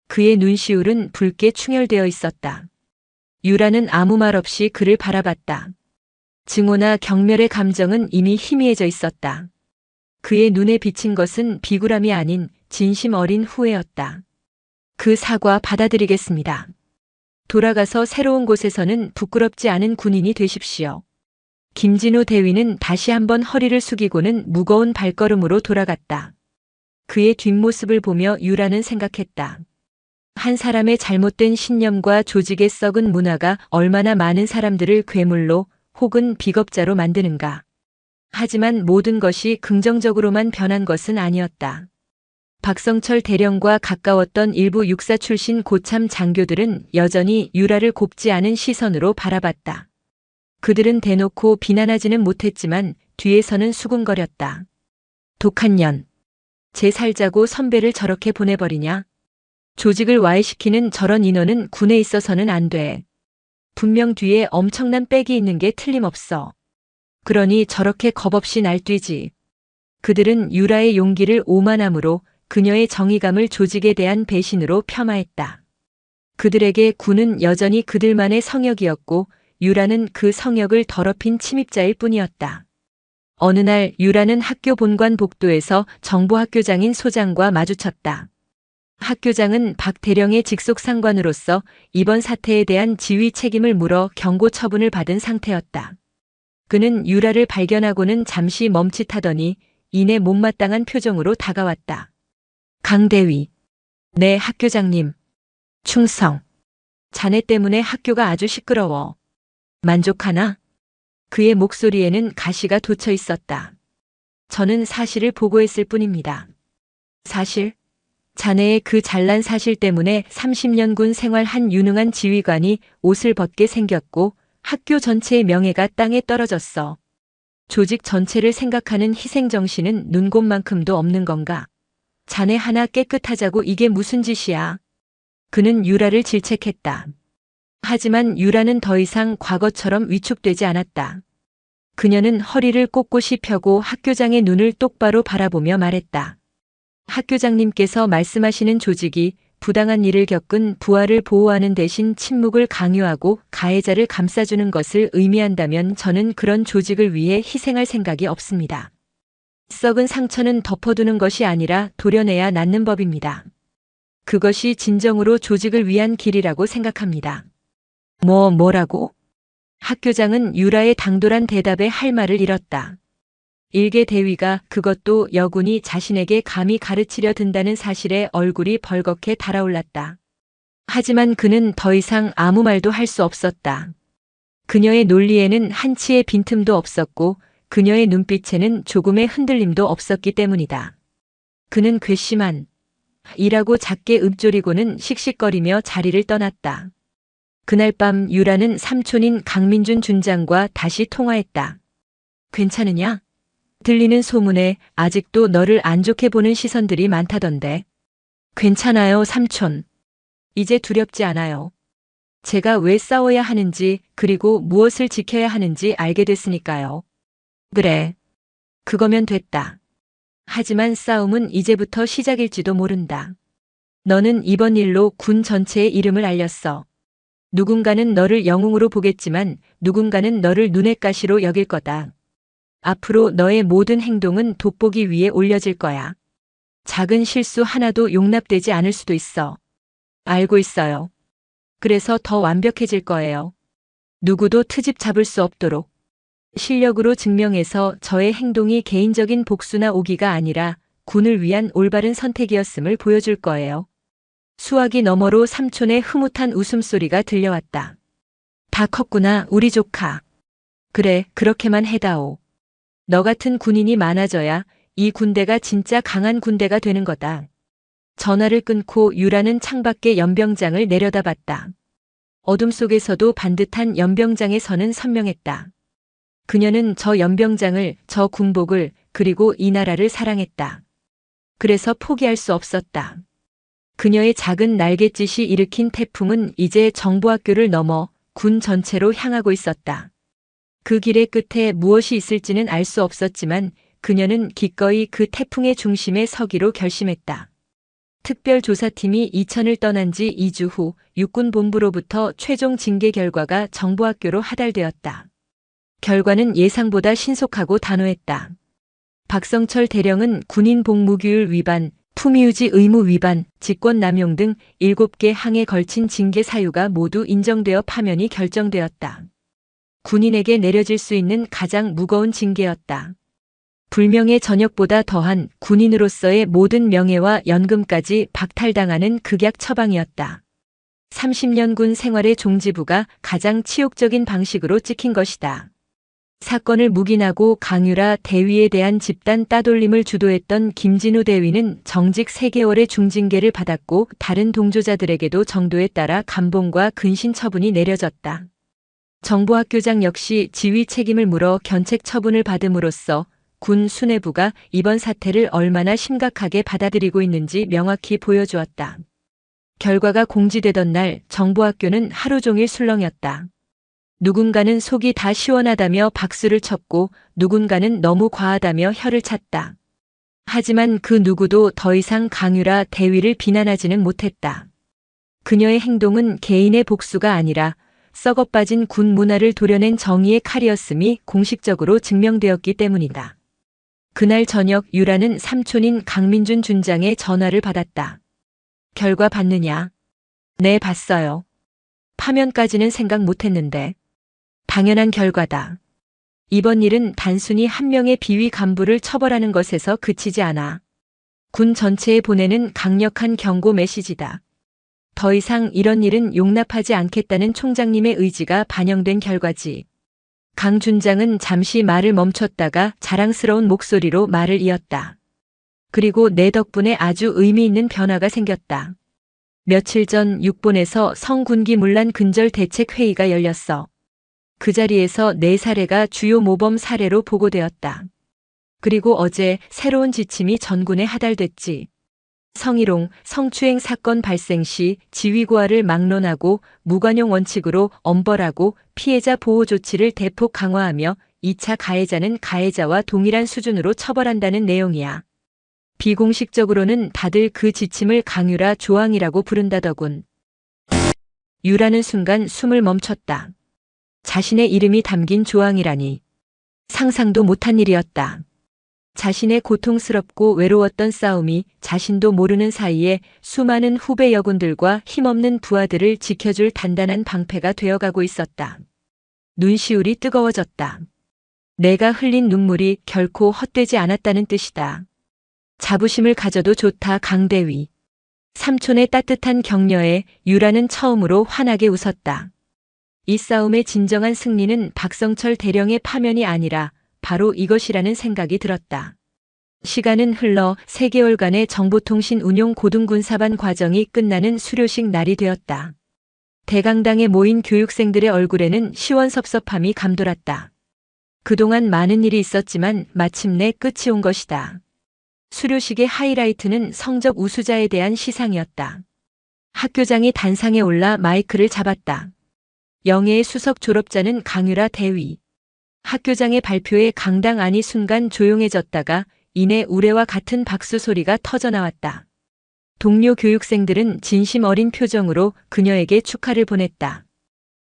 Speaker 1: 그의 눈시울은 붉게 충혈되어 있었다. 유라는 아무 말 없이 그를 바라봤다. 증오나 경멸의 감정은 이미 희미해져 있었다. 그의 눈에 비친 것은 비굴함이 아닌 진심 어린 후회였다. 그 사과 받아들이겠습니다. 돌아가서 새로운 곳에서는 부끄럽지 않은 군인이 되십시오. 김진호 대위는 다시 한번 허리를 숙이고는 무거운 발걸음으로 돌아갔다. 그의 뒷모습을 보며 유라는 생각했다. 한 사람의 잘못된 신념과 조직의 썩은 문화가 얼마나 많은 사람들을 괴물로 혹은 비겁자로 만드는가. 하지만 모든 것이 긍정적으로만 변한 것은 아니었다. 박성철 대령과 가까웠던 일부 육사 출신 고참 장교들은 여전히 유라를 곱지 않은 시선으로 바라봤다. 그들은 대놓고 비난하지는 못했지만 뒤에서는 수군거렸다. 독한 년. 제 살자고 선배를 저렇게 보내버리냐? 조직을 와해시키는 저런 인원은 군에 있어서는 안 돼. 분명 뒤에 엄청난 백이 있는 게 틀림없어. 그러니 저렇게 겁없이 날뛰지. 그들은 유라의 용기를 오만함으로 그녀의 정의감을 조직에 대한 배신으로 폄하했다. 그들에게 군은 여전히 그들만의 성역이었고 유라는 그 성역을 더럽힌 침입자일 뿐이었다. 어느 날 유라는 학교 본관 복도에서 정보학교장인 소장과 마주쳤다. 학교장은 박 대령의 직속 상관으로서 이번 사태에 대한 지휘 책임을 물어 경고 처분을 받은 상태였다. 그는 유라를 발견하고는 잠시 멈칫하더니 이내 못마땅한 표정으로 다가왔다. 강 대위. 네, 학교장님. 충성. 자네 때문에 학교가 아주 시끄러워. 만족하나? 그의 목소리에는 가시가 돋쳐 있었다. 저는 사실을 보고했을 뿐입니다. 사실? 자네의 그 잘난 사실 때문에 30년 군 생활한 유능한 지휘관이 옷을 벗게 생겼고 학교 전체의 명예가 땅에 떨어졌어. 조직 전체를 생각하는 희생정신은 눈곱만큼도 없는 건가? 자네 하나 깨끗하자고 이게 무슨 짓이야? 그는 유라를 질책했다. 하지만 유라는 더 이상 과거처럼 위축되지 않았다. 그녀는 허리를 꼿꼿이 펴고 학교장의 눈을 똑바로 바라보며 말했다. 학교장님께서 말씀하시는 조직이 부당한 일을 겪은 부하를 보호하는 대신 침묵을 강요하고 가해자를 감싸주는 것을 의미한다면 저는 그런 조직을 위해 희생할 생각이 없습니다. 썩은 상처는 덮어두는 것이 아니라 도려내야 낫는 법입니다. 그것이 진정으로 조직을 위한 길이라고 생각합니다. 뭐라고? 학교장은 유라의 당돌한 대답에 할 말을 잃었다. 일개 대위가 그것도 여군이 자신에게 감히 가르치려 든다는 사실에 얼굴이 벌겋게 달아올랐다. 하지만 그는 더 이상 아무 말도 할 수 없었다. 그녀의 논리에는 한치의 빈틈도 없었고 그녀의 눈빛에는 조금의 흔들림도 없었기 때문이다. 그는 괘씸한 이라고 작게 읊조리고는 씩씩거리며 자리를 떠났다. 그날 밤 유라는 삼촌인 강민준 준장과 다시 통화했다. 괜찮으냐? 들리는 소문에 아직도 너를 안 좋게 보는 시선들이 많다던데. 괜찮아요, 삼촌. 이제 두렵지 않아요. 제가 왜 싸워야 하는지 그리고 무엇을 지켜야 하는지 알게 됐으니까요. 그래. 그거면 됐다. 하지만 싸움은 이제부터 시작일지도 모른다. 너는 이번 일로 군 전체의 이름을 알렸어. 누군가는 너를 영웅으로 보겠지만 누군가는 너를 눈엣 가시로 여길 거다. 앞으로 너의 모든 행동은 돋보기 위해 올려질 거야. 작은 실수 하나도 용납되지 않을 수도 있어. 알고 있어요. 그래서 더 완벽해질 거예요. 누구도 트집 잡을 수 없도록. 실력으로 증명해서 저의 행동이 개인적인 복수나 오기가 아니라 군을 위한 올바른 선택이었음을 보여줄 거예요. 수화기 너머로 삼촌의 흐뭇한 웃음소리가 들려왔다. 다 컸구나, 우리 조카. 그래, 그렇게만 해다오. 너 같은 군인이 많아져야 이 군대가 진짜 강한 군대가 되는 거다. 전화를 끊고 유라는 창밖에 연병장을 내려다봤다. 어둠 속에서도 반듯한 연병장의 선은 선명했다. 그녀는 저 연병장을, 저 군복을, 그리고 이 나라를 사랑했다. 그래서 포기할 수 없었다. 그녀의 작은 날갯짓이 일으킨 태풍은 이제 정보학교를 넘어 군 전체로 향하고 있었다. 그 길의 끝에 무엇이 있을지는 알 수 없었지만 그녀는 기꺼이 그 태풍의 중심에 서기로 결심했다. 특별조사팀이 이천을 떠난 지 2주 후 육군본부로부터 최종 징계 결과가 정보학교로 하달되었다. 결과는 예상보다 신속하고 단호했다. 박성철 대령은 군인 복무규율 위반, 품위유지 의무 위반, 직권남용 등 7개 항에 걸친 징계 사유가 모두 인정되어 파면이 결정되었다. 군인에게 내려질 수 있는 가장 무거운 징계였다. 불명예 전역보다 더한 군인으로서의 모든 명예와 연금까지 박탈당하는 극약 처방이었다. 30년 군 생활의 종지부가 가장 치욕적인 방식으로 찍힌 것이다. 사건을 묵인하고 강유라 대위에 대한 집단 따돌림을 주도했던 김진우 대위는 정직 3개월의 중징계를 받았고 다른 동조자들에게도 정도에 따라 감봉과 근신 처분이 내려졌다. 정보학교장 역시 지휘 책임을 물어 견책 처분을 받음으로써 군 수뇌부가 이번 사태를 얼마나 심각하게 받아들이고 있는지 명확히 보여주었다. 결과가 공지되던 날 정보학교는 하루 종일 술렁였다. 누군가는 속이 다 시원하다며 박수를 쳤고 누군가는 너무 과하다며 혀를 찼다. 하지만 그 누구도 더 이상 강유라 대위를 비난하지는 못했다. 그녀의 행동은 개인의 복수가 아니라 썩어빠진 군 문화를 도려낸 정의의 칼이었음이 공식적으로 증명되었기 때문이다. 그날 저녁 유라는 삼촌인 강민준 준장의 전화를 받았다. 결과 봤느냐? 네, 봤어요. 파면까지는 생각 못했는데. 당연한 결과다. 이번 일은 단순히 한 명의 비위 간부를 처벌하는 것에서 그치지 않아. 군 전체에 보내는 강력한 경고 메시지다. 더 이상 이런 일은 용납하지 않겠다는 총장님의 의지가 반영된 결과지. 강 준장은 잠시 말을 멈췄다가 자랑스러운 목소리로 말을 이었다. 그리고 내 덕분에 아주 의미 있는 변화가 생겼다. 며칠 전 육본에서 성군기 문란 근절 대책 회의가 열렸어. 그 자리에서 4사례가 주요 모범 사례로 보고되었다. 그리고 어제 새로운 지침이 전군에 하달됐지. 성희롱, 성추행 사건 발생 시 지휘고하를 막론하고 무관용 원칙으로 엄벌하고 피해자 보호 조치를 대폭 강화하며 2차 가해자는 가해자와 동일한 수준으로 처벌한다는 내용이야. 비공식적으로는 다들 그 지침을 강유라 조항이라고 부른다더군. 유라는 순간 숨을 멈췄다. 자신의 이름이 담긴 조항이라니. 상상도 못한 일이었다. 자신의 고통스럽고 외로웠던 싸움이 자신도 모르는 사이에 수많은 후배 여군들과 힘없는 부하들을 지켜줄 단단한 방패가 되어가고 있었다. 눈시울이 뜨거워졌다. 내가 흘린 눈물이 결코 헛되지 않았다는 뜻이다. 자부심을 가져도 좋다, 강대위. 삼촌의 따뜻한 격려에 유라는 처음으로 환하게 웃었다. 이 싸움의 진정한 승리는 박성철 대령의 파면이 아니라 바로 이것이라는 생각이 들었다. 시간은 흘러 3개월간의 정보통신 운용 고등군사반 과정이 끝나는 수료식 날이 되었다. 대강당에 모인 교육생들의 얼굴에는 시원섭섭함이 감돌았다. 그동안 많은 일이 있었지만 마침내 끝이 온 것이다. 수료식의 하이라이트는 성적 우수자에 대한 시상이었다. 학교장이 단상에 올라 마이크를 잡았다. 영예의 수석 졸업자는 강유라 대위. 학교장의 발표에 강당 안이 순간 조용해졌다가 이내 우레와 같은 박수 소리가 터져나왔다. 동료 교육생들은 진심 어린 표정으로 그녀에게 축하를 보냈다.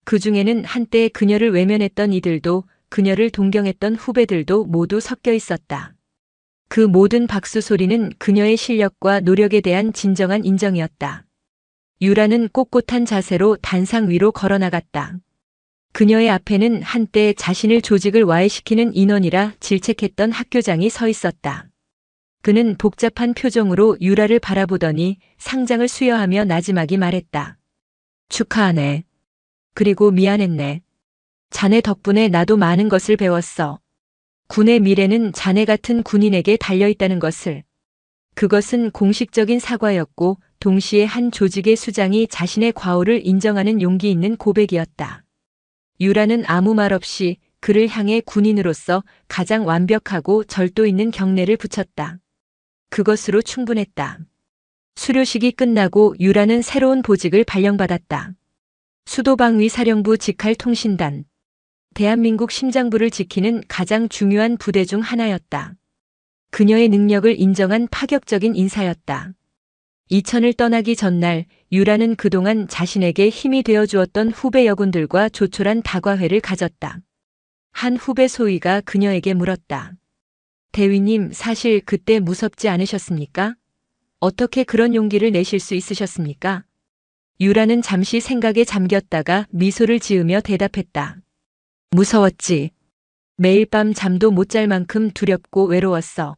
Speaker 1: 그 중에는 한때 그녀를 외면했던 이들도 그녀를 동경했던 후배들도 모두 섞여 있었다. 그 모든 박수 소리는 그녀의 실력과 노력에 대한 진정한 인정이었다. 유라는 꼿꼿한 자세로 단상 위로 걸어나갔다. 그녀의 앞에는 한때 자신을 조직을 와해시키는 인원이라 질책했던 학교장이 서 있었다. 그는 복잡한 표정으로 유라를 바라보더니 상장을 수여하며 나지막이 말했다. 축하하네. 그리고 미안했네. 자네 덕분에 나도 많은 것을 배웠어. 군의 미래는 자네 같은 군인에게 달려있다는 것을. 그것은 공식적인 사과였고 동시에 한 조직의 수장이 자신의 과오를 인정하는 용기 있는 고백이었다. 유라는 아무 말 없이 그를 향해 군인으로서 가장 완벽하고 절도 있는 경례를 붙였다. 그것으로 충분했다. 수료식이 끝나고 유라는 새로운 보직을 발령받았다. 수도방위 사령부 직할통신단. 대한민국 심장부를 지키는 가장 중요한 부대 중 하나였다. 그녀의 능력을 인정한 파격적인 인사였다. 이천을 떠나기 전날 유라는 그동안 자신에게 힘이 되어 주었던 후배 여군들과 조촐한 다과회를 가졌다. 한 후배 소위가 그녀에게 물었다. 대위님, 사실 그때 무섭지 않으셨습니까? 어떻게 그런 용기를 내실 수 있으셨습니까? 유라는 잠시 생각에 잠겼다가 미소를 지으며 대답했다. 무서웠지. 매일 밤 잠도 못 잘 만큼 두렵고 외로웠어.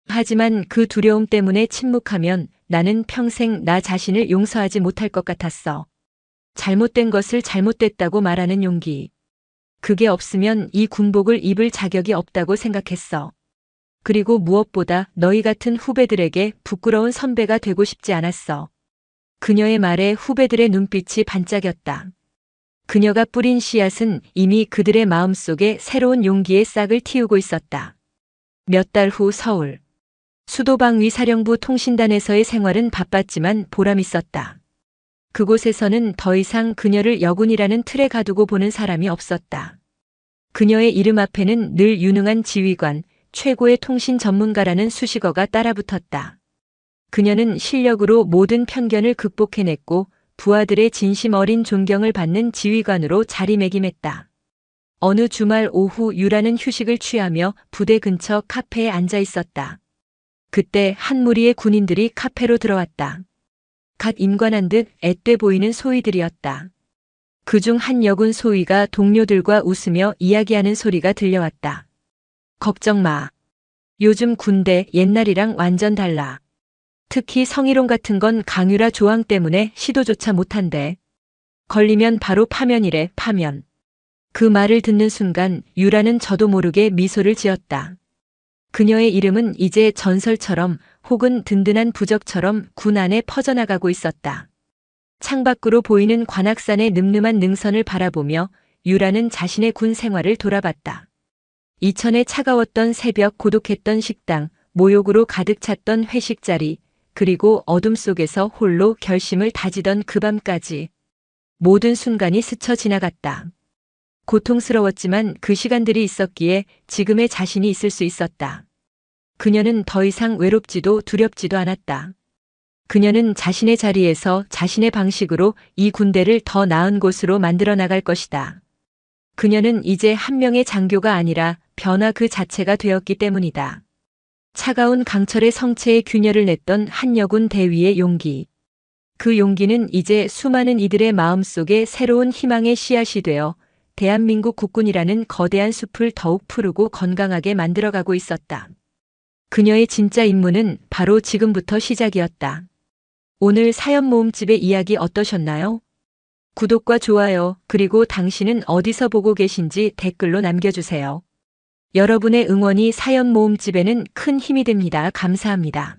Speaker 1: 하지만 그 두려움 때문에 침묵하면 나는 평생 나 자신을 용서하지 못할 것 같았어. 잘못된 것을 잘못됐다고 말하는 용기. 그게 없으면 이 군복을 입을 자격이 없다고 생각했어. 그리고 무엇보다 너희 같은 후배들에게 부끄러운 선배가 되고 싶지 않았어. 그녀의 말에 후배들의 눈빛이 반짝였다. 그녀가 뿌린 씨앗은 이미 그들의 마음속에 새로운 용기의 싹을 틔우고 있었다. 몇 달 후 서울. 수도방위 사령부 통신단에서의 생활은 바빴지만 보람 있었다. 그곳에서는 더 이상 그녀를 여군이라는 틀에 가두고 보는 사람이 없었다. 그녀의 이름 앞에는 늘 유능한 지휘관, 최고의 통신 전문가라는 수식어가 따라붙었다. 그녀는 실력으로 모든 편견을 극복해냈고 부하들의 진심 어린 존경을 받는 지휘관으로 자리매김했다. 어느 주말 오후 유라는 휴식을 취하며 부대 근처 카페에 앉아 있었다. 그때 한 무리의 군인들이 카페로 들어왔다. 갓 임관한 듯 앳돼 보이는 소위들이었다. 그중 한 여군 소위가 동료들과 웃으며 이야기하는 소리가 들려왔다. 걱정 마. 요즘 군대 옛날이랑 완전 달라. 특히 성희롱 같은 건 강유라 조항 때문에 시도조차 못한대. 걸리면 바로 파면이래, 파면. 그 말을 듣는 순간 유라는 저도 모르게 미소를 지었다. 그녀의 이름은 이제 전설처럼 혹은 든든한 부적처럼 군 안에 퍼져나가고 있었다. 창밖으로 보이는 관악산의 늠름한 능선을 바라보며 유라는 자신의 군 생활을 돌아봤다. 이천의 차가웠던 새벽, 고독했던 식당, 모욕으로 가득 찼던 회식 자리, 그리고 어둠 속에서 홀로 결심을 다지던 그 밤까지 모든 순간이 스쳐 지나갔다. 고통스러웠지만 그 시간들이 있었기에 지금의 자신이 있을 수 있었다. 그녀는 더 이상 외롭지도 두렵지도 않았다. 그녀는 자신의 자리에서 자신의 방식으로 이 군대를 더 나은 곳으로 만들어 나갈 것이다. 그녀는 이제 한 명의 장교가 아니라 변화 그 자체가 되었기 때문이다. 차가운 강철의 성체에 균열을 냈던 한 여군 대위의 용기. 그 용기는 이제 수많은 이들의 마음속에 새로운 희망의 씨앗이 되어 대한민국 국군이라는 거대한 숲을 더욱 푸르고 건강하게 만들어가고 있었다. 그녀의 진짜 임무는 바로 지금부터 시작이었다. 오늘 사연 모음집의 이야기 어떠셨나요? 구독과 좋아요, 그리고 당신은 어디서 보고 계신지 댓글로 남겨주세요. 여러분의 응원이 사연 모음집에는 큰 힘이 됩니다. 감사합니다.